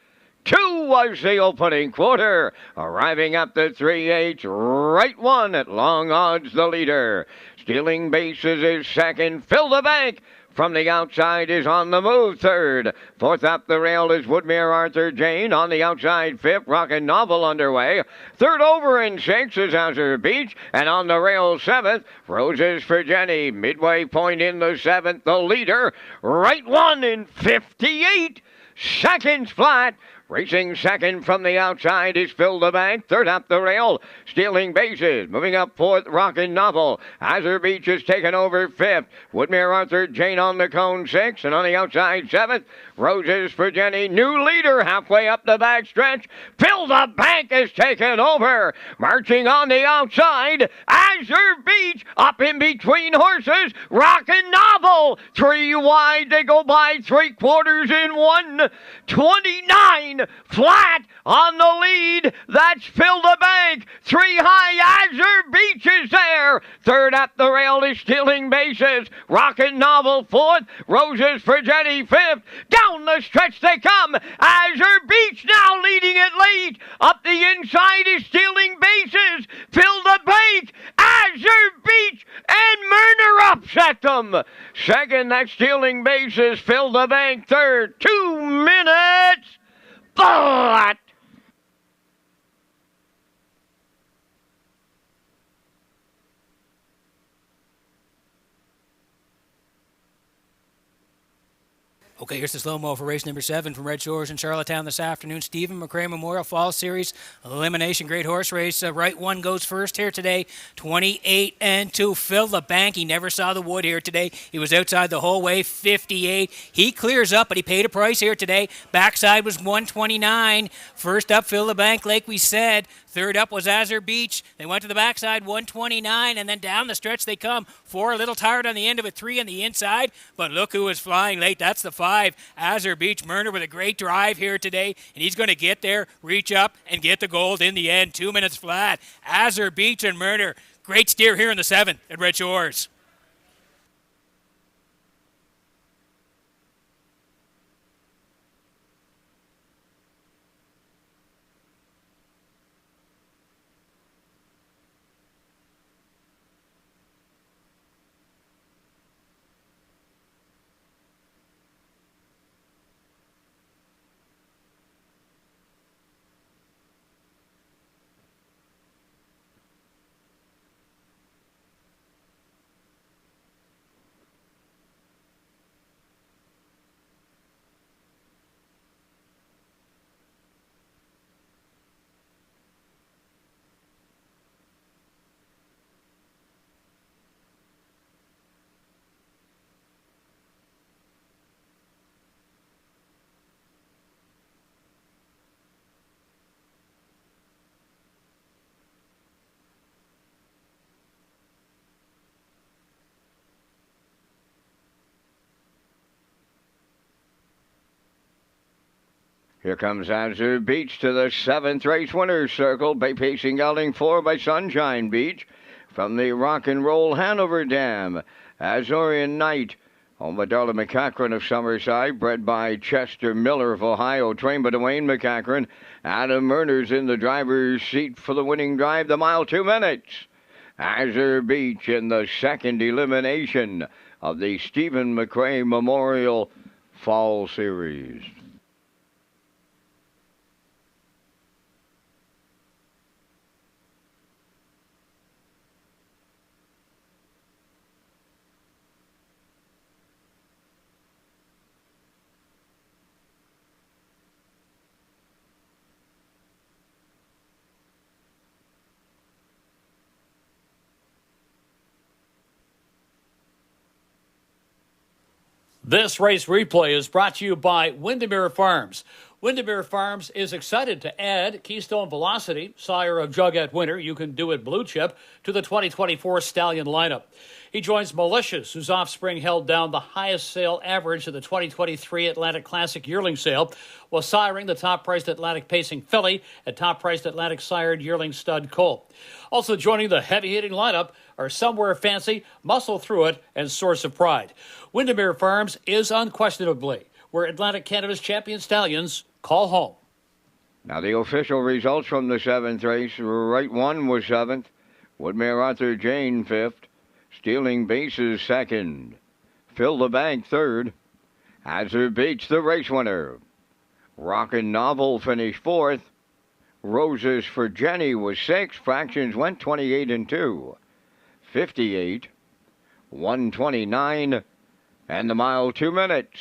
2 was the opening quarter. Arriving at the 3/8, right one at long odds the leader. Stealing bases is 2nd, Fill the Bank. From the outside is on the move 3rd. 4th up the rail is Woodmere Arthur Jane. On the outside 5th, Rockin' Novel underway. 3rd over in 6th is Azure Beach. And on the rail 7th, Roses for Jenny. Midway point in the 7th, the leader. Right one in 58 seconds flat. Racing 2nd from the outside is Fill the Bank. 3rd up the rail, stealing bases. Moving up 4th, Rockin' Novel. Azure Beach has taken over 5th. Woodmere Arthur Jane on the cone 6th. And on the outside 7th, Roses for Jenny. New leader halfway up the backstretch. Fill the Bank has taken over. Marching on the outside, Azure Beach up in between horses. Rockin' Novel. 3 wide, they go by 3/4 in 1:29. Flat on the lead. That's Fill the Bank. 3 high. Azure Beach is there. 3rd at the rail is stealing bases. Rockin' Novel 4th. Roses for Jenny 5th. Down the stretch they come. Azure Beach now leading it late. Up the inside is stealing bases. Fill the Bank. Azure Beach and Murner upset them. 2nd, that's stealing bases. Fill the Bank 3rd. 2 minutes. But Okay, here's the slow-mo for race number 7 from Red Shores in Charlottetown this afternoon. Stephen McRae Memorial Fall Series Elimination Great Horse Race. Right one goes first here today, 28-2. Fill the Bank. He never saw the wood here today. He was outside the whole way, 58. He clears up, but he paid a price here today. Backside was 129. First up, Fill the Bank, like we said. 3rd up was Azure Beach. They went to the backside, 129, and then down the stretch they come. 4 a little tired on the end of it, 3 on the inside, but look who is flying late. That's the 5, Azure Beach. Murner with a great drive here today, and he's going to get there, reach up, and get the gold in the end. 2 minutes flat. Azure Beach and Murner. Great steer here in the 7th at Red Shores. Here comes Azure Beach to the 7th race winner's circle. Bay pacing gelding 4 by Sunshine Beach. From the Rock and Roll Hanover Dam, Azorian Knight. Owned by Darla McCachran of Summerside, bred by Chester Miller of Ohio, trained by Dwayne McCachran. Adam Murner's in the driver's seat for the winning drive, the mile 2 minutes. Azure Beach in the 2nd elimination of the Stephen McRae Memorial Fall Series. This race replay is brought to you by Windermere Farms. Windermere Farms is excited to add Keystone Velocity, sire of Jugette Winter, you can do it blue chip, to the 2024 Stallion lineup. He joins Malicious, whose offspring held down the highest sale average of the 2023 Atlantic Classic yearling sale, while siring the top-priced Atlantic Pacing filly and top-priced Atlantic sired yearling stud colt. Also joining the heavy-hitting lineup are Somewhere Fancy, Muscle Through It, and Source of Pride. Windermere Farms is unquestionably where Atlantic Canada's champion stallions call home. Now the official results from the 7th race. Right One was 7th. Woodmere Arthur Jane 5th. Stealing Bases 2nd. Fill the Bank 3rd. Hazard Beach the race winner. Rockin' Novel finished 4th. Roses for Jenny was 6th. Fractions went 28 and 2. 58. 129. And the mile 2 minutes.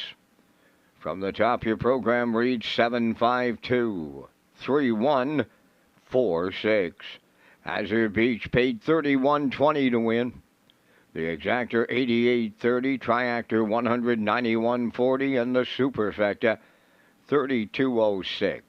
From the top, your program reads 752 3146. Hazard Beach paid 31.20 to win. The exactor 88.30, triactor 191.40, and the superfecta 32.06.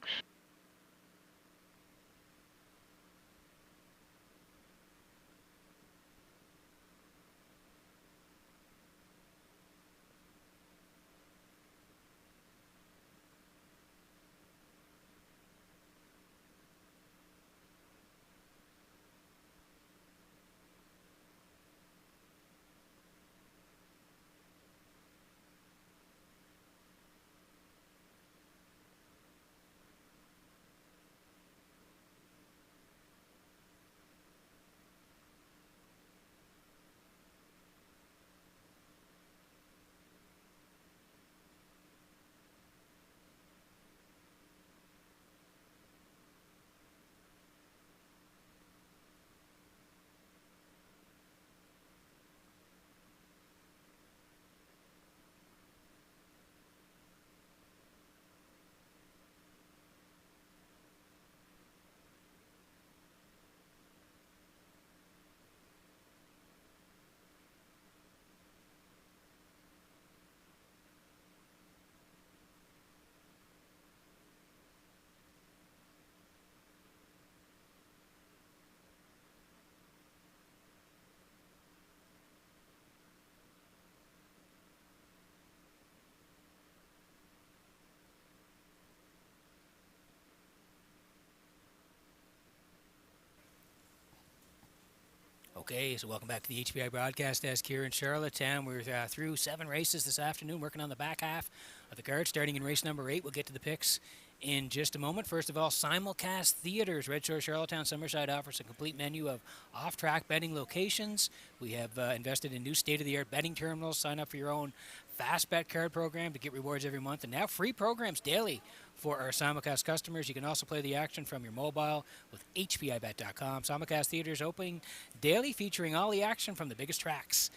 Okay, so welcome back to the HPI broadcast desk here in Charlottetown. We're through 7 races this afternoon, working on the back half of the card, starting in race number 8. We'll get to the picks in just a moment. First of all, simulcast theaters. Redshores Charlottetown Summerside offers a complete menu of off-track betting locations. We have invested in new state-of-the-art betting terminals. Sign up for your own Fast Bet card program to get rewards every month, and now free programs daily for our simulcast customers. You can also play the action from your mobile with HPIBet.com. Simulcast theaters opening daily, featuring all the action from the biggest tracks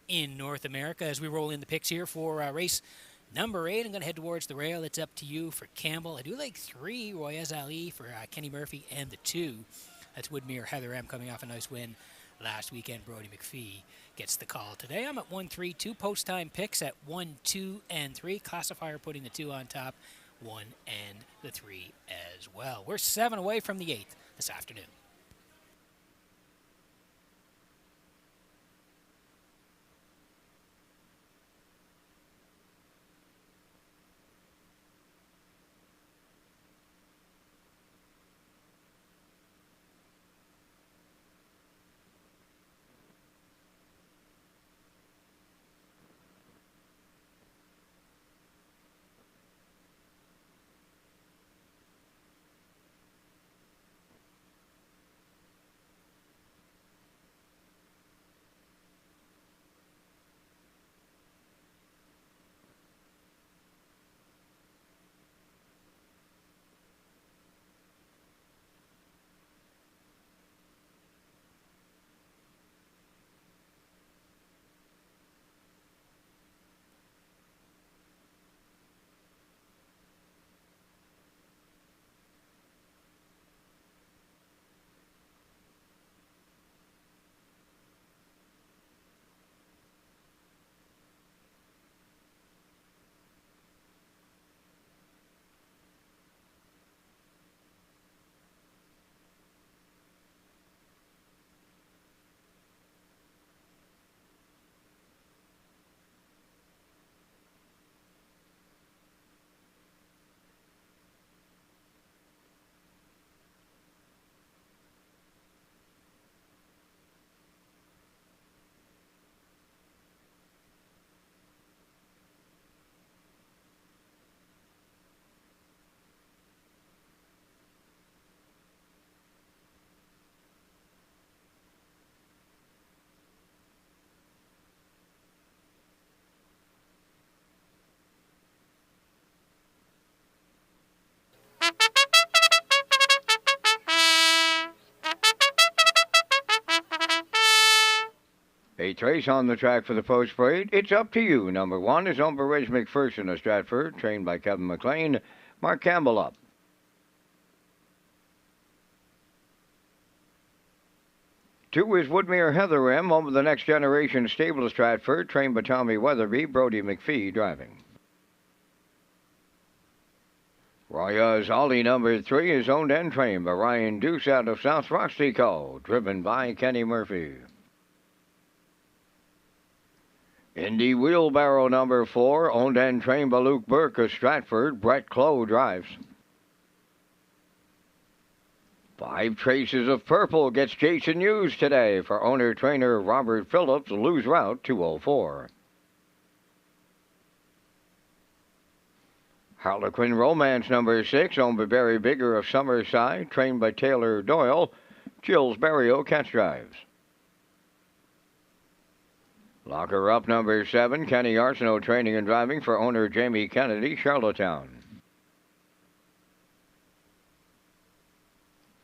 in North America. As we roll in the picks here for race number 8, I'm going to head towards the rail. It's up to you for Campbell. I do like 3, Royez Ali for Kenny Murphy, and the 2. That's Woodmere Heather M coming off a nice win last weekend. Brody McPhee gets the call today. I'm at 1-3, 2 post-time picks at 1, 2, and 3. Classifier putting the 2 on top, 1 and the 3 as well. We're 7 away from the 8th this afternoon. Eighth race on the track for the post parade. It's Up to You. Number 1 is owned by Reg McPherson of Stratford, trained by Kevin McLean. Mark Campbell up. 2 is Woodmere Heatherem, owned by the Next Generation Stable of Stratford, trained by Tommy Weatherby, Brody McPhee driving. Roya's Ollie number 3 is owned and trained by Ryan Deuce out of South Roxtico, driven by Kenny Murphy. Indy Wheelbarrow number 4, owned and trained by Luke Burke of Stratford, Brett Clough drives. 5 Traces of Purple gets Jason Hughes today for owner-trainer Robert Phillips, lose route 204. Harlequin Romance number 6, owned by Barry Bigger of Summerside, trained by Taylor Doyle, Jill's Barrio catch drives. Locker Up number 7, Kenny Arsenault training and driving for owner Jamie Kennedy, Charlottetown.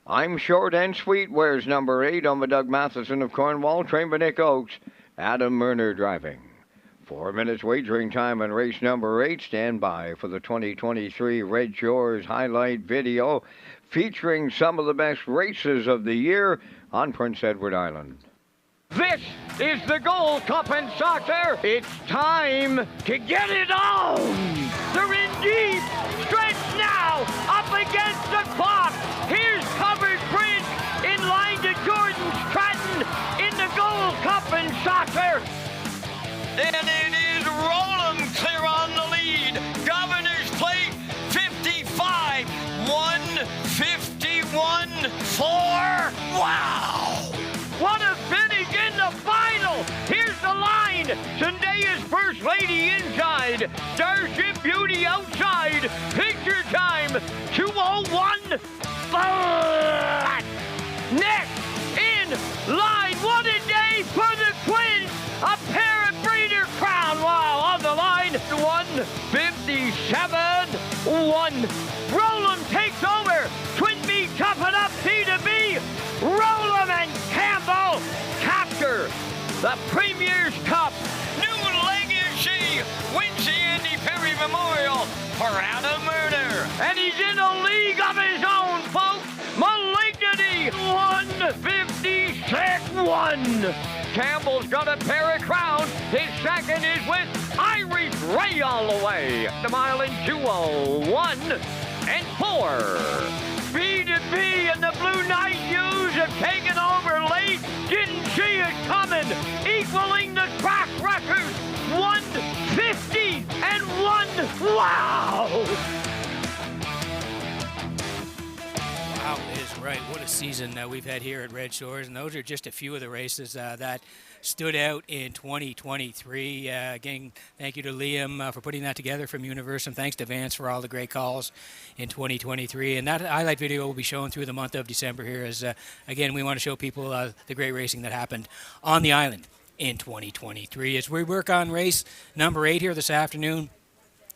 I'm Short and Sweet wears number 8 on the Doug Matheson of Cornwall, trained by Nick Oakes, Adam Murner driving. 4 minutes wagering time on race number 8. Stand by for the 2023 Red Shores highlight video featuring some of the best races of the year on Prince Edward Island. This is the Gold Cup in soccer. It's time to get it on. They're in deep. Stretch now. Up against the clock. Here's Covered Bridge in line to Jordan Stratton in the Gold Cup in soccer. And it is Roland clear on the lead. Governor's Plate 55, 151, 4. Wow! What a finish in the final! Here's the line. Zendaya's First Lady inside. Starship Beauty outside. Picture time 2:01. Next in line. What a day for the Twins. A pair of breeder crown. Wow, on the line. 157-1. Roland takes over. Twin B tough it up. C to B. Roland and Campbell capture the Premier's Cup. New legacy wins the Andy Perry Memorial for Adam Murner. And he's in a league of his own, folks. Malignity 156-1. Campbell's got a pair of crowns. His second is with Irish Ray all the way. The mile in 2:01 and 4. B to B and the Blue Knight News have taken over late. Didn't see it coming. Equaling the track record. 150-1. Wow! Wow, is right. What a season we've had here at Red Shores. And those are just a few of the races that stood out in 2023. Again, thank you to Liam for putting that together from Universum. Thanks to Vance for all the great calls in 2023. And that highlight video will be shown through the month of December here as, again, we want to show people the great racing that happened on the island in 2023. As we work on race number 8 here this afternoon,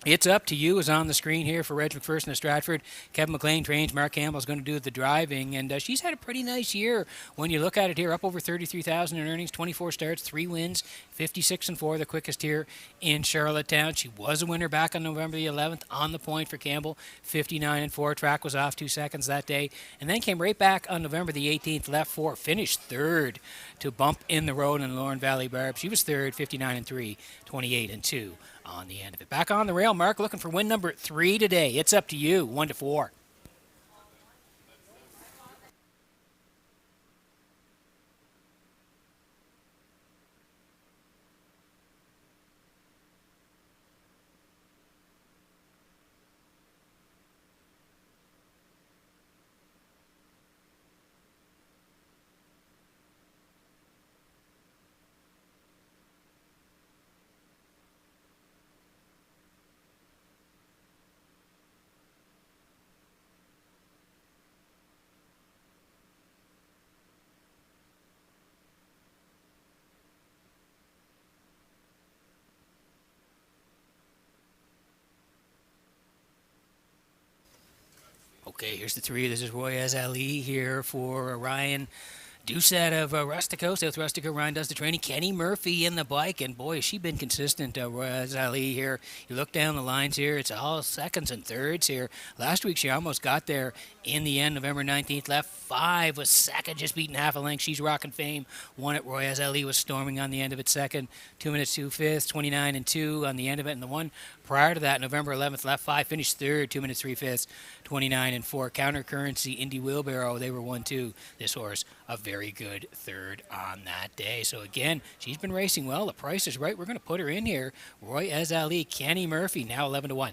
It's Up to You is on the screen here for Reg McPherson of Stratford. Kevin McLean trains. Mark Campbell is going to do the driving, and she's had a pretty nice year when you look at it here. Up over $33,000 in earnings, 24 starts, 3 wins, 56-4, the quickest here in Charlottetown. She was a winner back on November the 11th on the point for Campbell, 59-4. Track was off 2 seconds that day, and then came right back on November the 18th, left 4, finished third to bump in the road in Lauren Valley Barb. She was third, 59-3, 28-2. On the end of it. Back on the rail, Mark looking for win number 3 today. It's Up to You, 1-4. Okay, here's the 3. This is Royaz Ali here for Ryan Deuce out of Rustico, South Rustico. Ryan does the training. Kenny Murphy in the bike, and boy, has she been consistent. Royaz Ali here. You look down the lines here, it's all seconds and thirds here. Last week she almost got there in the end. November 19th, left 5, was second, just beating half a length. She's rocking fame. Won at Royaz Ali, was storming on the end of it second. 2 minutes 2 fifths, 29 and 2 on the end of it. And the one prior to that, November 11th, left 5, finished third, 2 minutes 3 fifths, 29 and 4. Countercurrency, Indy Wheelbarrow, they were 1-2. This horse, a very good third on that day. So again, she's been racing well. The price is right. We're going to put her in here. Royaz Ali, Kenny Murphy, now 11-1.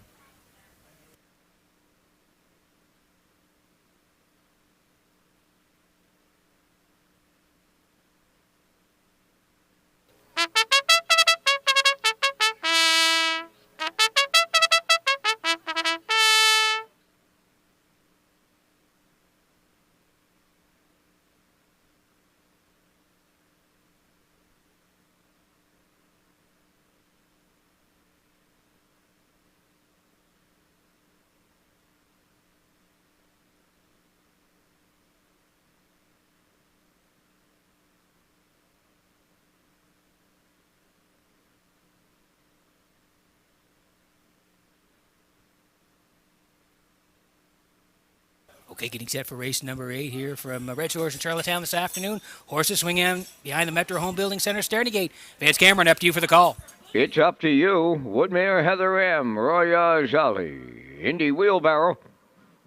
Okay, getting set for race number 8 here from Redshores in Charlottetown this afternoon. Horses swing in behind the Metro Home Building Center starting gate. Vance Cameron, up to you for the call. It's up to you. Woodmere Heather M, Royaz Ali, Indy Wheelbarrow,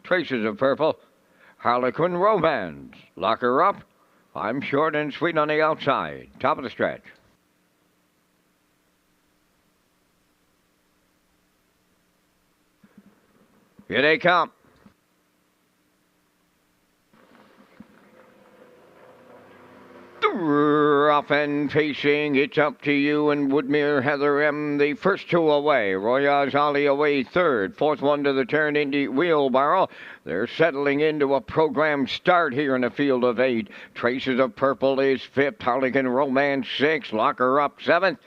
Traces of Purple, Harlequin Romance. Lock her up. I'm short and sweet on the outside. Top of the stretch. Here they come. Off and facing, it's up to you and Woodmere Heather M. The first 2 away. Royaz Ali away third. Fourth one to the turn, Indy Wheelbarrow. They're settling into a program start here in a field of 8. Traces of Purple is 5th. Harlequin Romance 6th. Lock her up 7th.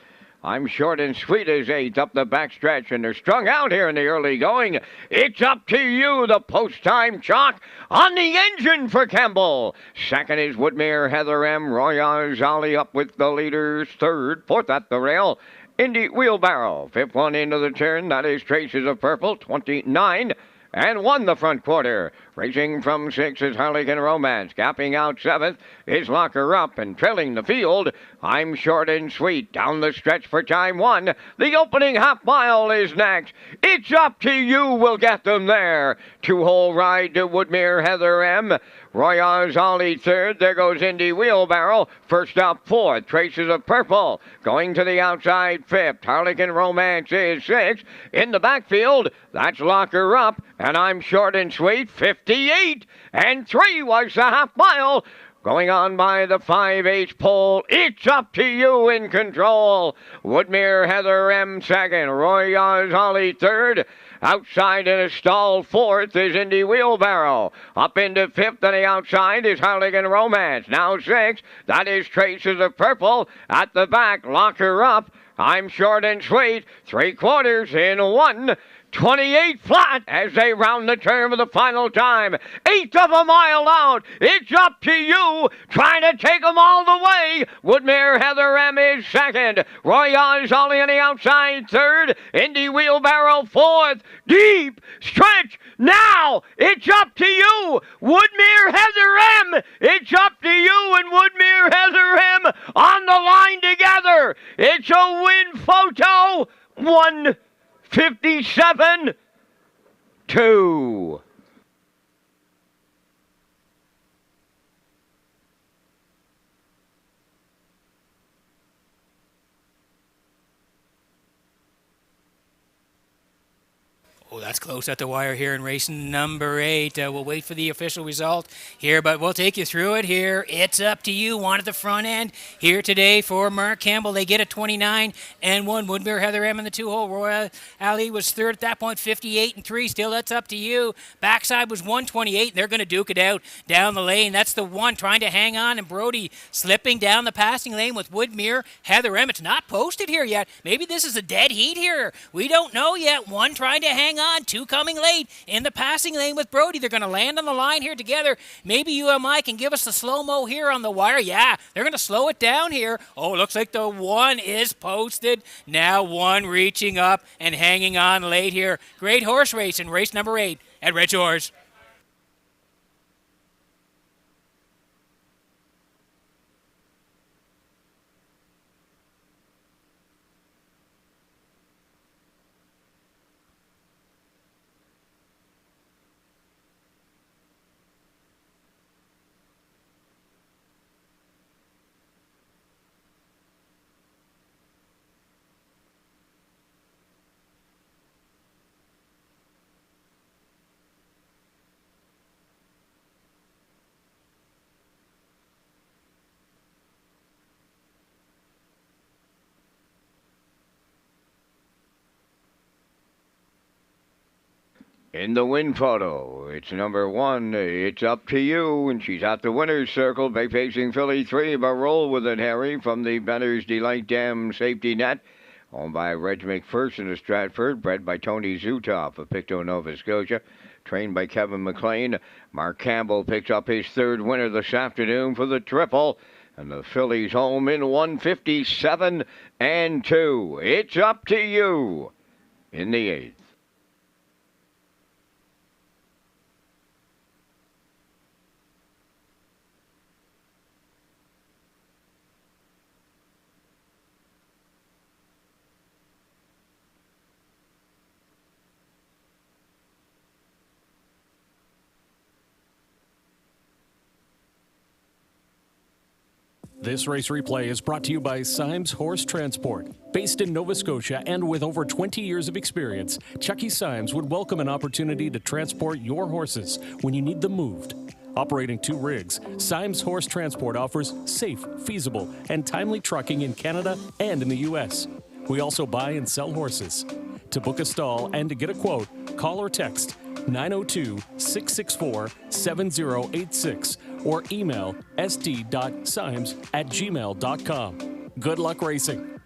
I'm short and sweet as 8th up the backstretch, and they're strung out here in the early going. It's up to you, the post-time chalk on the engine for Campbell. Second is Woodmere Heather M. Royaz Ali up with the leaders. Third, fourth at the rail, Indy Wheelbarrow. Fifth one into the turn, that is Traces of Purple, 29 and 1 the front quarter. Racing from 6th is Harlequin Romance. Gapping out 7th is Lock Her Up, and trailing the field, I'm short and sweet. Down the stretch for time 1. The opening half mile is next. It's up to you, we'll get them there. 2-hole ride to Woodmere Heather M. Royaz Ali third. There goes Indy Wheelbarrow. First up 4th, Traces of Purple. Going to the outside 5th. Harlequin Romance is 6th. In the backfield, that's Lock Her Up, and I'm short and sweet. 58 and 3 was the half mile. Going on by the 5/8 pole, it's up to you in control. Woodmere Heather M second, Royaz Ali third. Outside in a stall 4th is Indy Wheelbarrow. Up into 5th on the outside is Harlequin Romance. Now 6th, that is Traces of Purple. At the back, Lock Her Up. I'm short and sweet. 3/4 in 1. 28 flat as they round the turn for the final time. 1/8 of a mile out. It's up to you. Trying to take them all the way. Woodmere Heather M is second. Royaz Ali on the outside third. Indy Wheelbarrow 4th. Deep stretch now. It's up to you. Woodmere Heather M. It's up to you and Woodmere Heather M on the line together. It's a win photo. 157-2. Oh, that's close at the wire here in race number 8. We'll wait for the official result here, but we'll take you through it here. It's up to you. One at the front end here today for Mark Campbell. They get a 29 and 1. Woodmere Heather M in the 2-hole. Royaz Ali was third at that point, 58 and 3. Still, that's up to you. Backside was 128. They're going to duke it out down the lane. That's the one trying to hang on, and Brody slipping down the passing lane with Woodmere Heather M. It's not posted here yet. Maybe this is a dead heat here. We don't know yet. One trying to hang on. Two coming late in the passing lane with Brody. They're going to land on the line here together. Maybe UMI can give us the slow-mo here on the wire. Yeah, they're going to slow it down here. Oh, looks like the one is posted. Now one reaching up and hanging on late here. Great horse race in race number 8 at Redshores. In the win photo, it's number 1, It's Up to You, and she's at the winner's circle, back-facing filly 3, but Roll With It, Harry, from the Benner's Delight Dam safety net, owned by Reg McPherson of Stratford, bred by Tony Zutov of Pictou, Nova Scotia, trained by Kevin McLean. Mark Campbell picks up his 3rd winner this afternoon for the triple, and the fillies home in 157 and 2. It's Up to You in the 8th. This race replay is brought to you by Symes Horse Transport. Based in Nova Scotia and with over 20 years of experience, Chucky Symes would welcome an opportunity to transport your horses when you need them moved. Operating 2 rigs, Symes Horse Transport offers safe, feasible, and timely trucking in Canada and in the U.S. We also buy and sell horses. To book a stall and to get a quote, call or text 902-664-7086 or email sd.symes@gmail.com. Good luck racing.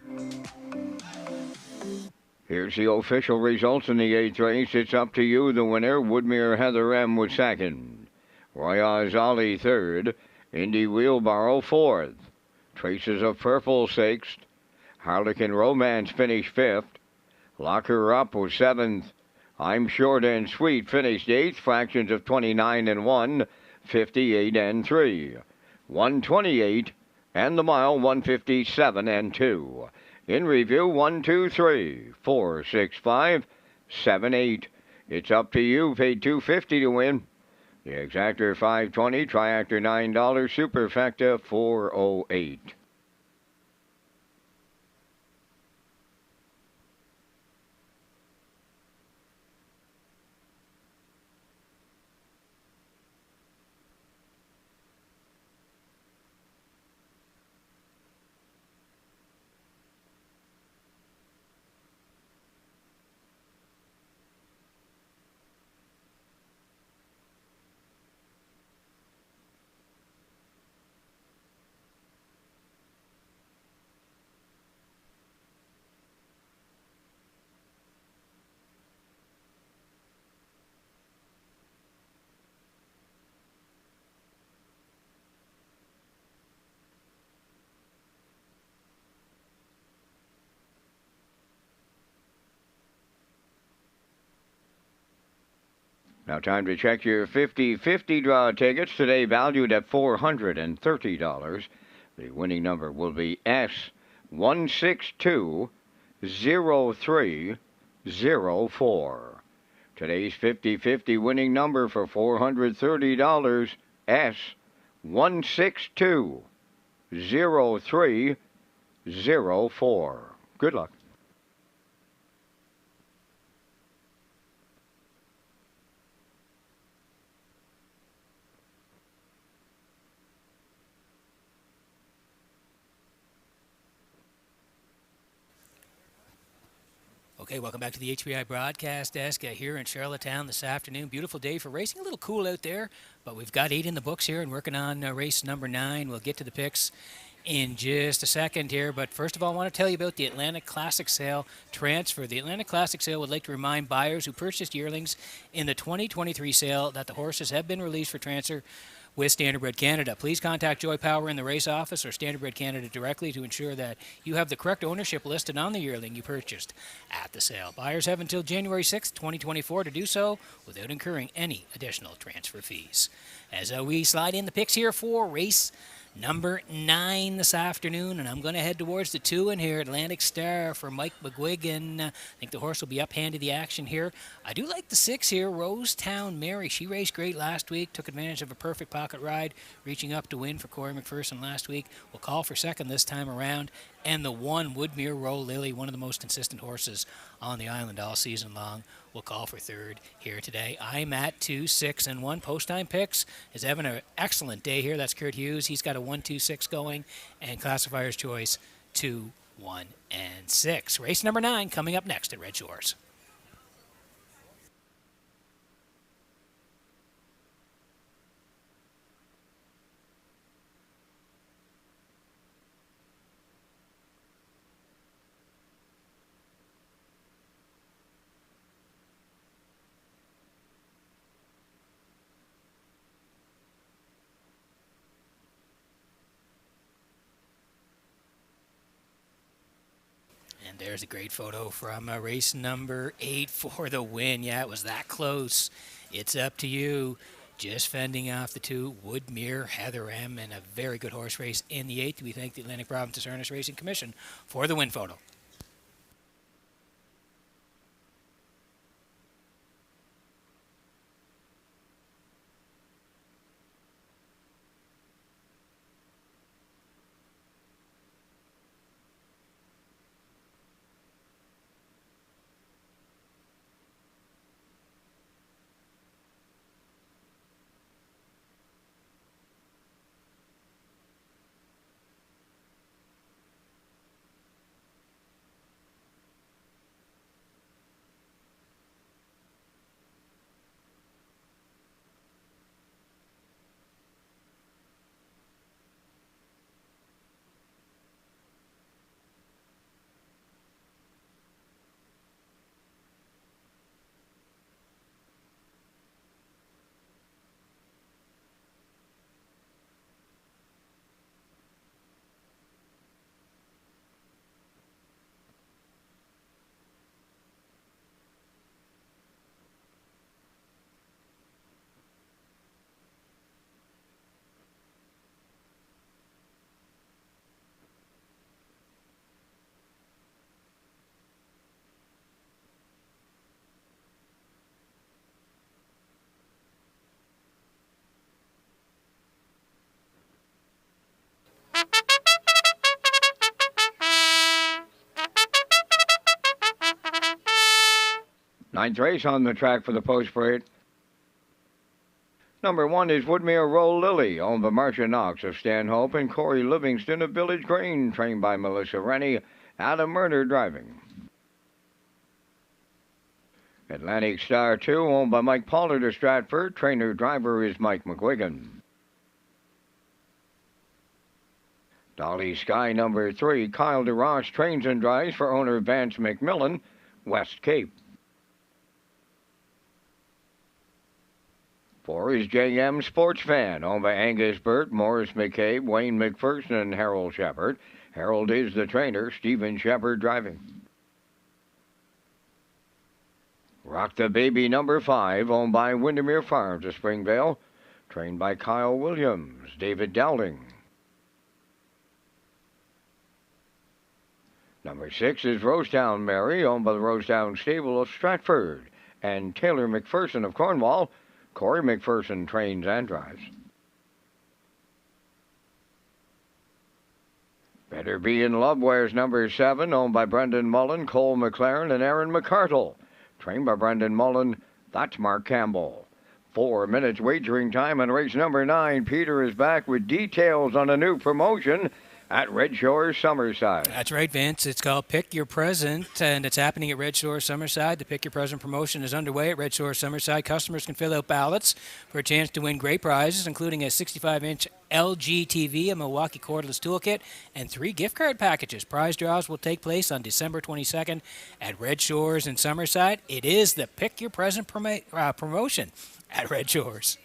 Here's the official results in the 8th race. It's Up to You, the winner. Woodmere Heather M. was 2nd. Royale Ollie 3rd. Indy Wheelbarrow 4th. Traces of Purple 6th. Harlequin Romance finished 5th. Lock Her Up was 7th. I'm Short and Sweet finished 8th. Fractions of 29 and 1. 58 and 3. 128 and the mile 157 and 2. In review 1, 2, 3, 4, 6, 5, 7, 8. It's Up to You, paid $2.50 to win. The exactor $5.20, triactor $9, superfecta $4.08. Now time to check your 50-50 draw tickets, today valued at $430. The winning number will be S1620304. Today's 50-50 winning number for $430, S1620304. Good luck. Okay, welcome back to the HBI broadcast desk here in Charlottetown this afternoon. Beautiful day for racing. A little cool out there, but we've got 8 in the books here and working on race number 9. We'll get to the picks in just a second here. But first of all, I want to tell you about the Atlantic Classic Sale transfer. The Atlantic Classic Sale would like to remind buyers who purchased yearlings in the 2023 sale that the horses have been released for transfer with Standardbred Canada. Please contact Joy Power in the race office or Standardbred Canada directly to ensure that you have the correct ownership listed on the yearling you purchased at the sale. Buyers have until January 6th, 2024 to do so without incurring any additional transfer fees. As we slide in the picks here for race number 9 this afternoon, and I'm going to head towards the 2 in here, Atlantic Star for Mike McGuigan. I think the horse will be up-handed the action here. I do like the 6 here, Rosetown Mary. She raced great last week, took advantage of a perfect pocket ride, reaching up to win for Corey McPherson last week. Will call for second this time around. And the 1, Woodmere Roll Lily, one of the most consistent horses on the island all season long, will call for third here today. I'm at 2, 6, and 1. Post-time picks is having an excellent day here. That's Kurt Hughes. He's got a 1, 2, 6 going. And classifier's choice 2, 1, and 6. Race number 9 coming up next at Red Shores. And there's a great photo from race number 8 for the win. Yeah, it was that close. It's up to you. Just fending off the 2, Woodmere, Heather M, and a very good horse race in the 8th. We thank the Atlantic Provinces Harness Racing Commission for the win photo. Ninth race on the track for the post parade. Number 1 is Woodmere Roll Lily, owned by Marcia Knox of Stanhope and Corey Livingston of Village Green, trained by Melissa Rennie, Adam Murner driving. Atlantic Star 2, owned by Mike Pollard of Stratford, trainer-driver is Mike McGuigan. Dolly Sky number 3, Kyle DeRoche trains and drives for owner Vance McMillan, West Cape. 4 is JM Sports Fan, owned by Angus Burt, Morris McCabe, Wayne McPherson, and Harold Shepard. Harold is the trainer, Stephen Shepard driving. Rock the Baby number 5, owned by Windermere Farms of Springvale, trained by Kyle Williams, David Dowling. Number 6 is Rosetown Mary, owned by the Rosetown Stable of Stratford, and Taylor McPherson of Cornwall. Corey McPherson trains and drives. Better Be in Love wears number 7, owned by Brendan Mullen, Cole McLaren, and Aaron McCartle. Trained by Brendan Mullen, that's Mark Campbell. 4 minutes wagering time on race number 9. Peter is back with details on a new promotion. at Red Shores, Summerside. That's right, Vince. It's called Pick Your Present, and it's happening at Red Shores, Summerside. The Pick Your Present promotion is underway at Red Shores, Summerside. Customers can fill out ballots for a chance to win great prizes, including a 65-inch LG TV, a Milwaukee cordless toolkit, and 3 gift card packages. Prize draws will take place on December 22nd at Red Shores in Summerside. It is the Pick Your Present promotion at Red Shores.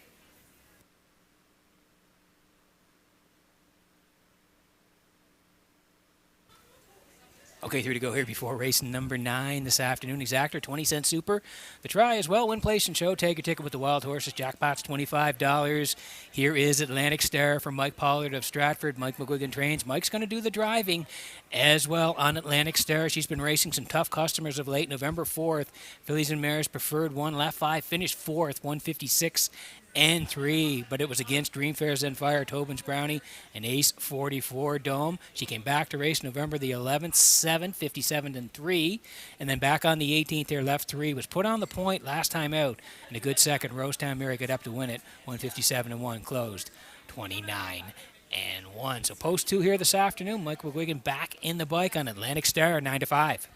Okay, 3 to go here before race number 9 this afternoon. Exactor, 20-cent super. The try as well, win, place, and show. Take your ticket with the wild horses. Jackpot's $25. Here is Atlantic Star from Mike Pollard of Stratford. Mike McGuigan trains. Mike's going to do the driving as well on Atlantic Star. She's been racing some tough customers of late. November 4th, Fillies and Mares preferred 1, lap 5, finished 4th, 156 and 3, but it was against Dreamfair's Zen Fire, Tobin's Brownie, and Ace 44 Dome. She came back to race November the 11th, 7, 57 and 3, and then back on the 18th there, left 3, was put on the point last time out, and a good second. Rosetown Mary got up to win it, 157 and 1, closed 29 and 1. So post 2 here this afternoon. Mike McGuigan back in the bike on Atlantic Star, 9 to 5.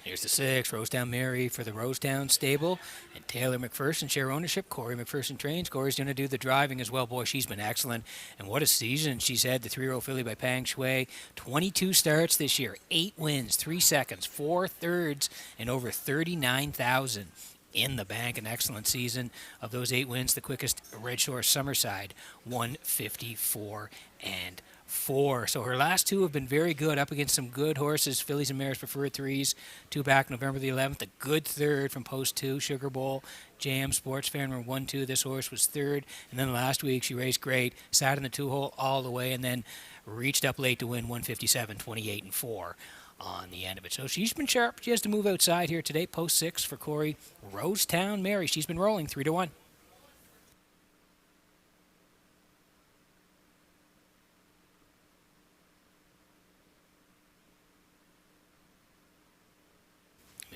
Here's the 6, Rosetown Mary for the Rosetown stable, and Taylor McPherson share ownership. Corey McPherson trains. Corey's going to do the driving as well. Boy, she's been excellent, and what a season she's had. The 3-year-old filly by Pang Shui, 22 starts this year, 8 wins, 3 seconds, 4 thirds, and over 39,000 in the bank. An excellent season. Of those 8 wins, the quickest Red Shore Summerside, 154 and 4. So her last 2 have been very good, up against some good horses. Fillies and Mares preferred 3s. 2 back November the 11th. A good third from post 2. Sugar Bowl, JM Sports Fan were 1-2. This horse was 3rd. And then last week she raced great, sat in the 2-hole all the way, and then reached up late to win 157, 28 and 4 on the end of it. So she's been sharp. She has to move outside here today. Post 6 for Corey. Rosetown Mary. She's been rolling 3 to 1.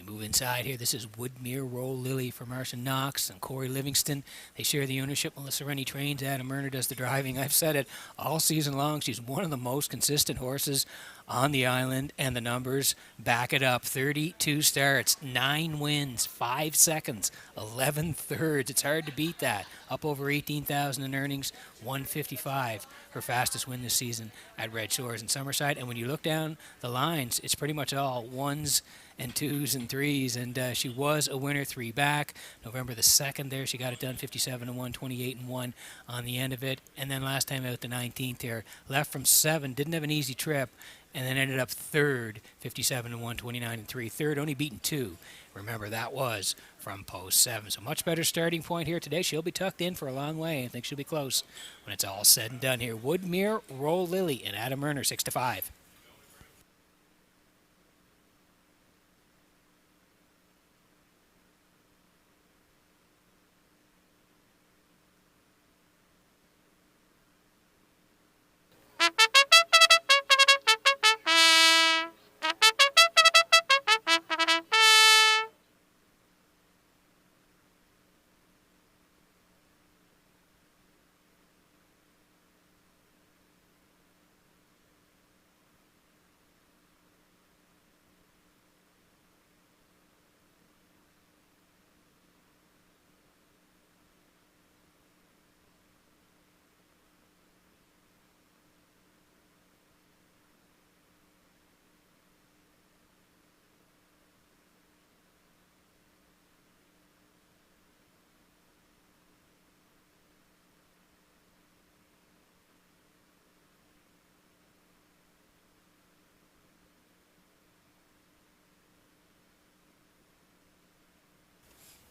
Move inside here. This is Woodmere Roll Lily for Marcia Knox and Corey Livingston. They share the ownership. Melissa Rennie trains. Adam Murner does the driving. I've said it all season long. She's one of the most consistent horses on the island, and the numbers back it up. 32 starts, 9 wins, 5 seconds, 11 thirds. It's hard to beat that. Up over 18,000 in earnings, 155. Her fastest win this season at Red Shores and Summerside. And when you look down the lines, it's pretty much all 1s and 2s and 3s, and she was a winner 3 back. November the 2nd there, she got it done, 57 and 1, 28 and 1 on the end of it. And then last time out, the 19th there, left from 7, didn't have an easy trip, and then ended up 3rd, 57 and 1, 29 and 3. 3rd, only beaten 2. Remember, that was from post 7. So much better starting point here today. She'll be tucked in for a long way. I think she'll be close when it's all said and done here. Woodmere Roll Lily and Adam Murner, 6 to 5.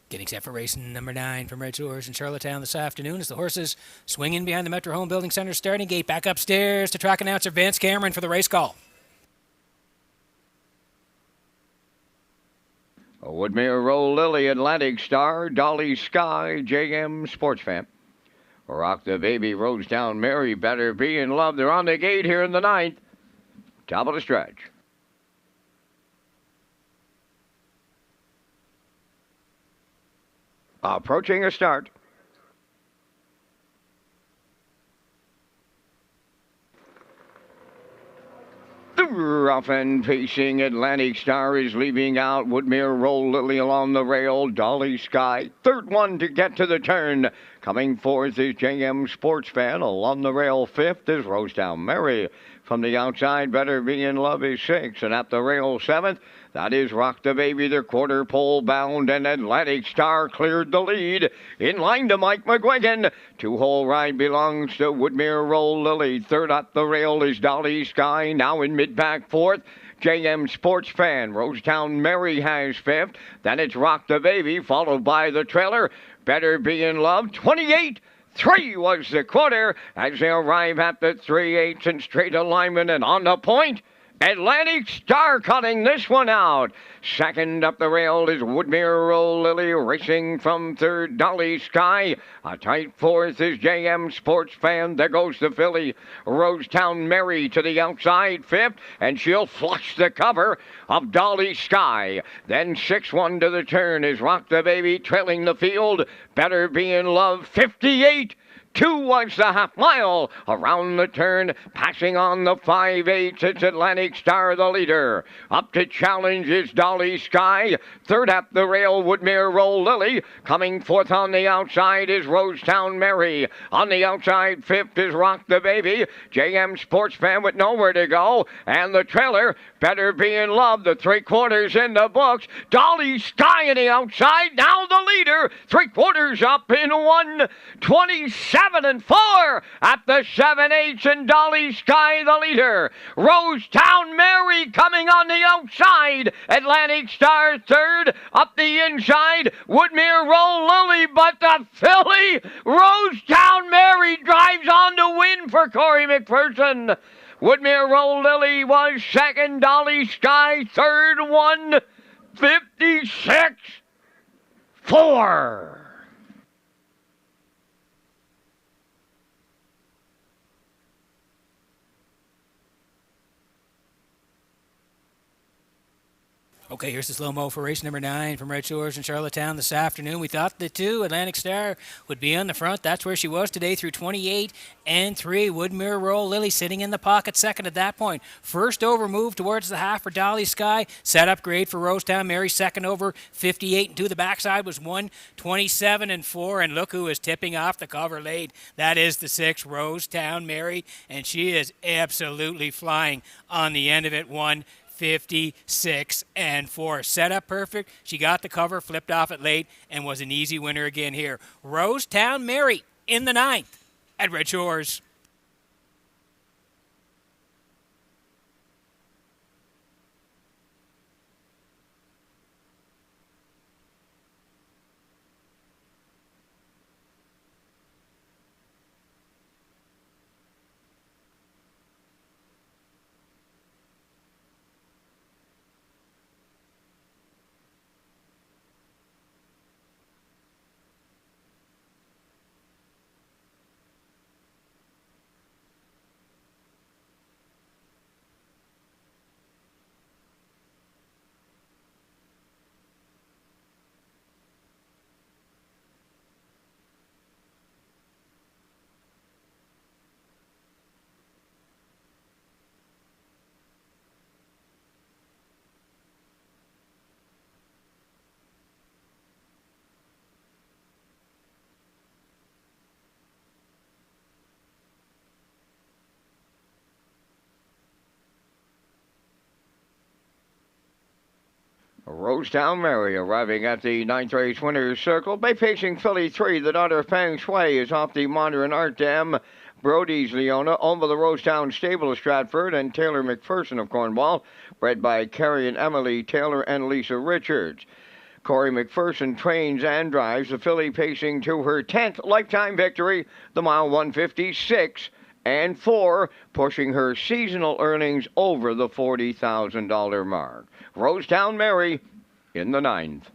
Getting set for race number 9 from Red Shores in Charlottetown this afternoon as the horses swing in behind the Metro Home Building Center starting gate. Back upstairs to track announcer Vance Cameron for the race call. Woodmere Roll Lily, Atlantic Star, Dolly Sky, JM Sports Fan. Rock the Baby, Rosedown Mary, Better Be in Love. They're on the gate here in the ninth. Top of the stretch. Approaching a start. Rough and pacing, Atlantic Star is leaving out. Woodmere Roll Lily along the rail. Dolly Sky, third one to get to the turn. Coming fourth is JM Sports Fan. Along the rail, fifth is Rosedown Mary. From the outside, Better Be in Love is sixth. And at the rail, seventh, that is Rock the Baby, the quarter pole bound, and Atlantic Star cleared the lead. In line to Mike McGuigan. Two-hole ride belongs to Woodmere Roll Lily. Third at the rail is Dolly Sky, now in mid-pack fourth. JM Sports Fan. Rosetown Mary has fifth. Then it's Rock the Baby, followed by the trailer. Better Be in Love, 28-3 was the quarter as they arrive at the 3/8 and straight alignment and on the point. Atlantic Star cutting this one out. Second up the rail is Woodmere Roll Lily, racing from third, Dolly Sky. A tight fourth is JM Sports Fan. There goes the filly, Rosetown Mary, to the outside, fifth, and she'll flush the cover of Dolly Sky. Then 6-1 to the turn is Rock the Baby, trailing the field. Better Be in Love, 58. 2 was the half mile around the turn, passing on the 5/8. It's Atlantic Star, the leader. Up to challenge is Dolly Sky. Third at the rail, Woodmere Roll Lily. Coming fourth on the outside is Rosetown Mary. On the outside, fifth is Rock the Baby. JM Sports Fan with nowhere to go. And the trailer, Better Be in Love, the 3/4 in the books. Dolly Sky on the outside, now the leader. 3/4 up in 1:27.4 at the 7/8, and Dolly Sky the leader. Rosetown Mary coming on the outside. Atlantic Star third. Up the inside, Woodmere Roll Lily, but the filly, Rosetown Mary, drives on to win for Corey McPherson. Woodmere Roll Lily was second, Dolly Sky third, 1:56.4. Okay, here's the slow-mo for race number 9 from Red Shores in Charlottetown this afternoon. We thought the two, Atlantic Star, would be on the front. That's where she was today through 28-3. Woodmere Roll Lily sitting in the pocket second at that point. First over move towards the half for Dolly Sky. Set up grade for Rosetown Mary. Second over, 58-2. The backside was 1:27.4. And look who is tipping off the cover late. That is the 6, Rosetown Mary. And she is absolutely flying on the end of it. 1:56.4. Set up perfect. She got the cover, flipped off it late, and was an easy winner again here. Rosetown Mary in the 9th at Red Shores. Rosetown Mary arriving at the 9th race winner's circle by pacing filly 3. The daughter of Feng Shui is off the modern art dam. Brody's Leona, owned by the Rosetown Stable of Stratford, and Taylor McPherson of Cornwall, bred by Carrie and Emily Taylor and Lisa Richards. Corey McPherson trains and drives the filly, pacing to her 10th lifetime victory, the mile 1:56.4, pushing her seasonal earnings over the $40,000 mark. Rosetown Mary in the 9th.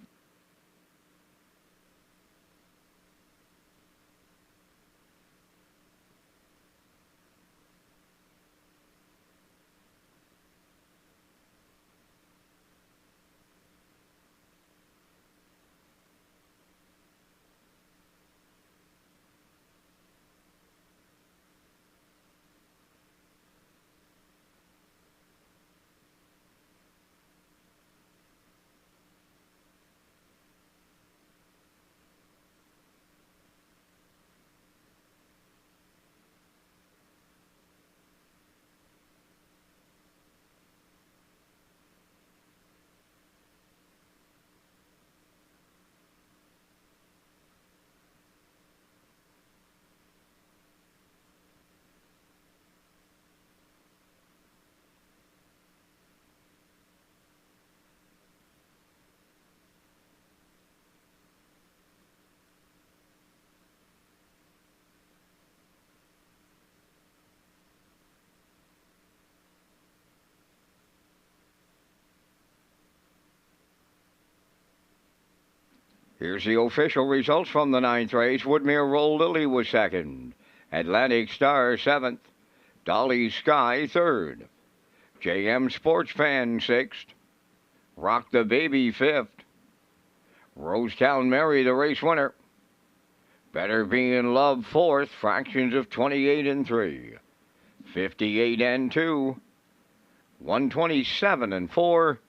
Here's the official results from the 9th race. Woodmere Roll Lily was second. Atlantic Star 7th. Dolly Sky 3rd. JM Sports Fan 6th. Rock the Baby 5th. Rosetown Mary the race winner. Better Be in Love 4th. Fractions of 28 and 3. 58 and 2. 127 and 4.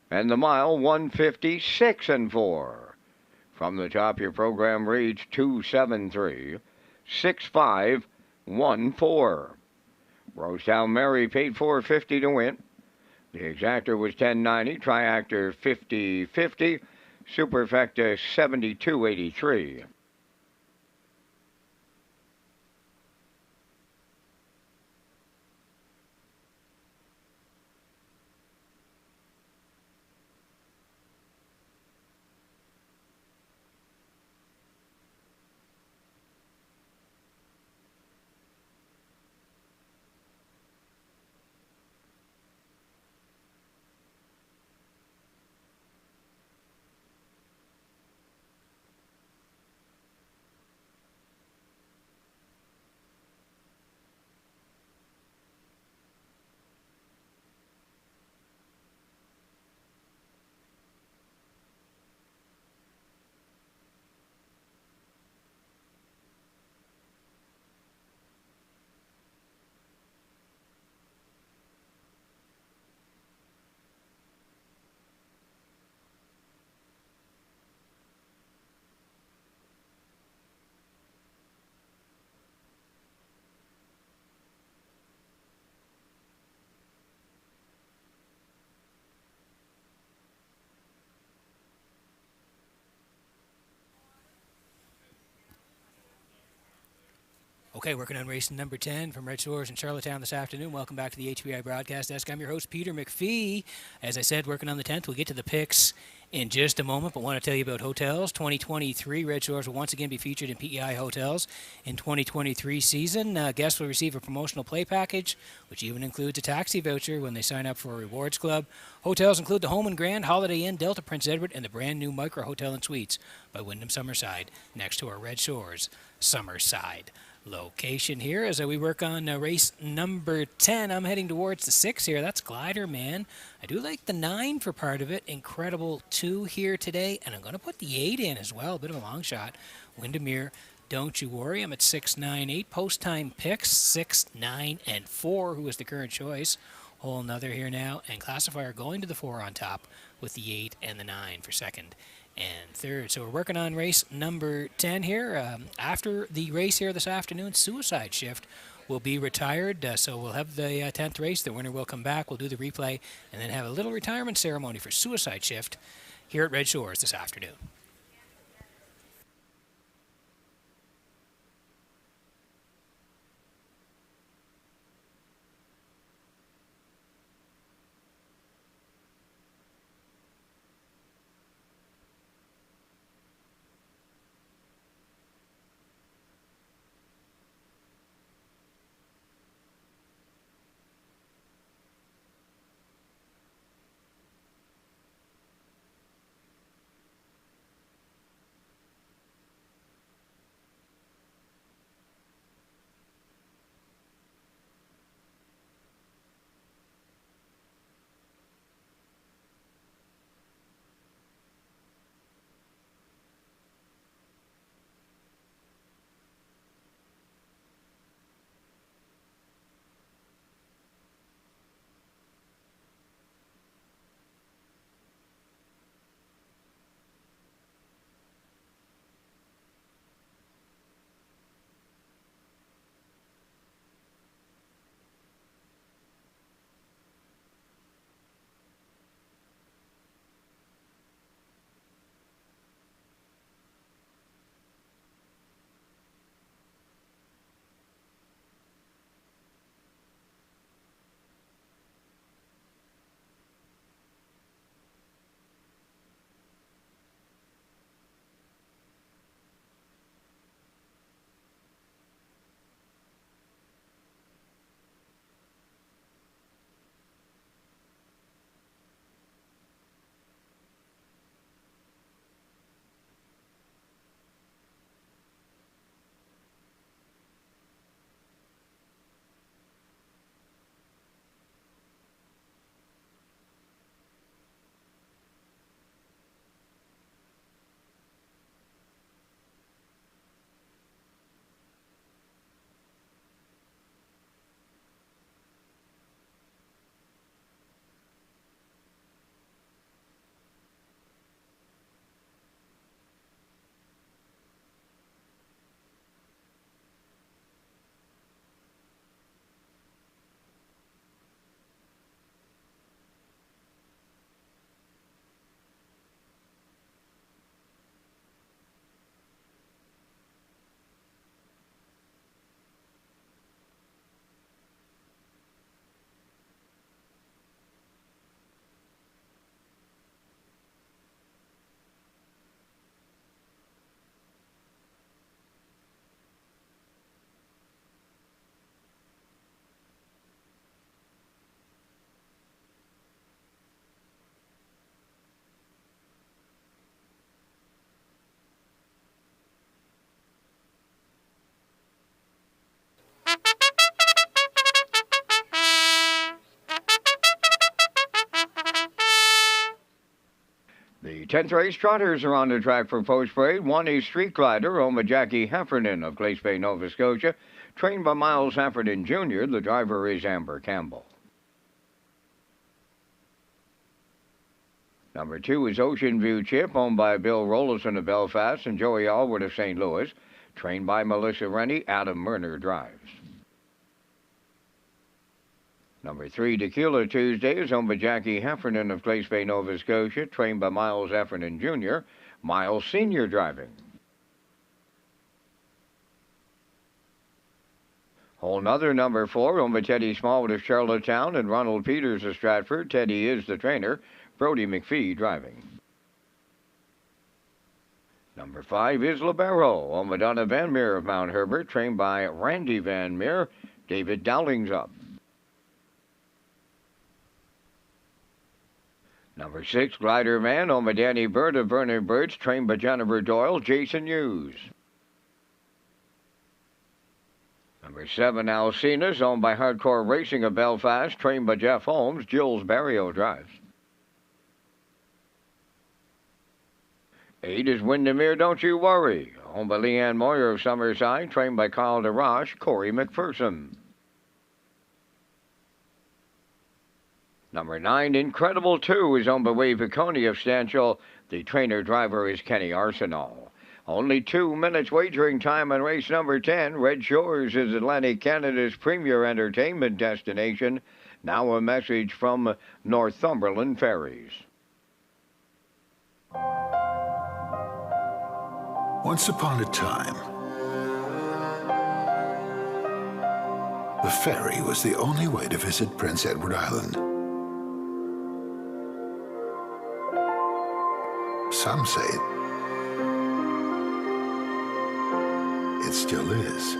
And the mile 156 and 4. From the top, your program reads 273-6514. Rosetown Mary paid $4.50 to win. The exactor was $10.90. Triactor $50.50. Superfecta $72.83. Okay, working on race number 10 from Redshores in Charlottetown this afternoon. Welcome back to the HBI Broadcast Desk. I'm your host, Peter McPhee. As I said, working on the 10th. We'll get to the picks in just a moment, but want to tell you about hotels. 2023, Redshores will once again be featured in PEI hotels in 2023 season. Guests will receive a promotional play package, which even includes a taxi voucher when they sign up for a rewards club. Hotels include the Home and Grand, Holiday Inn, Delta Prince Edward, and the brand new Micro Hotel and Suites by Wyndham Summerside, next to our Redshores Summerside location here as we work on race number 10. I'm heading towards the 6 here. That's Glider Man. I do like the 9 for part of it. Incredible 2 here today, and I'm going to put the 8 in as well. A bit of a long shot. Windermere, Don't You Worry. I'm at 6, 9, 8. Post time picks 6, 9, and 4. Who is the current choice? Whole another here now, and classifier going to the 4 on top with the 8 and the 9 for second and third. So we're working on race number 10 here. After the race here this afternoon, Suicide Shift will be retired. So we'll have the 10th race. The winner will come back. We'll do the replay and then have a little retirement ceremony for Suicide Shift here at Redshores this afternoon. 10th race trotters are on the track for post parade. One is Street Glider, owned by Jackie Heffernan of Glace Bay, Nova Scotia, trained by Miles Heffernan Jr. The driver is Amber Campbell. Number 2 is Ocean View Chip, owned by Bill Rollison of Belfast and Joey Allward of St. Louis, trained by Melissa Rennie. Adam Murner drives. Number 3, Tequila Tuesday, is owned by Jackie Heffernan of Glace Bay, Nova Scotia, trained by Miles Heffernan Jr., Miles Sr. driving. Whole nother number 4, owned by Teddy Smallwood of Charlottetown and Ronald Peters of Stratford. Teddy is the trainer. Brody McPhee driving. Number 5 is Libero, owned by Donna Van Meer of Mount Herbert, trained by Randy Van Meer. David Dowling's up. Number 6, Glider Man, owned by Danny Bird of Vernon Birds, trained by Jennifer Doyle. Jason Hughes. Number 7, Alcinas, owned by Hardcore Racing of Belfast, trained by Jeff Holmes. Jules Barrio drives. 8 is Windermere Don't You Worry, owned by Leanne Moyer of Summerside, trained by Carl DeRoche. Corey McPherson. Number 9, Incredible 2, is owned by Wade Piccone of Stanchel. The trainer-driver is Kenny Arsenal. Only 2 minutes wagering time on race number 10. Red Shores is Atlantic Canada's premier entertainment destination. Now a message from Northumberland Ferries. Once upon a time, the ferry was the only way to visit Prince Edward Island. Some say it still is.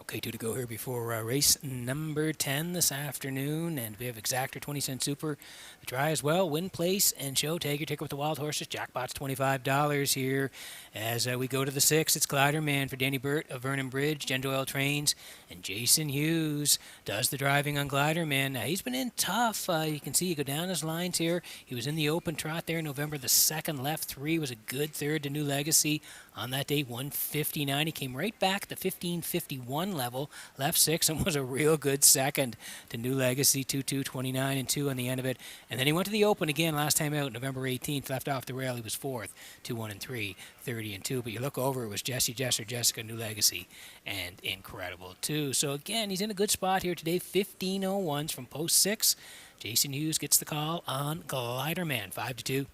Okay, 2 to go here before race number 10 this afternoon. And we have Exactor 20-cent Super, the try as well, win, place, and show. Take your ticket with the Wild Horses. Jackpot's $25 here. As we go to the 6, it's Glider Man for Danny Burt of Vernon Bridge, Jen Doyle trains, and Jason Hughes does the driving on Glider Man. Now, he's been in tough. You can see you go down his lines here. He was in the open trot there November the 2nd. Left 3 was a good third to New Legacy. On that day, 159. He came right back to 1551 level. Left 6 and was a real good second to New Legacy, 2-2, 29 and 2 on the end of it. And then he went to the open again last time out, November 18th. Left off the rail. He was 4th, 2-1 and 3, 30 and 2. But you look over, it was Jesse Jesser, Jessica, New Legacy, and Incredible 2. So again, he's in a good spot here today. 15:01s from post 6. Jason Hughes gets the call on Glider Man, 5-2.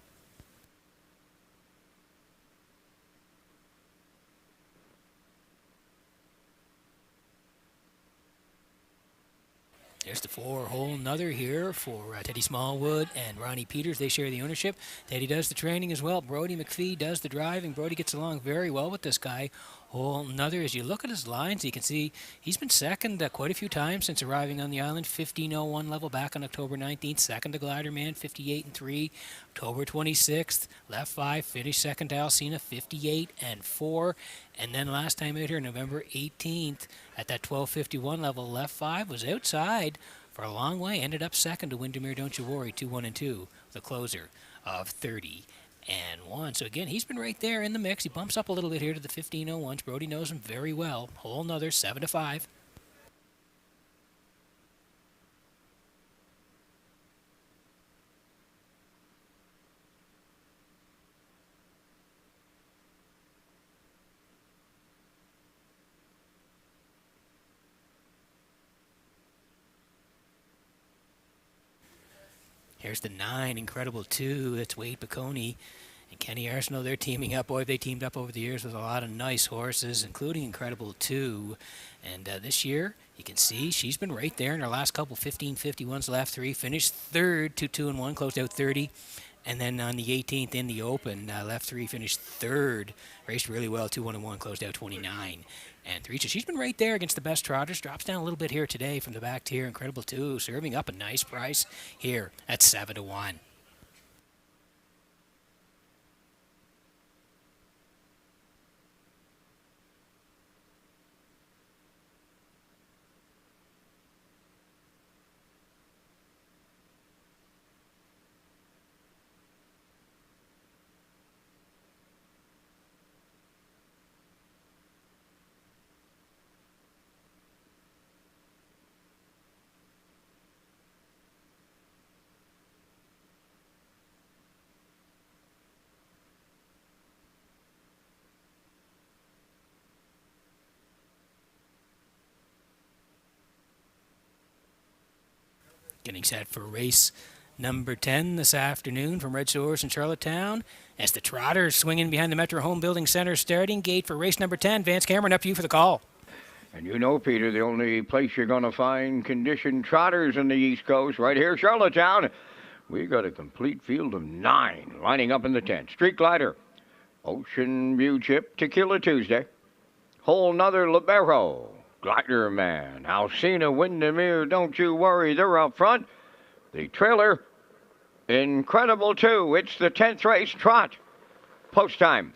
There's the 4-hole nother here for Teddy Smallwood and Ronnie Peters. They share the ownership. Teddy does the training as well. Brody McPhee does the driving. Brody gets along very well with this guy. Hole nother, as you look at his lines, you can see he's been second quite a few times since arriving on the island. 15:01 level back on October 19th. Second to Glider Man, 58 and 3. October 26th, left 5, finished second to Alcina, 58 and 4. And then last time out here, November 18th, at that 12:51 level, left 5 was outside for a long way. Ended up second to Windermere Don't You Worry, 2-1 and 2. The closer of 30 and 1. So again, he's been right there in the mix. He bumps up a little bit here to the 15:01s. Brody knows him very well. Hole another, 7-5. Here's the 9, Incredible 2. That's Wade Piccone and Kenny Arsenault. They're teaming up. Boy, they teamed up over the years with a lot of nice horses, including Incredible 2. And this year, you can see she's been right there in her last couple 15:51s, left 3. Finished third, 2-2 and 1, closed out 30. And then on the 18th in the Open, left 3, finished third. Raced really well, 2-1 and 1, closed out 29 and 3. So she's been right there against the best trotters. Drops down a little bit here today from the back tier. Incredible 2, serving up a nice price here at 7-1. Getting set for race number 10 this afternoon from Red Shores in Charlottetown. As the Trotters swinging behind the Metro Home Building Center starting gate for race number 10. Vance Cameron, up to you for the call. And you know, Peter, the only place you're going to find conditioned trotters in the East Coast, right here, Charlottetown. We got a complete field of 9 lining up in the 10th. Street Glider, Ocean View Chip, Tequila Tuesday, Whole Nother Libero, Glider Man, Alcina, Windermere, Don't You Worry, they're up front. The trailer, Incredible 2, it's the 10th race trot. Post time.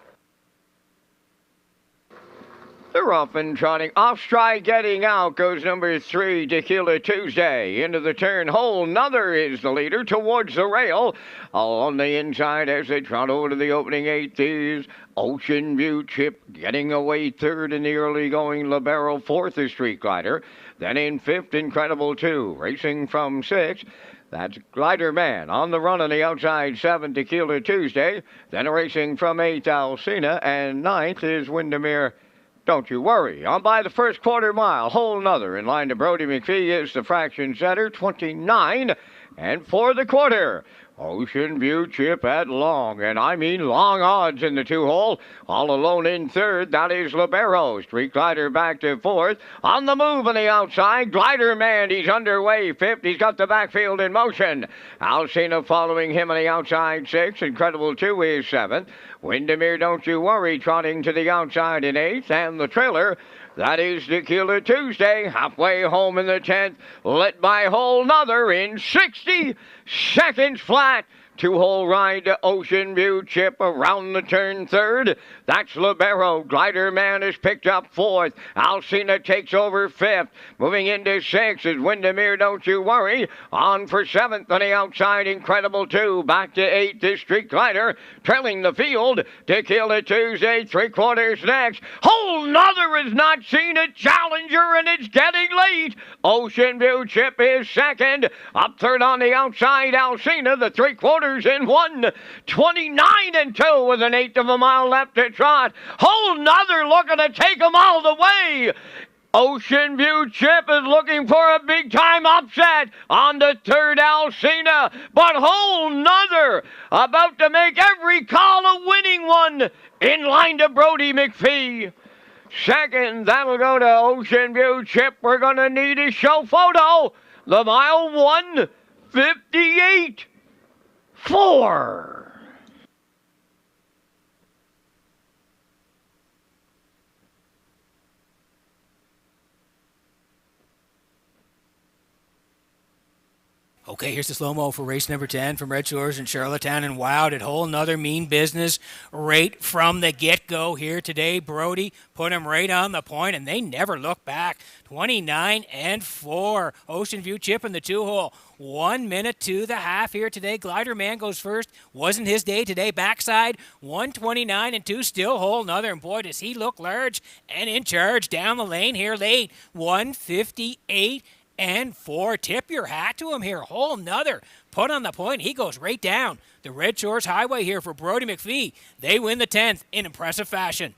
They're off and trotting. Off stride getting out goes number 3, Tequila Tuesday. Into the turn, Whole Nother is the leader towards the rail. All on the inside as they trot over to the opening 8th is Ocean View Chip getting away 3rd in the early going. Libero 4th is Street Glider. Then in 5th, Incredible 2. Racing from 6th. That's Glider Man on the run on the outside 7, Tequila Tuesday. Then racing from 8th, Alcina. And 9th is Windermere. Don't You Worry. On by the first quarter mile, Whole Nother in line to Brody McPhee is the fraction setter, 29. And for the quarter, Ocean View Chip at long, and I mean long odds in the 2-hole. All alone in 3rd, that is Libero. Street Glider back to 4th. On the move on the outside, Glider Man, he's underway 5th. He's got the backfield in motion. Alcina following him on the outside 6th. Incredible 2 is 7th. Windermere, Don't You Worry, trotting to the outside in 8th. And the trailer, that is Tequila Tuesday, halfway home in the 10th, led by Whole Nother in 60 seconds flat. 2-hole ride to Ocean View Chip around the turn 3rd. That's Libero. Glider Man is picked up 4th. Alcina takes over 5th. Moving into 6th is Windermere, Don't You Worry. On for 7th on the outside, Incredible 2. Back to 8th is Street Glider. Trailing the field, Tequila Tuesday, 3/4 next. Whole Nother has not seen a challenger and it's getting late. Ocean View Chip is 2nd. Up 3rd on the outside, Alcina, the 3/4 in 1, 29 and 2 with an 1/8 of a mile left to trot. Whole Nother looking to take them all the way. Ocean View Chip is looking for a big-time upset on the 3rd, Alcina. But Whole Nother about to make every call a winning one in line to Brody McPhee. 2nd, that'll go to Ocean View Chip. We're going to need a show photo. The mile 1:58. 4. Okay, here's the slow-mo for race number 10 from Red Shores in Charlottetown. And wow, did Whole Nother mean business right from the get-go here today. Brody put him right on the point, and they never look back. 29 and 4. Ocean View Chip in the 2-hole. 1 minute to the half here today. Glider Man goes first. Wasn't his day today. Backside, 129 and 2. Still Whole Nother. And boy, does he look large and in charge down the lane here late. 158 and 4. Tip your hat to him here. Whole Nother put on the point. He goes right down the Red Shores Highway here for Brody McPhee. They win the 10th in impressive fashion.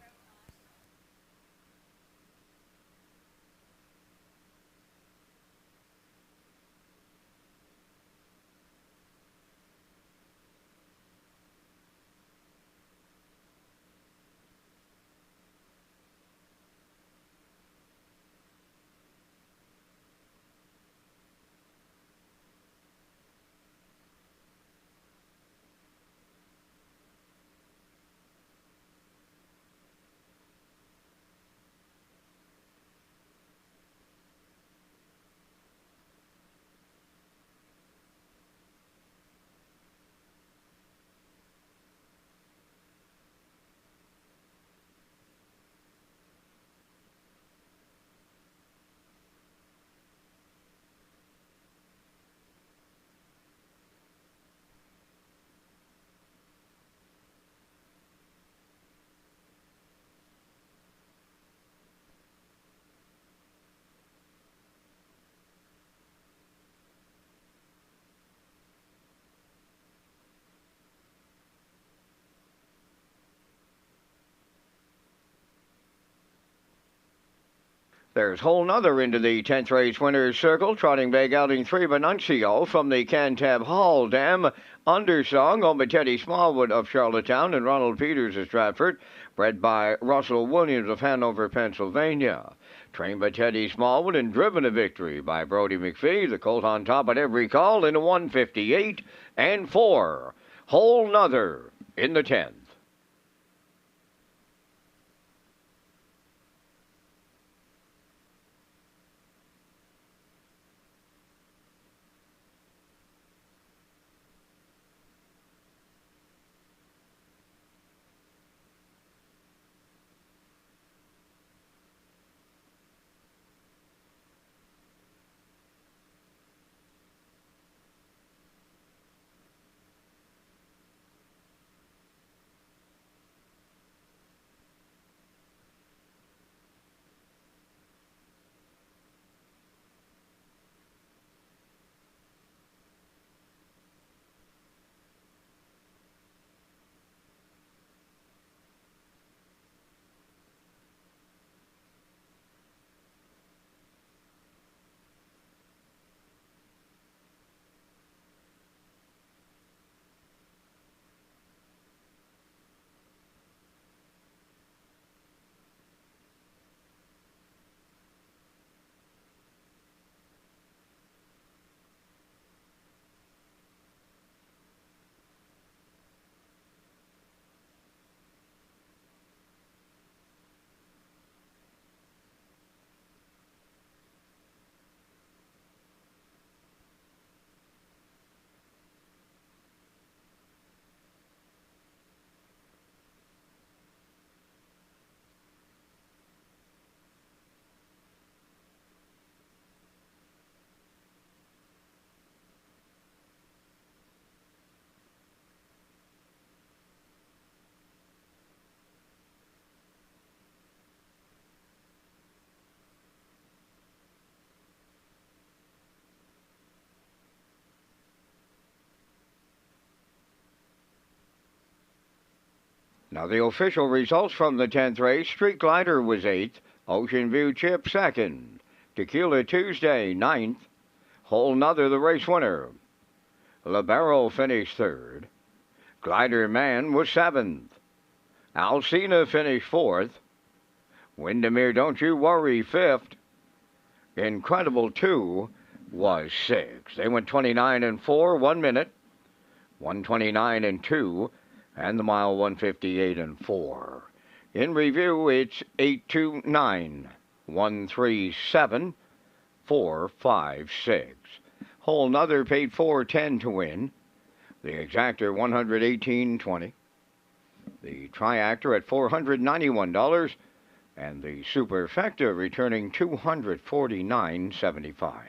There's hole nother into the 10th race winner's circle. Trotting bag outing 3 Benuncio from the Cantab Hall Dam. Undersong owned by Teddy Smallwood of Charlottetown and Ronald Peters of Stratford. Bred by Russell Williams of Hanover, Pennsylvania. Trained by Teddy Smallwood and driven to victory by Brody McPhee. The colt on top at every call in 158 and 4. Hole nother in the 10th. Now the official results from the 10th race. Street Glider was 8th. Ocean View Chip 2nd. Tequila Tuesday 9th. Hole Nother the race winner. Libero finished 3rd. Glider Man was 7th. Alcina finished 4th. Windermere Don't You Worry 5th. Incredible 2 was 6th. They went 29 and 4, 1 minute. 129 and 2. And the mile 158 and 4. In review, it's 829, 137, 456. Hole Nother paid $410 to win. The Exactor $118.20. The Triactor at $491, and the Superfecta returning $249.75.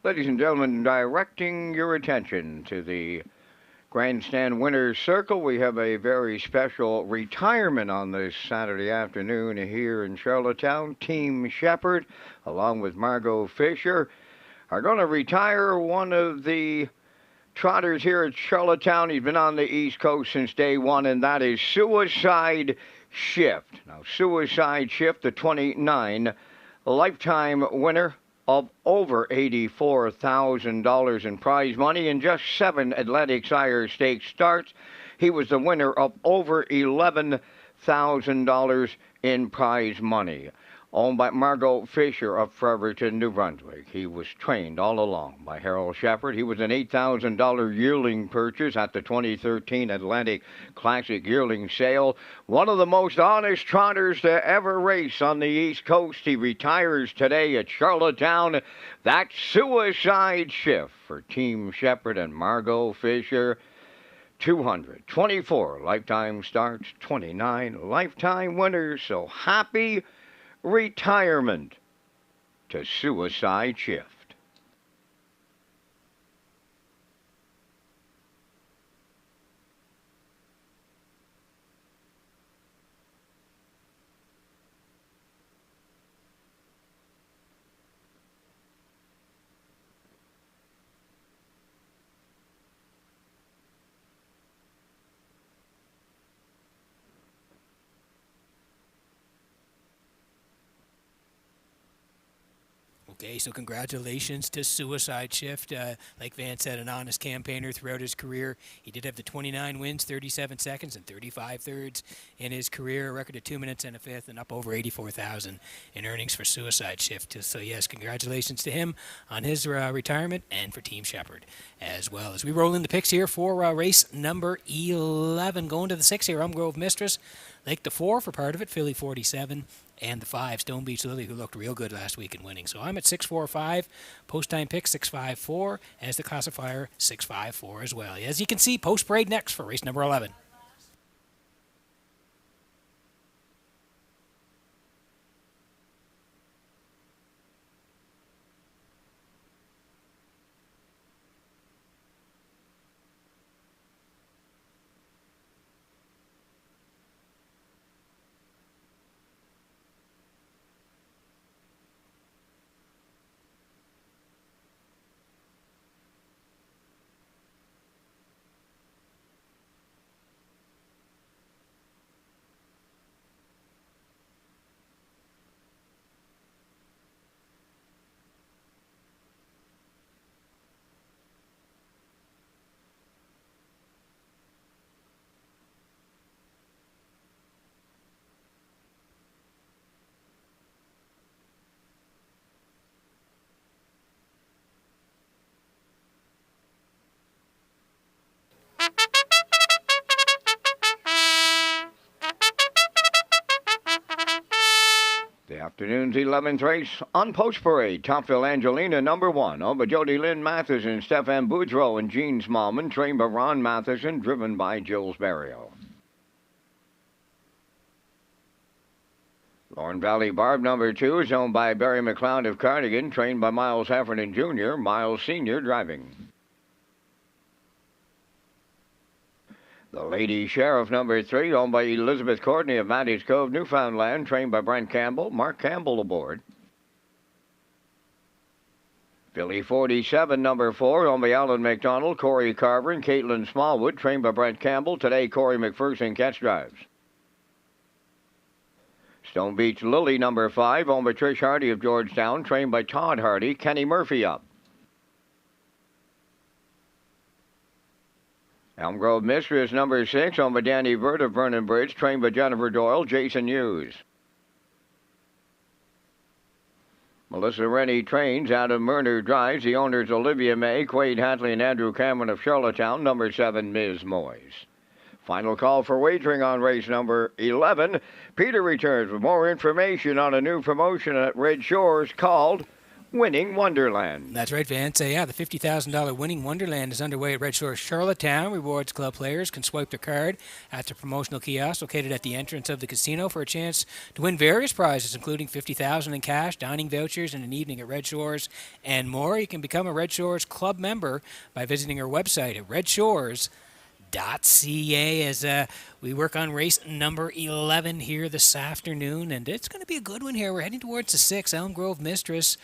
Ladies and gentlemen, directing your attention to the Grandstand Winners Circle, we have a very special retirement on this Saturday afternoon here in Charlottetown. Team Shepherd, along with Margot Fisher, are going to retire one of the trotters here at Charlottetown. He's been on the East Coast since day one, and that is Suicide Shift. Now, Suicide Shift, the 29 lifetime winner of over $84,000 in prize money in just 7 Atlantic Sire Stakes starts. He was the winner of over $11,000 in prize money. Owned by Margot Fisher of Fredericton, New Brunswick. He was trained all along by Harold Shepard. He was an $8,000 yearling purchase at the 2013 Atlantic Classic Yearling Sale. One of the most honest trotters to ever race on the East Coast. He retires today at Charlottetown. That's Suicide Shift for Team Shepard and Margot Fisher. 224 lifetime starts, 29 lifetime winners. So happy retirement to Suicide Shift. Okay, so congratulations to Suicide Shift. Like Van said, an honest campaigner throughout his career. He did have the 29 wins, 37 seconds, and 35 thirds in his career. A record of 2 minutes and a fifth, and up over $84,000 in earnings for Suicide Shift. So yes, congratulations to him on his retirement, and for Team Shepherd as well. As we roll in the picks here for race number 11, going to the 6 here, Grove Mistress. Lake the 4 for part of it, Philly 47, and the 5, Stone Beach Lily, who looked real good last week in winning. So I'm at 645, post time pick 654, as the classifier 654 as well. As you can see, post parade next for race number 11. The afternoon's 11th race on Post Parade. Topville Angelina, number 1. Over Jody Lynn Matheson, Stefan Boudreau, and Gene Smallman. Trained by Ron Matheson, driven by Jules Barrio. Lauren Valley Barb, number 2, is owned by Barry McLeod of Cardigan. Trained by Miles Heffernan Jr., Miles Sr. driving. The Lady Sheriff, number 3, owned by Elizabeth Courtney of Matty's Cove, Newfoundland, trained by Brent Campbell. Mark Campbell aboard. Philly 47, number 4, owned by Alan McDonald, Corey Carver, and Caitlin Smallwood, trained by Brent Campbell. Today, Corey McPherson catch drives. Stone Beach Lily, number 5, owned by Trish Hardy of Georgetown, trained by Todd Hardy. Kenny Murphy up. Elm Grove Mistress, number 6, owned by Danny Bird of Vernon Bridge, trained by Jennifer Doyle, Jason Hughes. Melissa Rennie trains. Adam Murner drives. The owners Olivia May, Quade Hatley, and Andrew Cameron of Charlottetown. Number 7, Ms. Moyes. Final call for wagering on race number 11. Peter returns with more information on a new promotion at Red Shores called Winning Wonderland. That's right, Vance. Yeah, the $50,000 Winning Wonderland is underway at Red Shores Charlottetown. Rewards Club players can swipe their card at the promotional kiosk located at the entrance of the casino for a chance to win various prizes, including $50,000 in cash, dining vouchers, and an evening at Red Shores, and more. You can become a Red Shores Club member by visiting our website at Redshores.ca as we work on race number 11 here this afternoon, and it's going to be a good one here. We're heading towards the 6 Elm Grove Mistress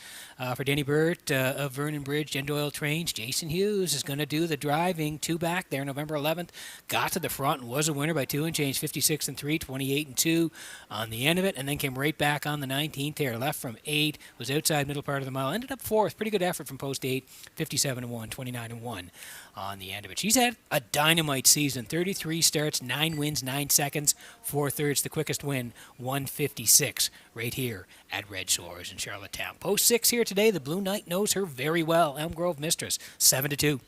for Denny Burt of Vernon Bridge, Jen Doyle Trains. Jason Hughes is going to do the driving, 2 back there, November 11th. Got to the front and was a winner by 2 and change, 56 and 3, 28 and 2 on the end of it, and then came right back on the 19th there, left from 8, was outside middle part of the mile, ended up 4th. Pretty good effort from post 8, 57 and 1, 29 and 1 on the end of it. She's had a dynamite season, 33 starts, 9 wins, 9 seconds, 4/3. The quickest win, 156, right here at Red Shores in Charlottetown. Post 6 here today. The Blue Knight knows her very well. Elm Grove Mistress, 7-2.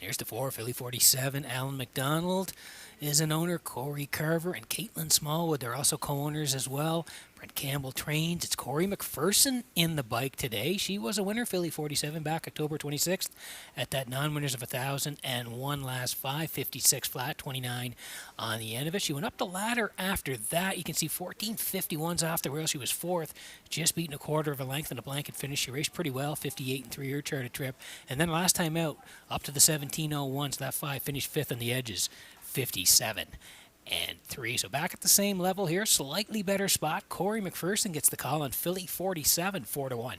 Here's the 4, Philly 47, Alan McDonald is an owner, Corey Carver and Caitlin Smallwood. They're also co-owners as well. Brent Campbell Trains. It's Corey McPherson in the bike today. She was a winner, Philly 47, back October 26th at that non-winners of 1,000 and won last 556 flat, 29 on the end of it. She went up the ladder after that. You can see 14:51s off the rail. She was 4th, just beating a quarter of a length in a blanket finish. She raced pretty well, 58 and 3 her charted trip. And then last time out, up to the 17:01s, that 5 finished 5th on the edges, 57 and 3. So back at the same level here, slightly better spot. Corey McPherson gets the call on Philly 47, 4-1.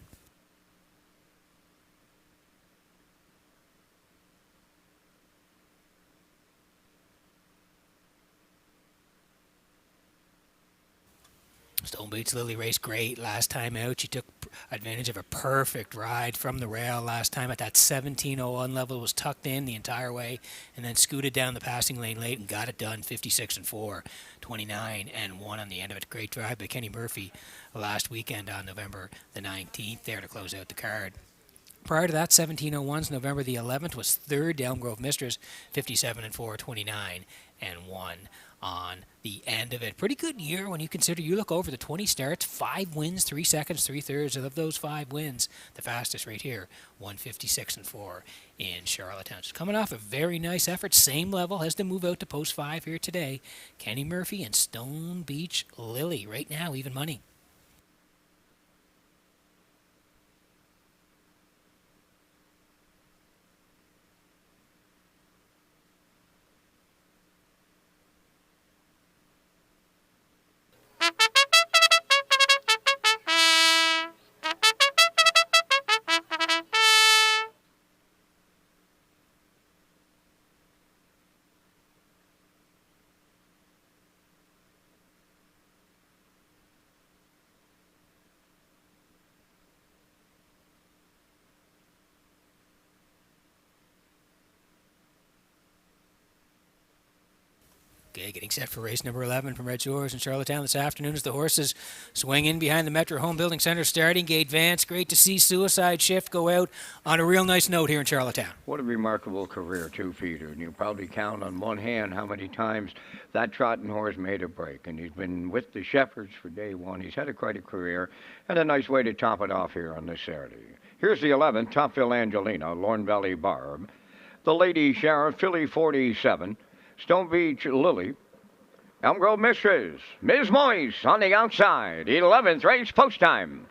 Stone Beach Lily raced great last time out. She took advantage of a perfect ride from the rail last time at that 17:01 level. Was tucked in the entire way and then scooted down the passing lane late and got it done, 56 and 4, 29 and 1 on the end of it. Great drive by Kenny Murphy last weekend on November the 19th there to close out the card. Prior to that, 17:01's November the 11th was 3rd, Elm Grove Mistress, 57 and 4, 29 and 1 on the end of it. Pretty good year when you consider, you look over the 20 starts, 5 wins, 3 seconds, 3/3. Of those 5 wins, the fastest right here, 156 and 4 in Charlottetown. Just coming off a very nice effort, same level, has to move out to post 5 here today. Kenny Murphy and Stone Beach Lily right now, even money. Okay, getting set for race number 11 from Red Shores in Charlottetown this afternoon as the horses swing in behind the Metro Home Building Center starting gate. Vance, great to see Suicide Shift go out on a real nice note here in Charlottetown. What a remarkable career, 2-feeder. And you probably count on one hand how many times that trotting horse made a break. And he's been with the Shepherds for day one. He's had quite a career and a nice way to top it off here on this Saturday. Here's the 11th, Topville Angelina, Lorne Valley Barb. The Lady Sheriff, Philly 47. Stone Beach Lily, Elm Grove Mistress, Ms. Moise on the outside, 11th race post time.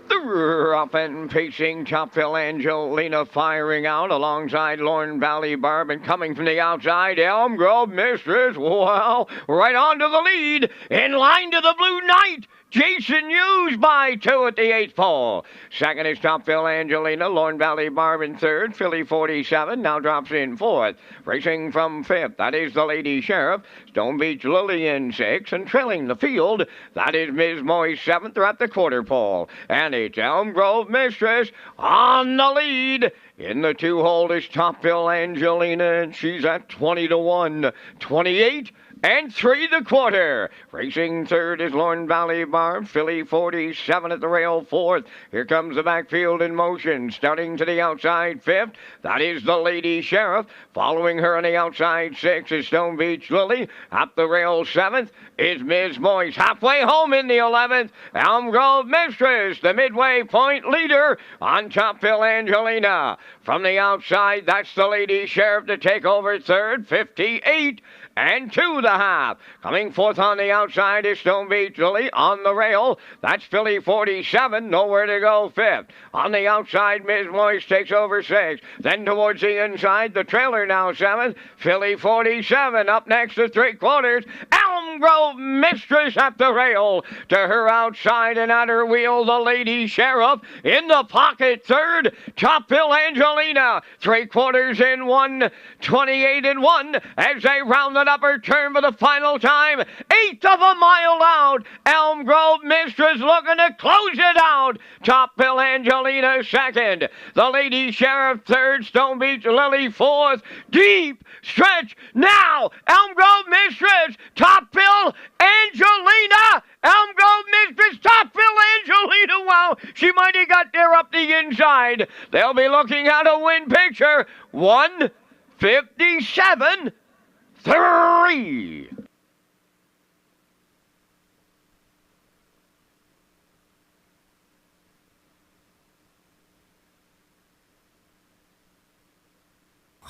The up and pacing Topville Angelina firing out alongside Lorne Valley Barb, and coming from the outside, Elm Grove Mistress, well, right on to the lead, in line to the Blue Knight. Jason Hughes by 2 at the 8th pole. Second is Topville Angelina, Lorne Valley Barb in 3rd. Philly 47 now drops in 4th. Racing from 5th, that is the Lady Sheriff. Stone Beach Lily in 6th. And trailing the field, that is Ms. Moise 7th. They're at the quarter pole. And it's Elm Grove Mistress on the lead. In the 2 hole is Topville Angelina, and she's at 20-1. 28, and 3 the quarter. Racing third is Lorne Valley Barb. Philly 47 at the rail fourth. Here comes the backfield in motion. Starting to the outside fifth. That is the Lady Sheriff. Following her on the outside sixth is Stone Beach Lily. Up the rail seventh is Ms. Moyes. Halfway home in the 11th, Elm Grove Mistress, the midway point leader. On top, Phil Angelina. From the outside, that's the Lady Sheriff to take over third. 58 and 2 the half. Coming fourth on the outside is Stone Beach Lily. On the rail, that's Philly 47, nowhere to go fifth. On the outside, Ms. Moyes takes over sixth. Then towards the inside, the trailer now seventh. Philly 47 up next to 3 quarters. Elm Grove Mistress at the rail. To her outside and at her wheel, the Lady Sheriff. In the pocket third, Top Bill Angelina. 3 quarters in 1:28 and 1 as they round the upper turn for the final time. 1/8 of a mile out. Elm Grove Mistress looking to close it out. Top Bill Angelina second. The Lady Sheriff third. Stone Beach Lily fourth. Deep stretch now. Elm Grove Mistress. Top Bill Angelina. Elm Grove Mistress. Top Bill Angelina. Wow, she might have got there up the inside. They'll be looking at a win picture. 1:57.3.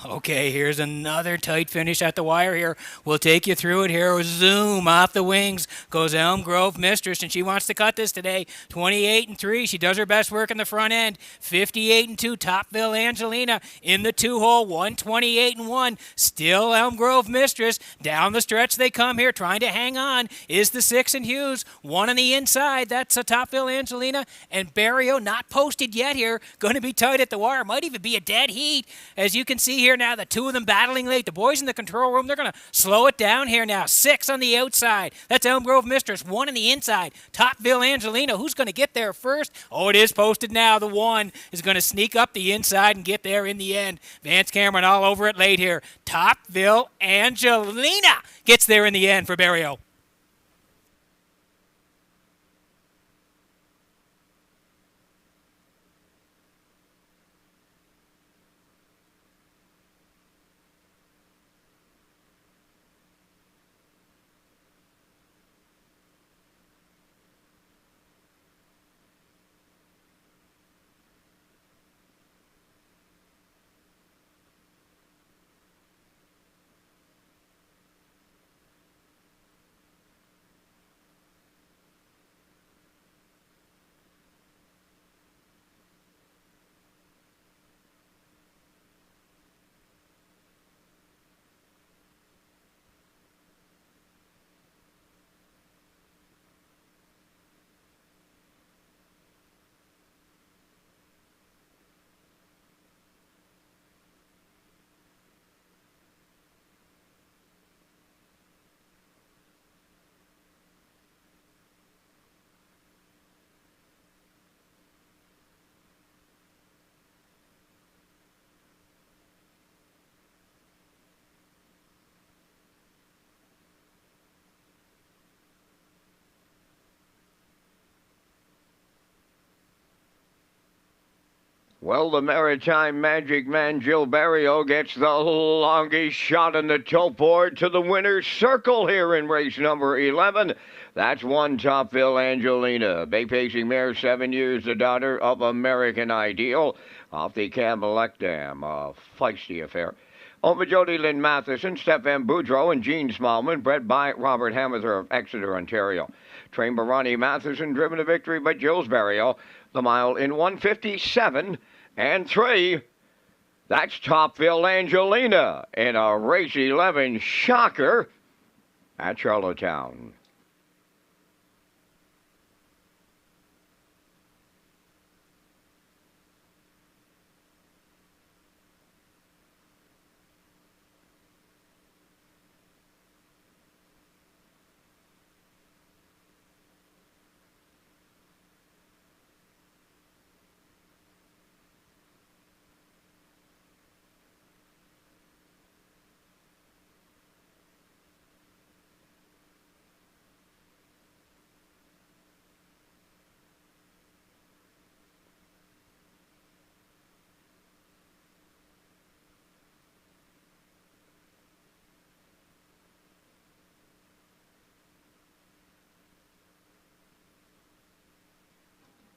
Okay, here's another tight finish at the wire here. We'll take you through it here. Zoom off the wings goes Elm Grove Mistress, and she wants to cut this today. 28 and 3. She does her best work in the front end. 58 and 2. Topville Angelina in the 2-hole. 128 and 1. Still Elm Grove Mistress. Down the stretch they come here, trying to hang on. Is the 6 and Hughes. 1 on the inside. That's a Topville Angelina. And Barrio not posted yet here. Going to be tight at the wire. Might even be a dead heat. As you can see here now, the two of them battling late. The boys in the control room, they're going to slow it down here now. 6 on the outside. That's Elm Grove Mistress. 1 on the inside. Topville Angelina. Who's going to get there first? Oh, it is posted now. The 1 is going to sneak up the inside and get there in the end. Vance Cameron all over it late here. Topville Angelina gets there in the end for Barrio. Well, the Maritime Magic Man, Jill Barrio, gets the longest shot on the tote board to the winner's circle here in race number 11. That's 1 Topville Angelina. Bay-pacing mare, 7 years, the daughter of American Ideal, off the Camelec Dam. A feisty affair. Over Jody Lynn Matheson, Stephen Boudreau, and Gene Smallman, bred by Robert Hamather of Exeter, Ontario. Trained by Ronnie Matheson, driven to victory by Jill's Barrio. The mile in 1:57.3. That's Topville Angelina in a race 11 shocker at Charlottetown.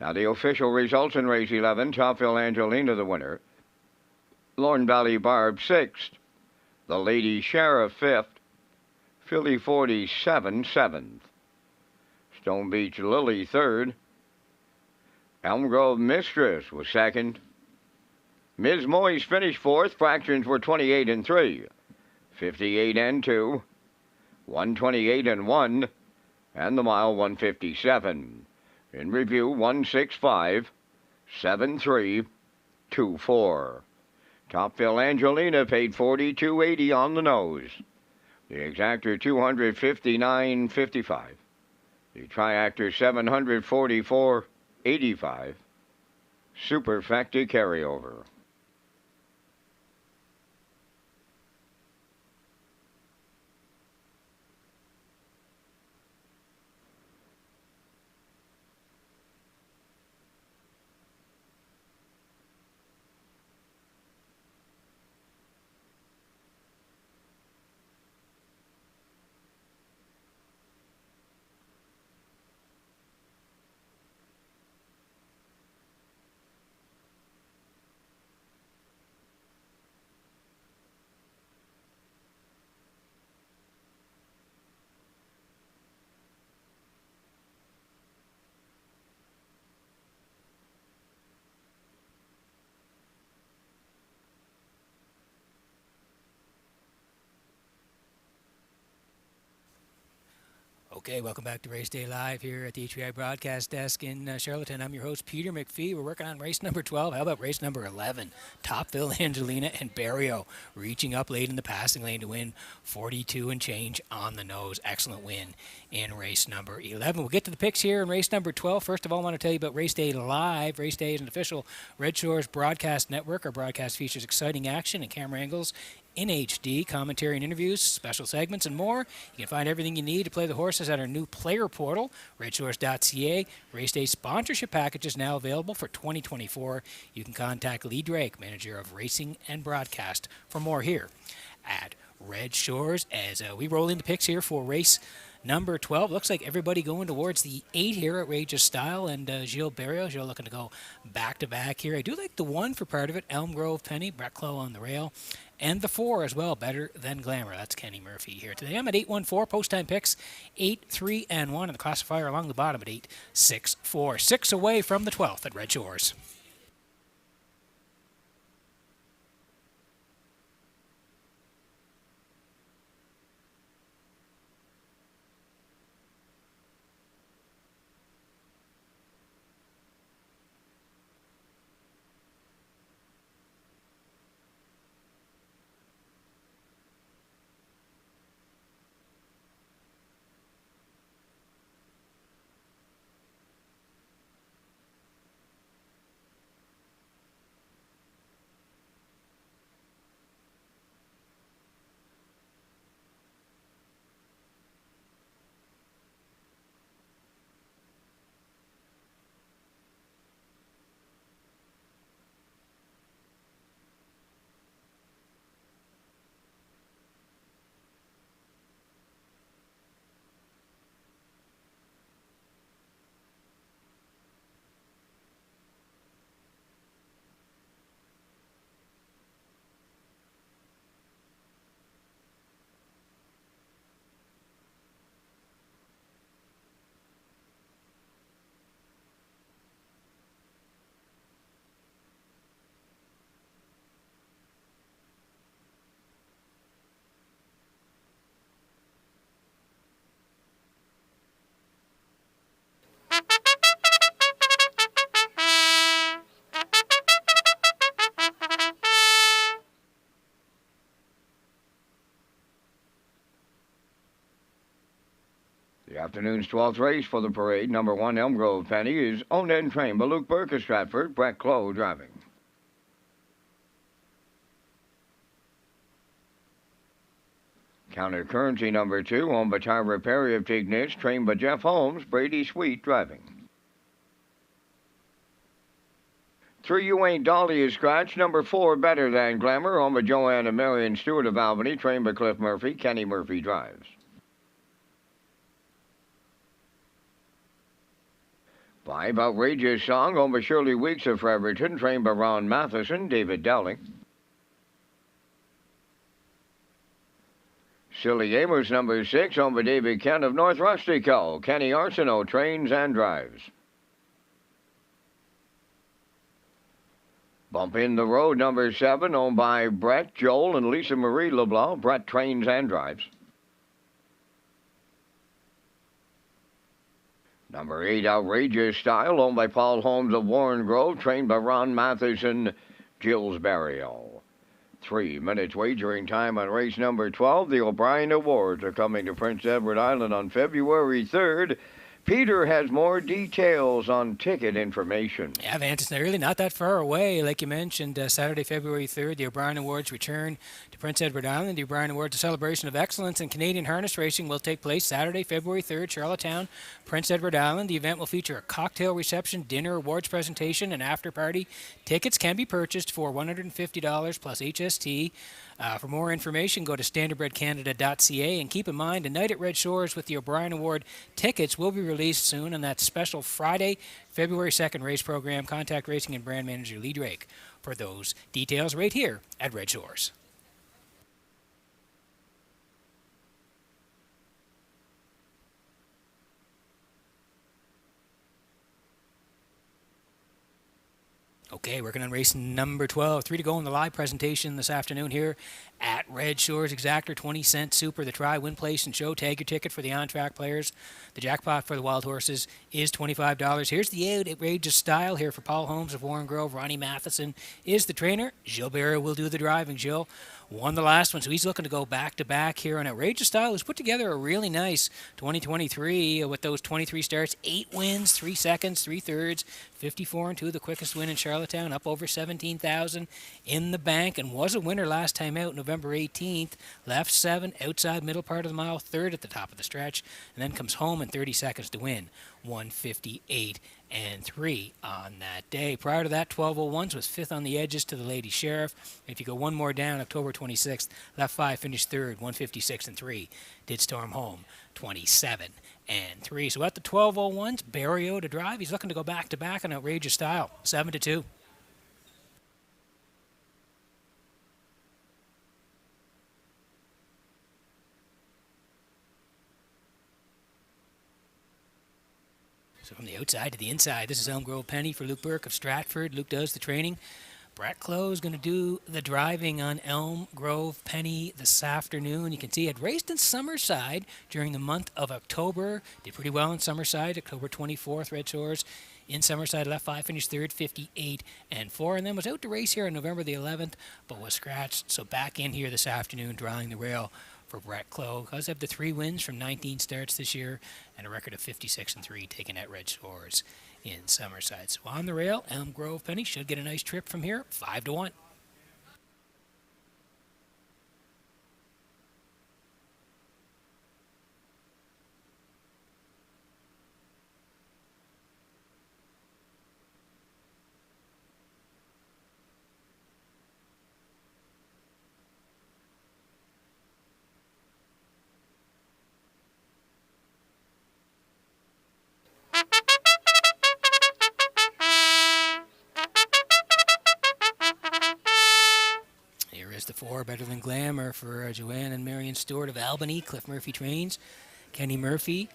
Now the official results in race 11, Topville Angelina the winner. Lorne Valley Barb 6th. The Lady Sheriff 5th. Philly 47 7th. Stone Beach Lily 3rd. Elm Grove Mistress was 2nd. Ms. Moyes finished 4th. Fractions were 28 and 3. 58 and 2. 128 and 1. And the mile 157. In review, 165, 73, 24. Topville Angelina paid $42.80 on the nose. The exactor $259.55. The triactor $744.85. Superfecta carryover. Okay, welcome back to Race Day Live here at the HBI Broadcast Desk in Charlottetown. I'm your host, Peter McPhee. We're working on race number 12. How about race number 11? Topville Angelina and Barrio reaching up late in the passing lane to win 42 and change on the nose. Excellent win in race number 11. We'll get to the picks here in race number 12. First of all, I want to tell you about Race Day Live. Race Day is an official Red Shores broadcast network. Our broadcast features exciting action and camera angles in HD, commentary and interviews, special segments, and more. You can find everything you need to play the horses at our new player portal, Redshores.ca. Race Day sponsorship package is now available for 2024. You can contact Lee Drake, manager of racing and broadcast, for more here at Red Shores as we roll into picks here for race number 12. Looks like everybody going towards the 8 here at Outrageous Style, and Gilles Barrio. Gilles looking to go back-to-back here. I do like the 1 for part of it, Elm Grove Penny, Brett Clough on the rail. And the 4 as well, Better Than Glamour. That's Kenny Murphy here today. I'm at 8-1-4, post-time picks, 8-3-1, and the classifier along the bottom at 8-6-4. 6 away from the 12th at Red Shores. The afternoon's 12th race for the parade, number 1 Elm Grove Penny, is owned and trained by Luke Burke of Stratford, Brett Clough driving. Counter Currency number 2, owned by Tyra Perry of Tignish, trained by Jeff Holmes, Brady Sweet driving. 3 You Ain't Dolly is scratched, number 4 Better Than Glamour, owned by Joanne and Marion Stewart of Albany, trained by Cliff Murphy, Kenny Murphy drives. 5, Outrageous Song, owned by Shirley Weeks of Fredericton, trained by Ron Matheson, David Dowling. Silly Amos, number 6, owned by David Kent of North Rustico. Kenny Arsenault trains and drives. Bump in the Road, number 7, owned by Brett, Joel, and Lisa Marie LeBlanc. Brett trains and drives. Number 8, Outrageous Style, owned by Paul Holmes of Warren Grove, trained by Ron Matheson, Gilles Barrio. 3 minutes wagering time on race number 12. The O'Brien Awards are coming to Prince Edward Island on February 3rd. Peter has more details on ticket information. Yeah, Vance, it's really not that far away. Like you mentioned, Saturday, February 3rd, the O'Brien Awards return to Prince Edward Island. The O'Brien Awards, a celebration of excellence in Canadian harness racing, will take place Saturday, February 3rd, Charlottetown, Prince Edward Island. The event will feature a cocktail reception, dinner, awards presentation, and after party. Tickets can be purchased for $150 plus HST. For more information, go to standardbredcanada.ca, and keep in mind, a night at Red Shores with the O'Brien Award tickets will be released soon on that special Friday, February 2nd race program. Contact Racing and Brand Manager Lee Drake for those details right here at Red Shores. Okay, working on race number 12. 3 to go in the live presentation this afternoon here at Red Shores. Exactor, 20-cent super. The try, win, place, and show. Tag your ticket for the on-track players. The jackpot for the wild horses is $25. Here's the outrageous style here for Paul Holmes of Warren Grove. Ronnie Matheson is the trainer. Gilles Barrio will do the driving. Gilles won the last one, so he's looking to go back-to-back here on outrageous style. He's put together a really nice 2023 with those 23 starts, 8 wins, 3 seconds, 3 thirds, 54 and 2, the quickest win in Charlottetown, up over 17,000 in the bank, and was a winner last time out, November 18th. Left 7, outside middle part of the mile, 3rd at the top of the stretch, and then comes home in 30 seconds to win. 158 and 3 on that day. Prior to that, 12:01s was 5th on the edges to the Lady Sheriff. If you go one more down, October 26th, left 5 finished 3rd, 156 and 3. Did storm home 27 and 3. So at the 12:01s, Barrio to drive. He's looking to go back to back on outrageous style, 7-2. So from the outside to the inside, this is Elm Grove Penny for Luke Burke of Stratford. Luke does the training. Brett Clough is going to do the driving on Elm Grove Penny this afternoon. You can see it raced in Summerside during the month of October. Did pretty well in Summerside, October 24th, Red Shores. In Summerside, left 5, finished 3rd, 58 and 4. And then was out to race here on November the 11th, but was scratched. So back in here this afternoon, drawing the rail for Brett Clough. Does have the 3 wins from 19 starts this year and a record of 56 and 3 taken at Red Shores in Summerside. So on the rail, Elm Grove Penny should get a nice trip from here, 5-1. The 4, Better Than Glamour for Joanne and Marion Stewart of Albany. Cliff Murphy trains. Kenny Murphy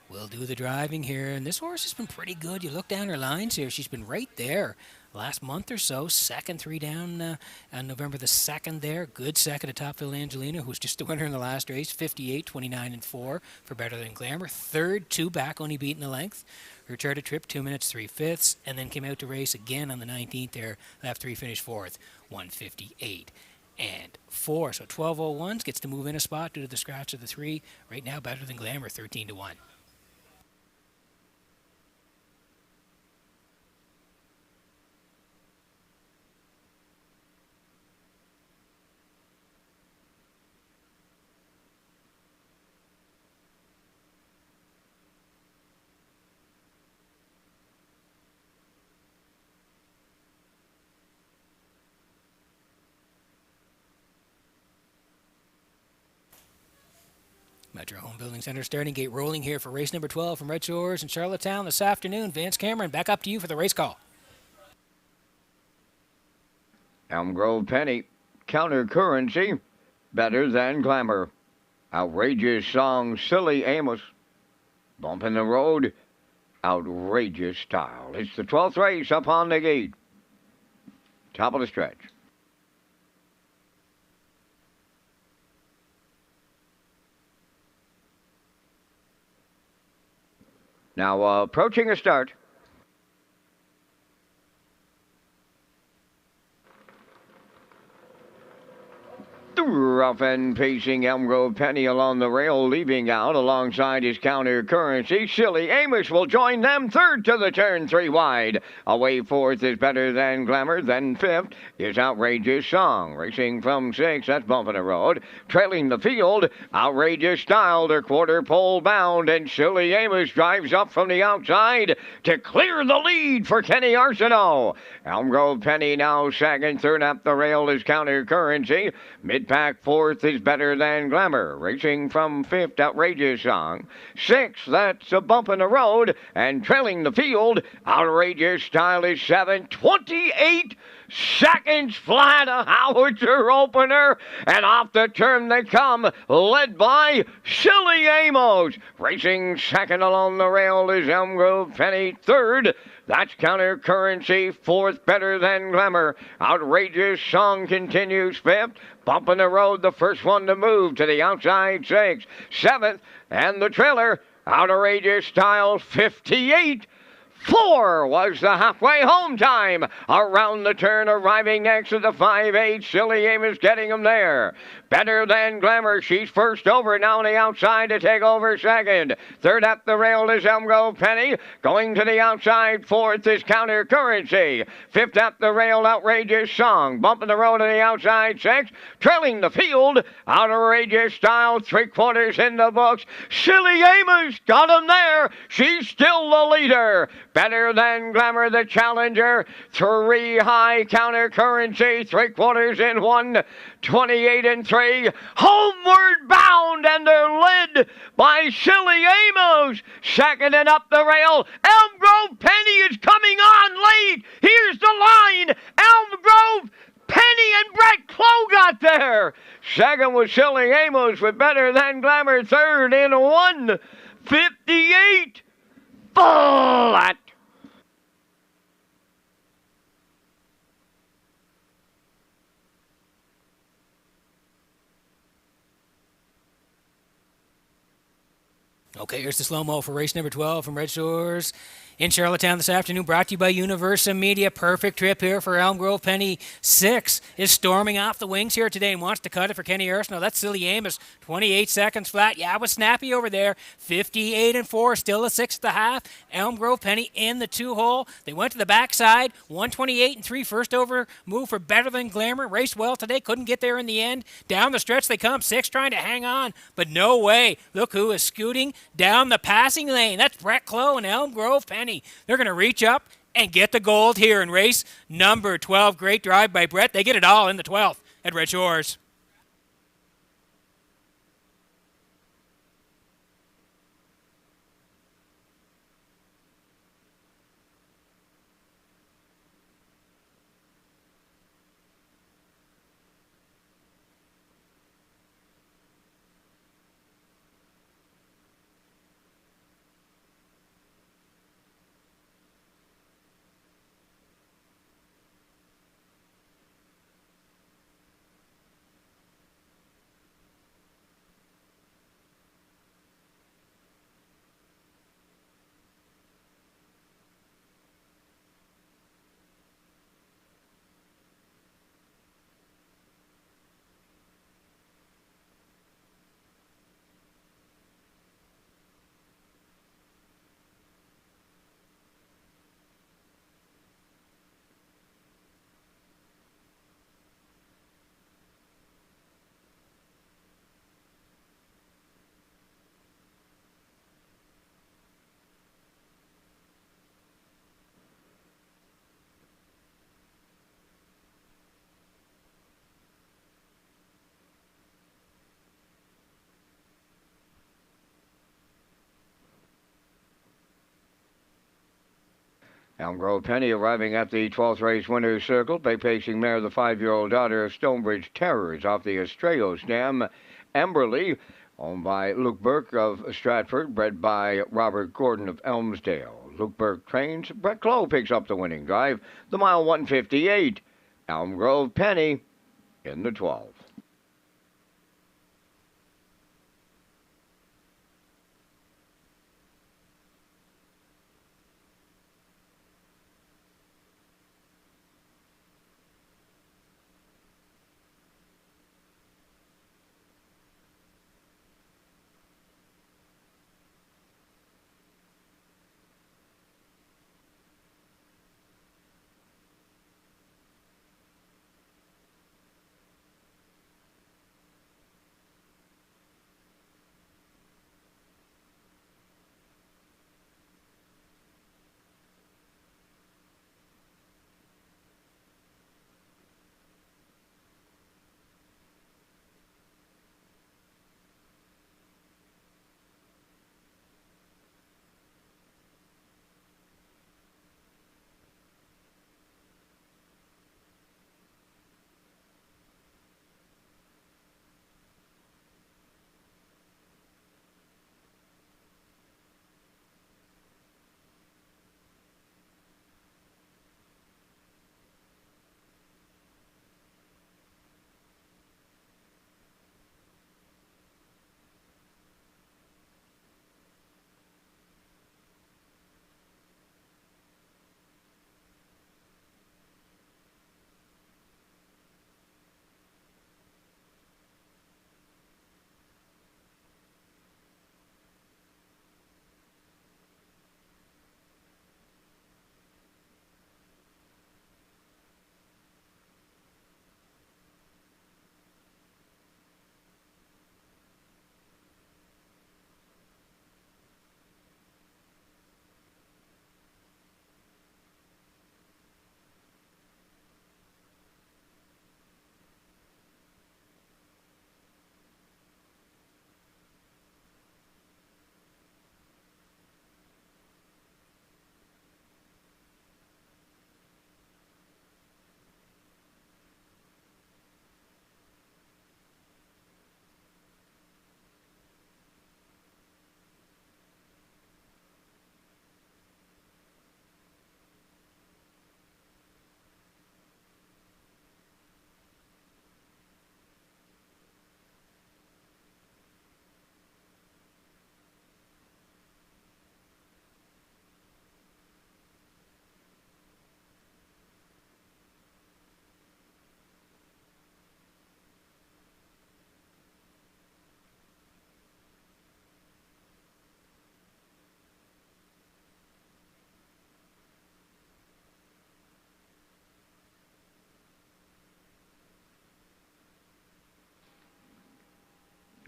will do the driving here. And this horse has been pretty good. You look down her lines here. She's been right there last month or so. 2nd, 3 down on November the 2nd there. Good second to Topville Angelina, who was just the winner in the last race. 58, 29 and 4 for Better Than Glamour. 3rd, 2 back, only beaten the length. Her charted trip, 2 minutes, 3/5, and then came out to race again on the 19th there. Left 3, finished 4th, 158. And 4. So 12:01s gets to move in a spot due to the scratch of the 3. Right now, Better Than Glamour, 13-1. Metro Home Building Center starting gate rolling here for race number 12 from Red Shores in Charlottetown this afternoon. Vance Cameron, back up to you for the race call. Elm Grove Penny, Counter Currency, Better Than Glamour. Outrageous Song, Silly Amos. Bump in the Road, Outrageous Style. It's the 12th race up on the gate. Top of the stretch. Now approaching a start. Rough and pacing Elm Grove Penny along the rail, leaving out alongside his Counter Currency. Silly Amos will join them third to the turn, 3 wide. Away fourth is Better Than Glamour. Then fifth is Outrageous Song. Racing from 6, that's Bumpin' the Road. Trailing the field, Outrageous Style. They're quarter pole bound, and Silly Amos drives up from the outside to clear the lead for Kenny Arsenault. Elm Grove Penny now second. Third up the rail is Counter Currency. Mid-pack fourth is Better Than Glamour. Racing from fifth, Outrageous Song. Sixth, that's a Bump in the Road. And trailing the field, Outrageous Style is 7. 28 seconds flat, a howitzer opener. And off the turn they come, led by Silly Amos. Racing second along the rail is Elm Grove Penny. Third, that's Counter Currency. Fourth, Better Than Glamour. Outrageous Song continues fifth. Bump in the Road, the first one to move to the outside 6. Seventh, and the trailer, Outrageous Style, 58. 4 was the halfway home time. Around the turn, arriving next to the 5-8. Silly Amos getting him there. Better Than Glamour, she's first over, now on the outside to take over second. Third up the rail is Elm Grove Penny. Going to the outside, fourth is Counter Currency. Fifth up the rail, Outrageous Song. Bumping the road to the outside 6. Trailing the field, Outrageous Style, 3/4 in the books. Silly Amos got him there. She's still the leader. Better Than Glamour, the challenger. 3 high, Counter Currency, 3/4 in 1. 28 and 3. Homeward bound, and they're led by Silly Amos. Second and up the rail, Elm Grove Penny is coming on late. Here's the line. Elm Grove Penny and Brett Clough got there. Second was Silly Amos with Better Than Glamour. Third in 1:58. Flat. Okay, here's the slow-mo for race number 12 from Red Shores in Charlottetown this afternoon, brought to you by Universa Media. Perfect trip here for Elm Grove Penny. 6 is storming off the wings here today and wants to cut it for Kenny Arsenault. That's Silly Amos, 28 seconds flat. Yeah, it was snappy over there. 58 and 4, still a 6.5. Elm Grove Penny in the 2-hole. They went to the backside, 128 and 3. First over move for Better Than Glamour. Raced well today, couldn't get there in the end. Down the stretch they come, 6 trying to hang on, but no way. Look who is scooting down the passing lane. That's Brett Clough and Elm Grove Penny. They're going to reach up and get the gold here in race number 12. Great drive by Brett. They get it all in the 12th at Red Shores. Elm Grove Penny arriving at the 12th race winner's circle. Big pacing mare, the 5-year-old daughter of Stonebridge Terrors off the Estrella stem. Emberly, owned by Luke Burke of Stratford, bred by Robert Gordon of Elmsdale. Luke Burke trains. Brett Clough picks up the winning drive. The mile 158. Elm Grove Penny in the 12th.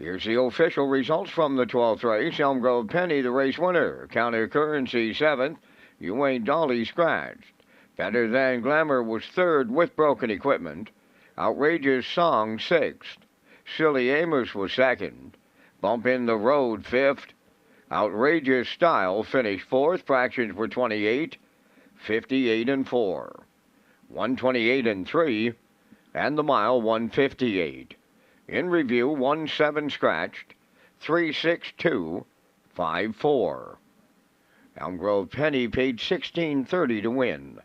Here's the official results from the 12th race. Elm Grove Penny, the race winner. Counter Currency, 7th. You Ain't Dolly, scratched. Better Than Glamour was 3rd with broken equipment. Outrageous Song, 6th. Silly Amos was 2nd. Bump in the Road, 5th. Outrageous Style finished 4th. Fractions were 28, 58 and 4. 128 and 3. And the mile, 158. In review, 1-7 scratched, 3-6-2, 5-4. Elm Grove Penny paid $16.30 to win.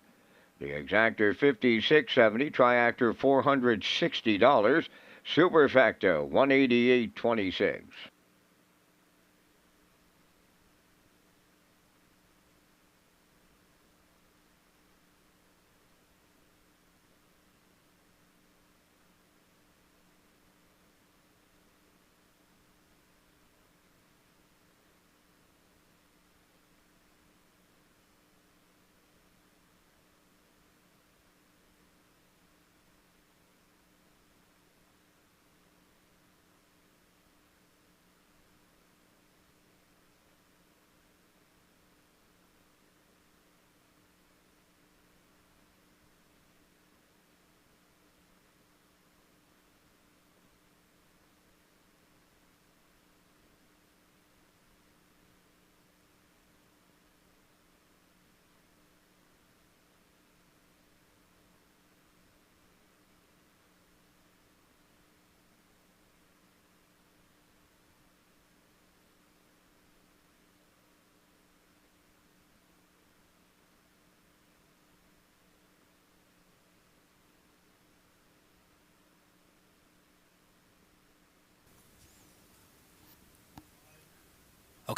The exactor $56.70, triactor $460, superfecta $188.26.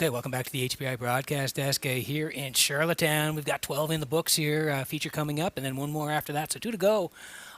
Okay, welcome back to the HPI Broadcast Desk here in Charlottetown. We've got 12 in the books here, feature coming up, and then one more after that. So 2 to go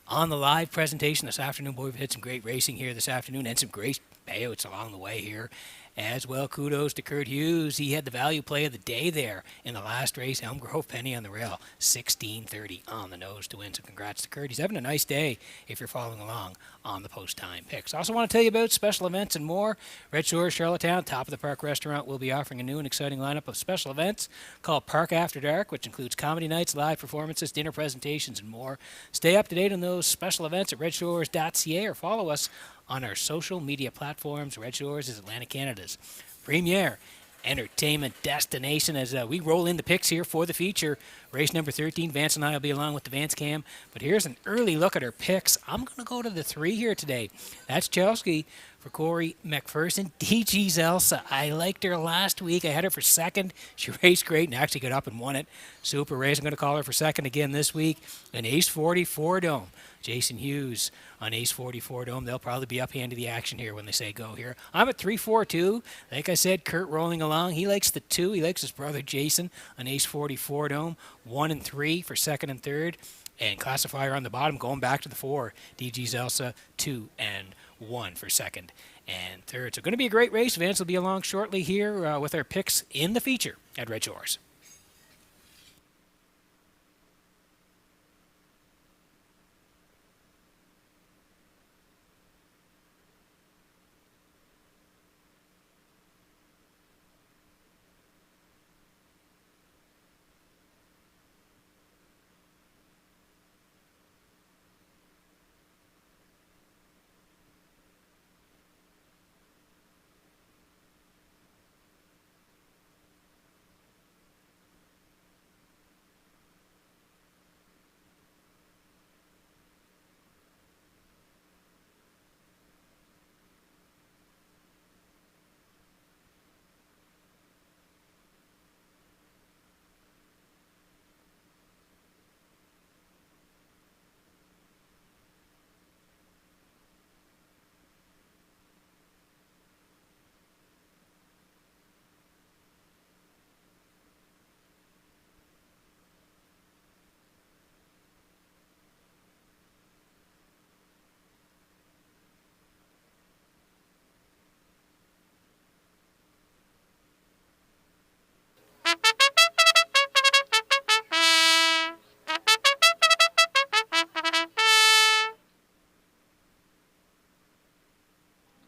on the live presentation this afternoon. Boy, we've had some great racing here this afternoon and some great payouts along the way here. As well, kudos to Kurt Hughes. He had the value play of the day there in the last race. Elm Grove Penny on the rail, 16:30 on the nose to win. So congrats to Kurt. He's having a nice day if you're following along on the post-time picks. Also want to tell you about special events and more. Red Shores, Charlottetown, Top of the Park Restaurant will be offering a new and exciting lineup of special events called Park After Dark, which includes comedy nights, live performances, dinner presentations, and more. Stay up to date on those special events at Redshores.ca or follow us on our social media platforms. Red Shores is Atlantic Canada's premier entertainment destination. As we roll in the picks here for the feature, race number 13, Vance and I will be along with the Vance Cam. But here's an early look at our picks. I'm going to go to the 3 here today. That's Chelsea for Corey McPherson. DG's Elsa. I liked her last week. I had her for second. She raced great and actually got up and won it. Super race. I'm going to call her for second again this week. An Ace 44 Dome. Jason Hughes on Ace 44 Dome. They'll probably be up hand of the action here when they say go here. I'm at 3-4-2. Like I said, Kurt rolling along. He likes the 2. He likes his brother Jason on Ace 44 Dome. 1 and 3 for second and third. And classifier on the bottom going back to the 4. DG's Elsa 2 and 1 for second and third. So going to be a great race. Vance will be along shortly here with our picks in the feature at Red Shores.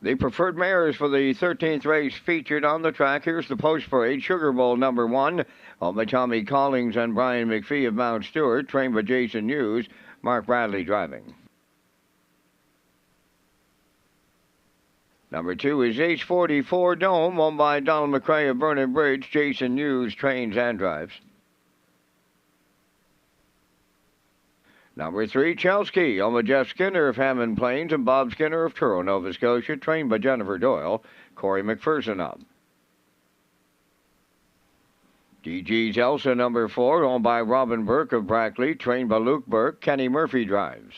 The preferred mares for the 13th race featured on the track. Here's the post parade. Sugar Bowl number 1, owned by Tommy Collings and Brian McPhee of Mount Stewart, trained by Jason Hughes, Mark Bradley driving. Number 2 is Ace 44 Dome, owned by Donald McRae of Vernon Bridge. Jason Hughes trains and drives. Number 3, Chelsea, owned by Jeff Skinner of Hammond Plains and Bob Skinner of Truro, Nova Scotia, trained by Jennifer Doyle, Corey McPherson up. DG's Elsa, number 4, owned by Robin Burke of Brackley, trained by Luke Burke, Kenny Murphy drives.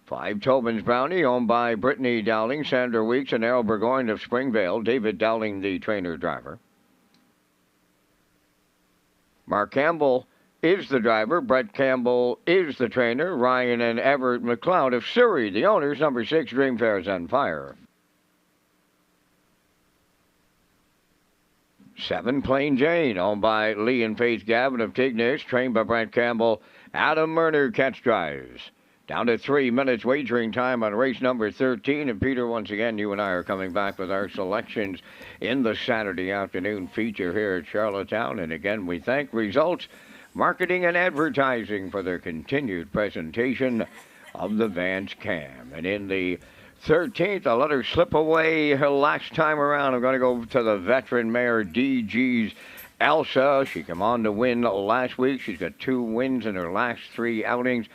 5, Tobin's Brownie, owned by Brittany Dowling, Sandra Weeks, and Errol Burgoyne of Springvale, David Dowling, the trainer-driver. Mark Campbell is the driver. Brett Campbell is the trainer. Ryan and Everett McLeod of Surrey, the owners. Number 6, Dream Fair's on fire. 7, Plain Jane, owned by Lee and Faith Gavin of Tignish, trained by Brett Campbell. Adam Murner catch drives. Down to 3 minutes wagering time on race number 13. And Peter, once again, you and I are coming back with our selections in the Saturday afternoon feature here at Charlottetown. And again, we thank Results Marketing and Advertising for their continued presentation of the Vance Cam. And in the 13th, I let her slip away her last time around. I'm going to go to the veteran mare, DG's Elsa. She came on to win last week. She's got 2 wins in her last 3 outings.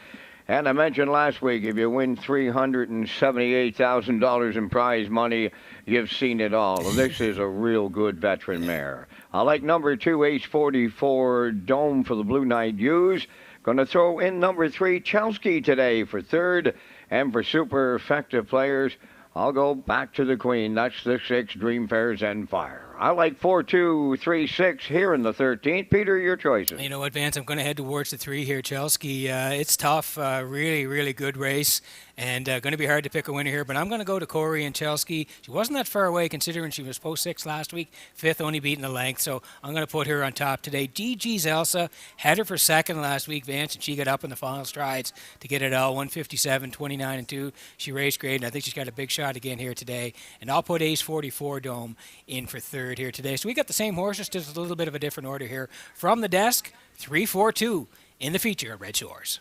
And I mentioned last week, if you win $378,000 in prize money, you've seen it all. And this is a real good veteran mare. I like number 2, Ace 44 Dome for the Blue Knight Ewes. Going to throw in number 3, Chelsea today for third. And for super effective players, I'll go back to the Queen. That's the 6, Dream Fair and Fire. I like 4, 2, 3, 6 here in the 13th. Peter, your choices. You know what, Vance? I'm going to head towards the 3 here, Chelsea. It's tough. Really, really good race. And going to be hard to pick a winner here. But I'm going to go to Corey and Chelsea. She wasn't that far away considering she was post 6 last week. 5th, only beating the length. So I'm going to put her on top today. DG's Elsa had her for 2nd last week, Vance. And she got up in the final strides to get it all. 157, 29, and 2. She raced great. And I think she's got a big shot again here today. And I'll put Ace 44 Dome in for 3rd here today. So we got the same horses, just a little bit of a different order here. From the desk, 3, 4, 2 in the feature at Red Shores.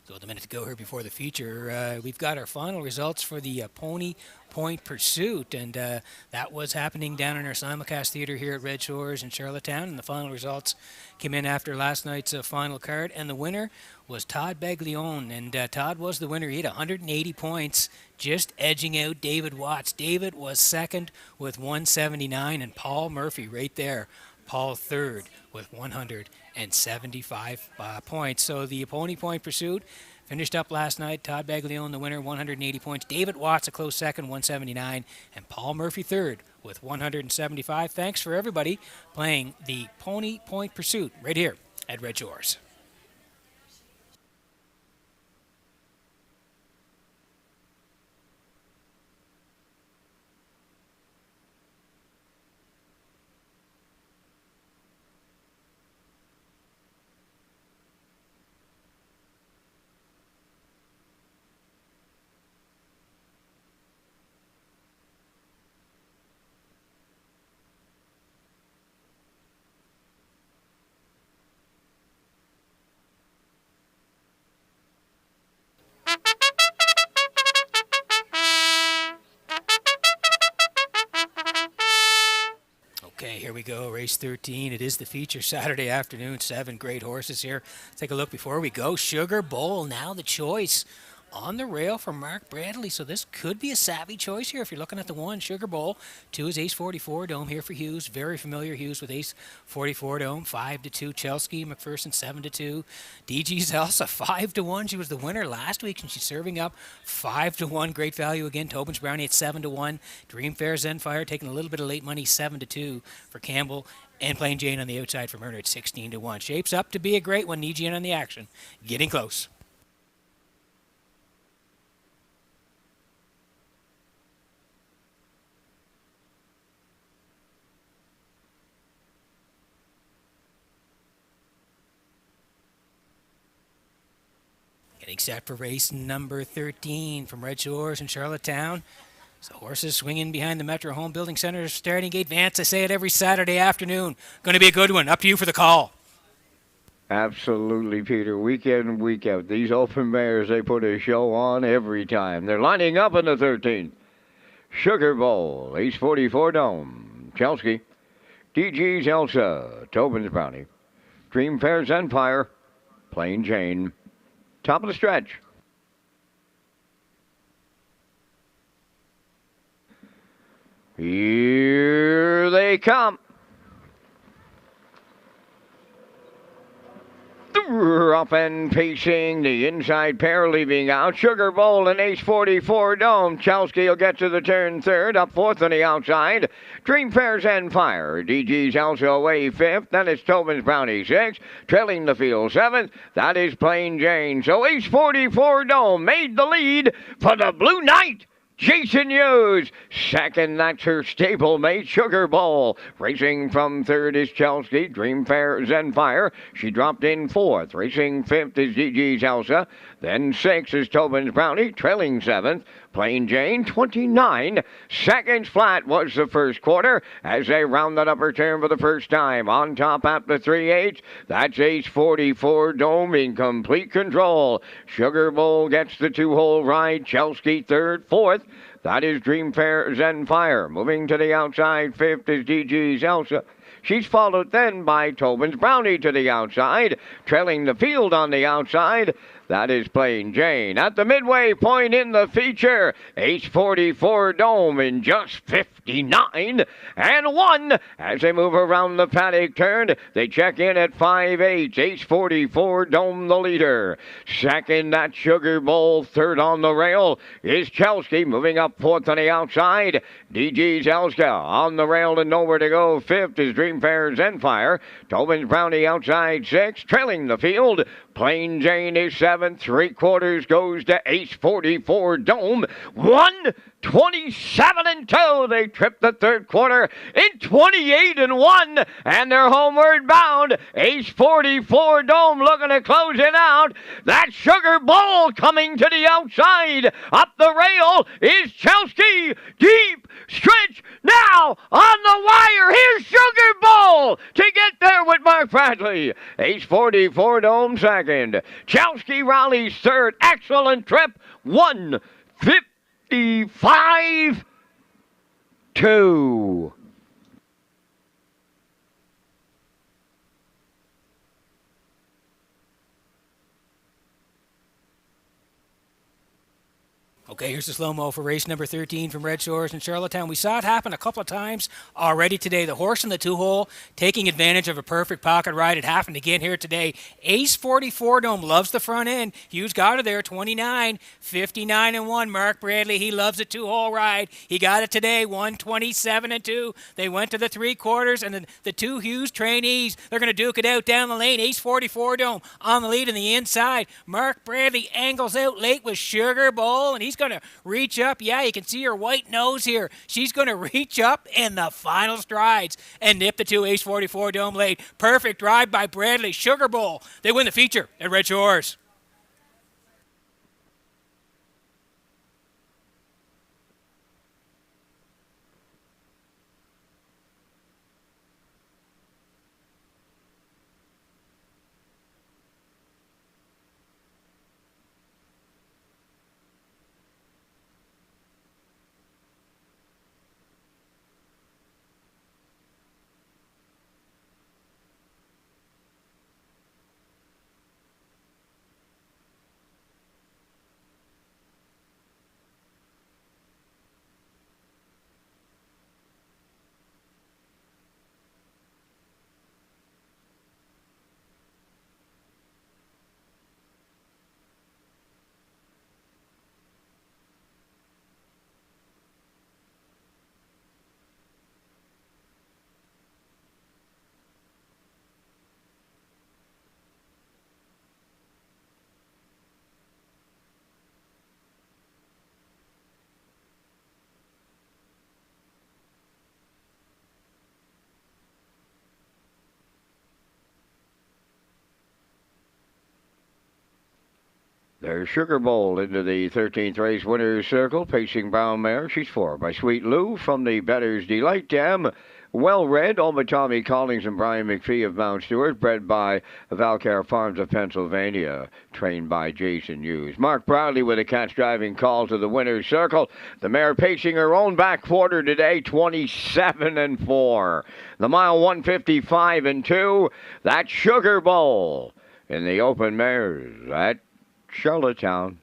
So with a minute to go here before the feature, we've got our final results for the Pony Point Pursuit, and that was happening down in our simulcast theater here at Red Shores in Charlottetown, and the final results came in after last night's final card, and the winner was Todd Baglione, and Todd was the winner. He had 180 points, just edging out David Watts. David was 2nd with 179, and Paul Murphy right there. Paul 3rd with 175 points. So the Pony Point Pursuit finished up last night. Todd Baglione, the winner, 180 points. David Watts, a close 2nd, 179. And Paul Murphy 3rd with 175. Thanks for everybody playing the Pony Point Pursuit right here at Red Shores. Okay, here we go, race 13. It is the feature Saturday afternoon, 7 great horses here. Let's take a look before we go. Sugar Bowl, now the choice on the rail for Mark Bradley. So this could be a savvy choice here if you're looking at the 1, Sugar Bowl. 2 is Ace 44 Dome here for Hughes. Very familiar Hughes with Ace 44 Dome. 5-2 Chelsea McPherson, 7-2. DG's Elsa, 5-1. She was the winner last week, and she's serving up 5-1. Great value again. Tobin's Brownie at 7-1. Dream Fair Zenfire taking a little bit of late money, 7-2 for Campbell. And Plain Jane on the outside for Murner at 16-1. Shapes up to be a great one. Need you in on the action. Getting close. Getting set for race number 13 from Red Shores in Charlottetown. So horses swinging behind the Metro Home Building Center starting gate. Vance, I say it every Saturday afternoon. Going to be a good one. Up to you for the call. Absolutely, Peter. Week in and week out. These open mares, they put a show on every time. They're lining up in the 13th. Sugar Bowl, Ace 44 Dome, Chelsea, DG's Elsa, Tobin's Brownie, Dream Fair's Empire, Plain Jane. Top of the stretch. Here they come. Up and pacing, the inside pair leaving out. Sugar Bowl and Ace 44 Dome. Chelsea will get to the turn 3rd, up 4th on the outside. Dream Fair's Fire. DG's Elsa away 5th. Then it's Tobin's Brownie 6th. Trailing the field 7th. That is Plain Jane. So Ace 44 Dome made the lead for the Blue Knight. Jason Hughes, 2nd, that's her stablemate, Sugar Bowl. Racing from 3rd is Chelsea, Dream Fair Zenfire. She dropped in 4th. Racing 5th is DG's Elsa. Then 6th is Tobin's Brownie, trailing 7th. Plain Jane, 29 seconds flat was the first quarter as they round that upper turn for the first time. On top after 3/8, that's Ace 44 Dome in complete control. Sugar Bowl gets the two-hole ride. Chelsea third, fourth. That is Dreamfair Zenfire. Moving to the outside, fifth is DG's Elsa. She's followed then by Tobin's Brownie to the outside. Trailing the field on the outside, that is Plain Jane. At the midway point in the feature, Ace 44 Dome in just 59 and 1. As they move around the paddock turn, they check in at 5/8. Ace 44 Dome the leader. Second, that Sugar Bowl. Third on the rail is Chelsea. Moving up fourth on the outside, DG's Elska on the rail and nowhere to go. Fifth is Dreamfair Zenfire. Tobin's Brownie outside sixth. Trailing the field, Plain Jane is seventh. 3/4 goes to Ace 44 Dome. 1:27 and 2. They trip the third quarter in 28 and 1, and they're homeward bound. Ace 44 Dome looking to close it out. That Sugar Bowl coming to the outside. Up the rail is Chelsea. Deep stretch now on the wire. Here's Sugar Bowl to get there with Mark Bradley. Ace 44 Dome second. Chelsea rallies third. Excellent trip. 1:55-2. Okay, here's the slow-mo for race number 13 from Red Shores in Charlottetown. We saw it happen a couple of times already today. The horse in the two-hole taking advantage of a perfect pocket ride. It happened again here today. Ace 44 Dome loves the front end. Hughes got her there, 29, 59 and 1. Mark Bradley, he loves a two-hole ride. He got it today, 127 and 2. They went to the 3/4, and then the two Hughes trainees, they're going to duke it out down the lane. Ace 44 Dome on the lead on the inside. Mark Bradley angles out late with Sugar Bowl, and he's going to reach up. Yeah, you can see her white nose here. She's going to reach up in the final strides and nip the two Ace 44 Dome late. Perfect drive by Bradley. Sugar Bowl. They win the feature at Red Shores. There's Sugar Bowl into the 13th race winner's circle, pacing brown mare. She's 4 by Sweet Lou from the Better's Delight Dam. Well read, owned by Tommy Collins and Brian McPhee of Mount Stewart, bred by Valcare Farms of Pennsylvania, trained by Jason Hughes. Mark Bradley with a catch driving call to the winner's circle. The mare pacing her own back quarter today, 27 and 4. The mile 155 and 2. That's Sugar Bowl in the open mares at Charlottetown.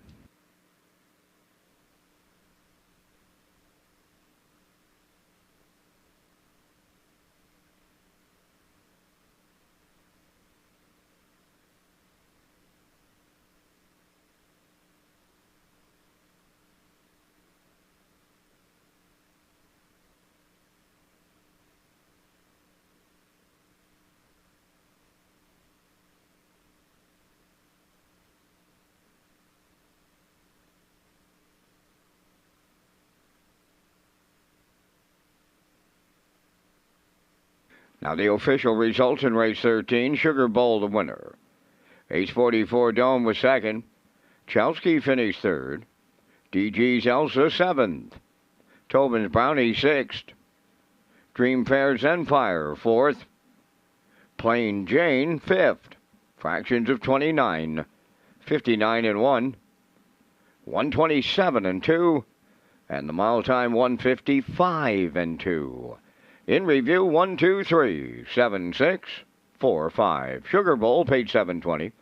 Now the official results in race 13. Sugar Bowl the winner. Ace 44 Dome was second. Chelsea finished third. DG's Elsa 7th. Tobin's Brownie 6th. Dream Fair's Empire 4th. Plain Jane 5th. Fractions of 29. 59 and 1. 127 and 2. And the mile time 155 and 2. In review 1, 2, 3, 7, 6, 4, 5. Sugar Bowl paid $7.20.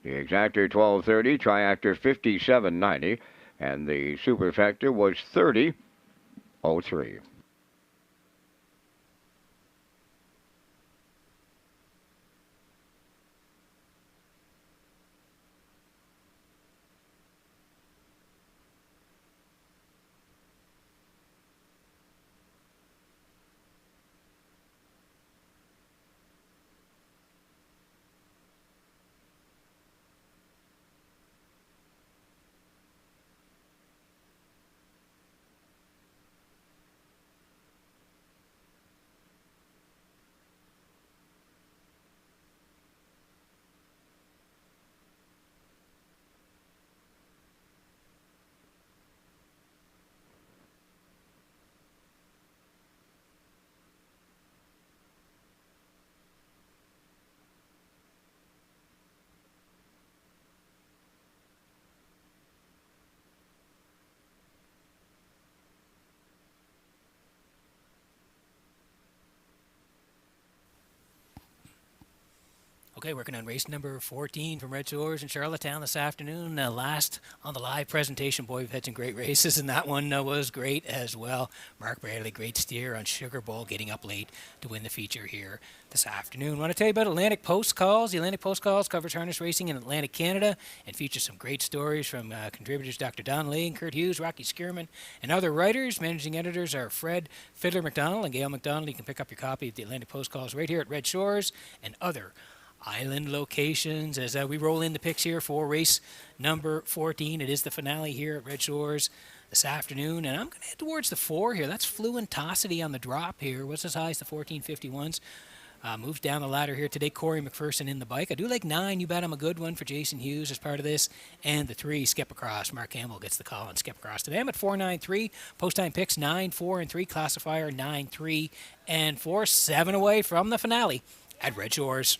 The exactor 12.30. Triactor 57.90. And the superfecta was 30.03. Okay, working on race number 14 from Red Shores in Charlottetown this afternoon. Last on the live presentation, boy, we've had some great races, and that one was great as well. Mark Bradley, great steer on Sugar Bowl, getting up late to win the feature here this afternoon. Want to tell you about Atlantic Post Calls. The Atlantic Post Calls covers harness racing in Atlantic Canada and features some great stories from contributors Dr. Don Lee and Kurt Hughes, Rocky Skierman, and other writers. Managing editors are Fred Fiddler McDonald and Gail McDonald. You can pick up your copy of the Atlantic Post Calls right here at Red Shores and other island locations as we roll in the picks here for race number 14. It is the finale here at Red Shores this afternoon, and I'm going to head towards the 4 here. That's Fluentosity on the drop here. What's as high as the 1451s? Moves down the ladder here today. Corey McPherson in the bike. I do like 9. You bet I'm a good one for Jason Hughes as part of this. And the 3, Skip Across. Mark Campbell gets the call on Skip Across today. I'm at 4-9-3. Post time picks 9, 4, and 3. Classifier 9, 3, and 4. 7 away from the finale at Red Shores.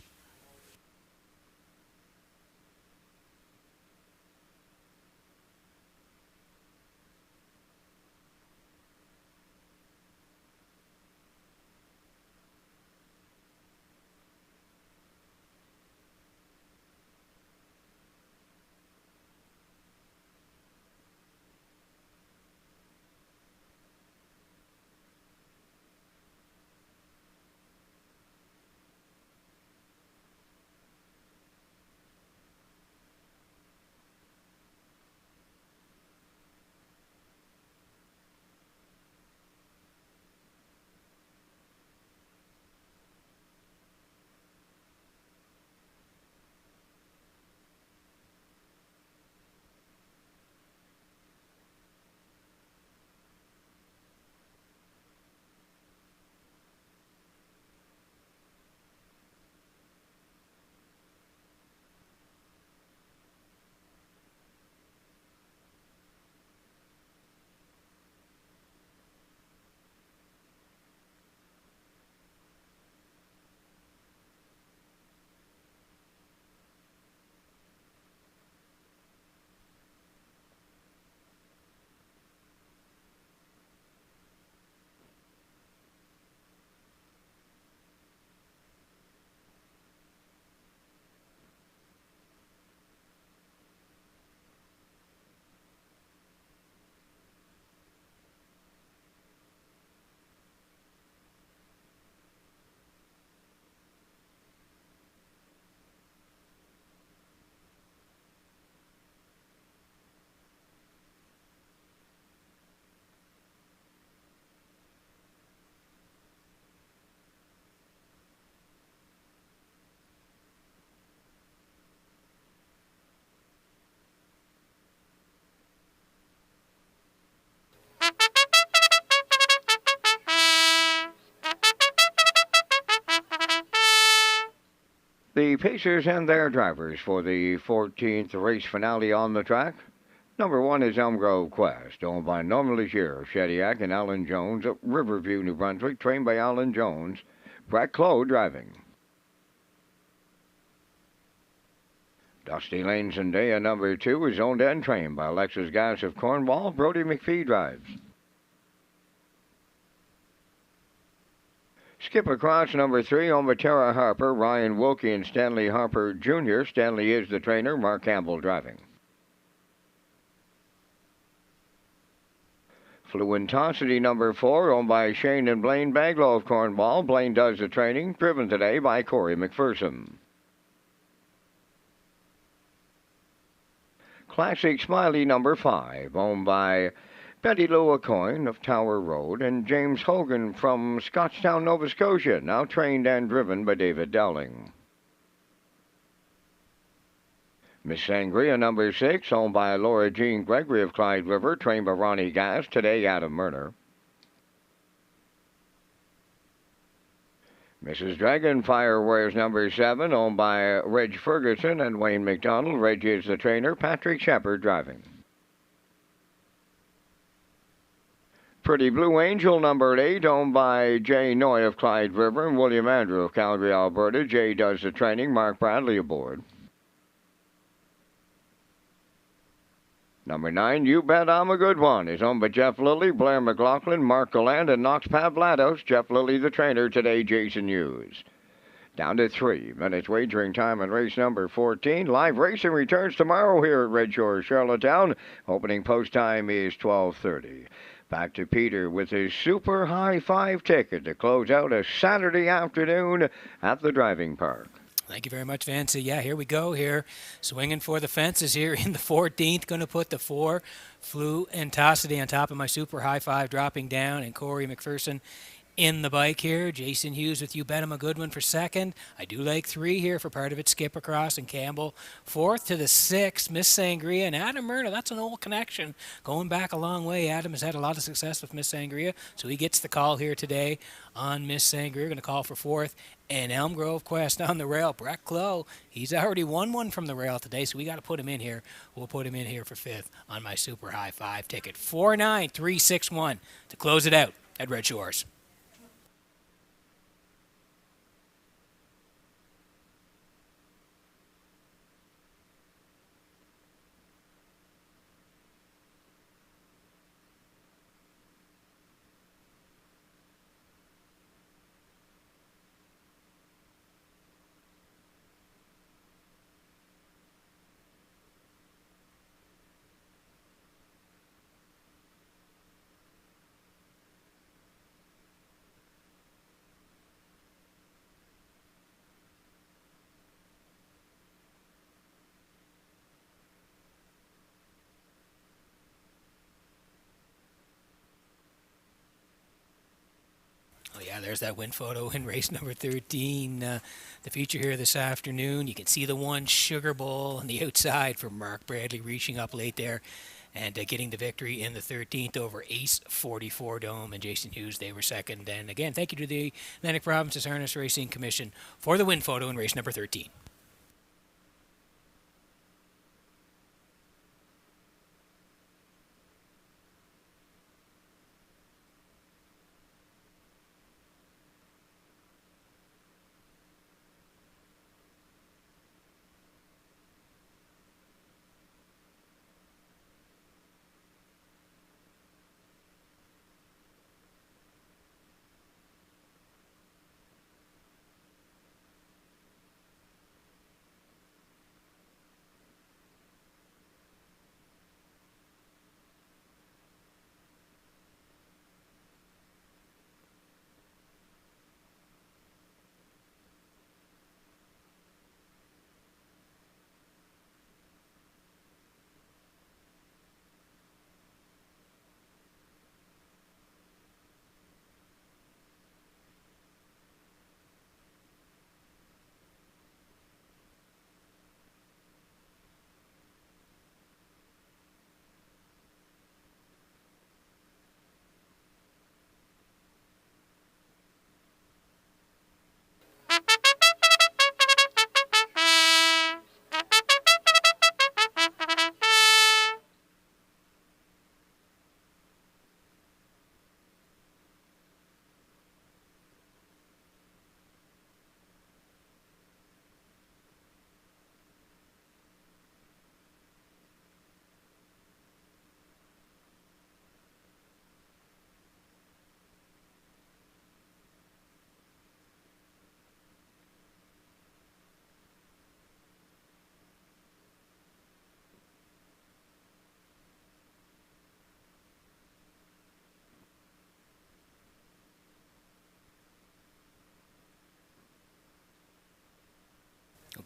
The Pacers and their drivers for the 14th race finale on the track. Number 1 is Elm Grove Quest, owned by Norman Legier of Shediac and Alan Jones of Riverview, New Brunswick, trained by Alan Jones. Brett Clough driving. Dusty Lane Zendaya number 2 is owned and trained by Alexis Gass of Cornwall. Brody McPhee drives. Skip Across number 3, owned by Tara Harper, Ryan Wilkie, and Stanley Harper Jr. Stanley is the trainer. Mark Campbell driving. Fluentosity number 4, owned by Shane and Blaine Baglow of Cornwall. Blaine does the training, driven today by Corey McPherson. Classic Smiley number 5, owned by Betty Lou Acoyne of Tower Road and James Hogan from Scotchtown, Nova Scotia, now trained and driven by David Dowling. Miss Sangria number 6, owned by Laura Jean Gregory of Clyde River, trained by Ronnie Gass, today Adam Murner. Mrs. Dragonfire wears number 7, owned by Reg Ferguson and Wayne McDonald. Reg is the trainer. Patrick Shepard driving. Pretty Blue Angel number 8, owned by Jay Noy of Clyde River and William Andrew of Calgary, Alberta. Jay does the training. Mark Bradley aboard. Number 9, You Bet I'm a Good One, is owned by Jeff Lilly, Blair McLaughlin, Mark Galland, and Knox Pavlatos. Jeff Lilly, the trainer, today Jason Hughes. Down to 3 minutes wagering time on race number 14. Live racing returns tomorrow here at Red Shores, Charlottetown. Opening post time is 12:30. Back to Peter with his Super High 5 ticket to close out a Saturday afternoon at the driving park. Thank you very much, Vince. Yeah, here we go here. Swinging for the fences here in the 14th. Going to put the 4, Fluentosity, on top of my Super High 5, dropping down, and Corey McPherson in the bike here. Jason Hughes with You Bet I'm a Good One for second. I do like 3 here for part of it. Skip Across and Campbell. 4th to the 6th, Miss Sangria and Adam Murna. That's an old connection. Going back a long way. Adam has had a lot of success with Miss Sangria, so he gets the call here today on Miss Sangria. Going to call for 4th. And Elm Grove Quest on the rail. Brett Clough, he's already won one from the rail today, so we got to put him in here. We'll put him in here for 5th on my Super High 5 ticket. 49361 to close it out at Red Shores. Oh, yeah, there's that win photo in race number 13. The feature here this afternoon. You can see the 1 Sugar Bowl on the outside for Mark Bradley reaching up late there and getting the victory in the 13th over Ace 44 Dome and Jason Hughes. They were second. And again, thank you to the Atlantic Provinces Harness Racing Commission for the win photo in race number 13.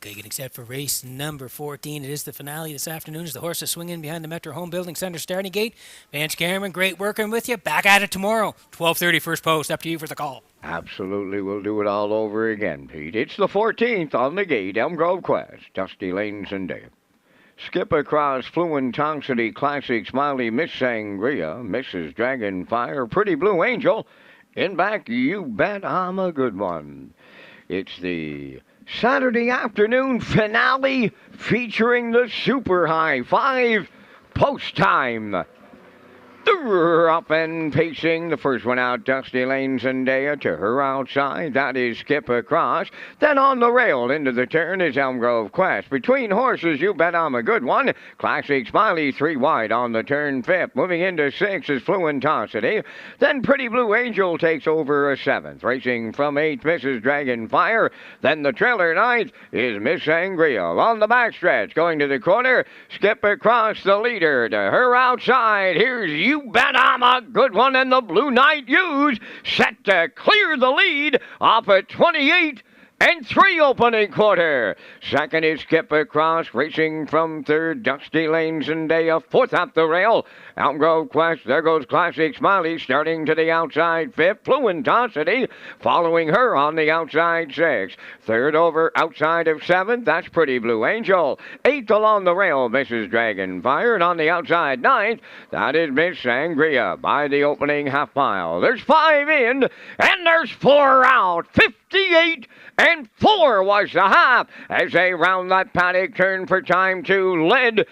Okay, getting set for race number 14. It is the finale this afternoon as the horses swing in behind the Metro Home Building Center starting gate. Vance Cameron, great working with you. Back at it tomorrow. 12:30 first post. Up to you for the call. Absolutely, we'll do it all over again, Pete. It's the 14th on the gate, Elm Grove Quest, Dusty Lane, Zendaya. Skip across Fluent Toxicity Classic Smiley, Miss Sangria, Mrs. Dragonfire, Pretty Blue Angel. In back, You Bet I'm a Good One. It's the Saturday afternoon finale featuring the Super High Five post time. They're up and pacing. The first one out, Dusty Lane Zendaya to her outside. That is Skip Across. Then on the rail into the turn is Elm Grove Quest. Between horses, You Bet I'm a Good One. Classic Smiley, 3 wide on the turn, 5th. Moving into 6th is Fluentosity. Then Pretty Blue Angel takes over a 7th. Racing from 8th, Mrs. Dragonfire. Then the trailer 9th is Miss Sangria. On the backstretch, going to the corner, Skip Across the leader. To her outside, here's You Bet I'm a Good One, and the Blue Knight Use set to clear the lead off at 28 and 3 opening quarter. Second is Skip Across, racing from 3rd, Dusty Lane Zendaya. 4th up the rail, Elm Grove Quest. There goes Classic Smiley, starting to the outside 5th. Fluentosity following her on the outside 6th. 3rd over outside of 7th, that's Pretty Blue Angel. 8th along the rail, Mrs. Dragonfire. And on the outside 9th, that is Miss Sangria by the opening half mile. There's 5 in, and there's 4 out. 58 and 4 was the half as they round that paddock turn for time 2, led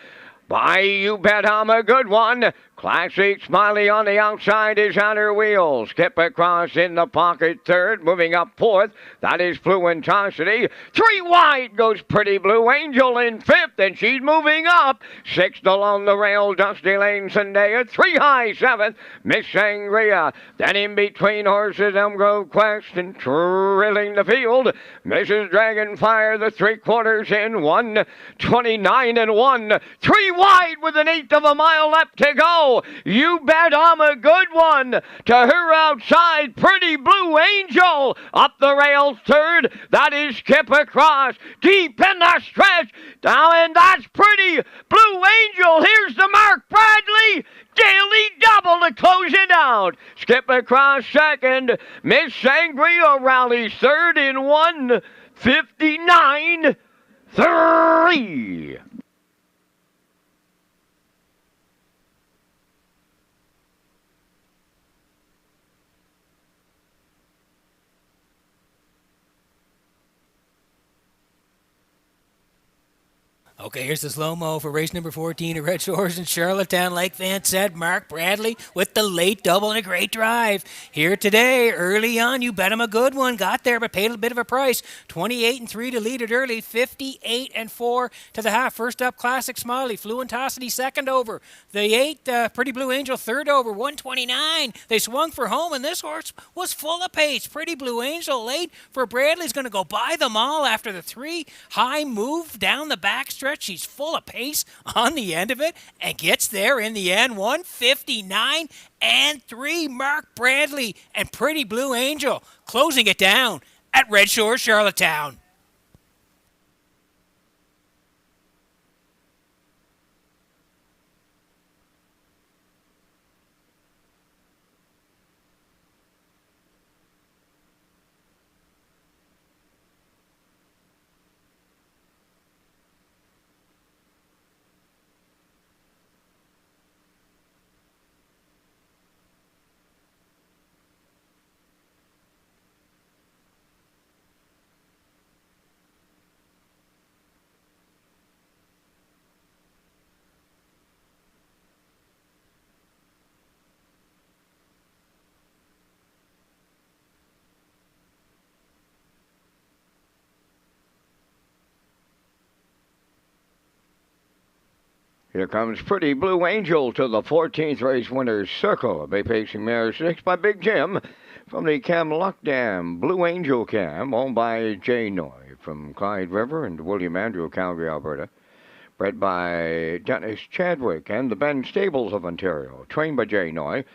by You Bet I'm a Good One. Classic Smiley on the outside is on her wheel. Skip Across in the pocket 3rd, moving up 4th. That is Fluentosity. 3 wide goes Pretty Blue Angel in 5th, and she's moving up. 6th along the rail, Dusty Lane Zendaya. 3 high 7th, Miss Sangria. Then in between horses, Elm Grove Quest, and trilling the field, Mrs. Dragonfire, the 3/4 in 1:29 and 1. 3 wide with 1/8 of a mile left to go. You Bet I'm a Good One. To her outside, Pretty Blue Angel. Up the rails 3rd, that is Skip Across. Deep in the stretch, down, and that's Pretty Blue Angel. Here's the Mark Bradley Daily Double to close it out. Skip Across 2nd, Miss Sangria rallies 3rd in 1:59.3. Okay, here's the slow-mo for race number 14 at Redshores in Charlottetown. Like Vance said, Mark Bradley with the late double and a great drive. Here today, early on, You Bet him a good one. Got there, but paid a bit of a price. 28 and 3 to lead it early. 58 and 4 to the half. First up, Classic Smiley. Fluentosity second over. The 8, Pretty Blue Angel third over. 129. They swung for home, and this horse was full of pace. Pretty Blue Angel late for Bradley's going to go by them all after the 3 high move down the backstretch. She's full of pace on the end of it and gets there in the end. 159 and 3. Mark Bradley and Pretty Blue Angel closing it down at Redshores, Charlottetown. Here comes Pretty Blue Angel to the 14th race winner's circle. Bay pacing mare 6 by Big Jim from the Camluck Dam. Blue Angel Cam, owned by Jay Noy from Clyde River and William Andrew, Calgary, Alberta. Bred by Dennis Chadwick and the Bend Stables of Ontario. Trained by Jay Noy.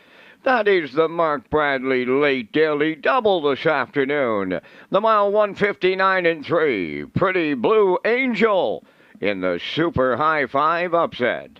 That is the Mark Bradley Late Daily Double this afternoon. The mile 159 3. Pretty Blue Angel in the Super High Five upset.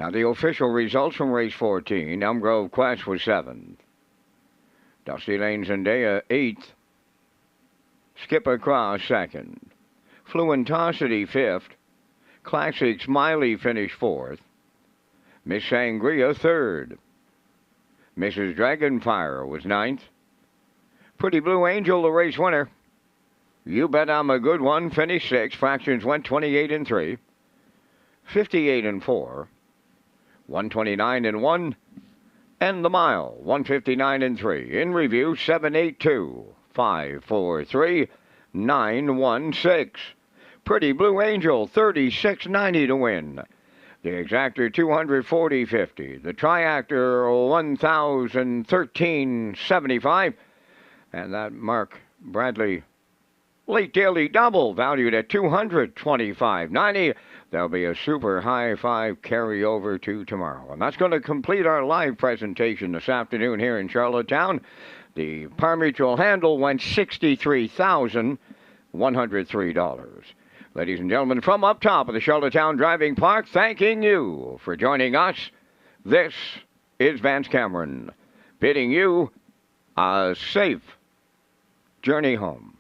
Now the official results from race 14. Elm Grove Quest was 7th. Dusty Lane Zendaya 8th. Skipper Cross 2nd. Fluentosity 5th. Classic Smiley finished 4th. Miss Sangria 3rd. Mrs. Dragonfire was 9th. Pretty Blue Angel, the race winner. You Bet I'm a Good One finished 6th. Fractions went 28 3. 58 4. 129 1. And the mile 159 3. In review 782 543 916. Pretty Blue Angel 36.90 to win. The exactor 240.50. The triactor 1,013.75. And that Mark Bradley Late Daily Double valued at $225.90. There'll be a super high five carryover to tomorrow. And that's going to complete our live presentation this afternoon here in Charlottetown. The par mutual handle went $63,103. Ladies and gentlemen, from up top of the Charlottetown Driving Park, thanking you for joining us. This is Vance Cameron, bidding you a safe journey home.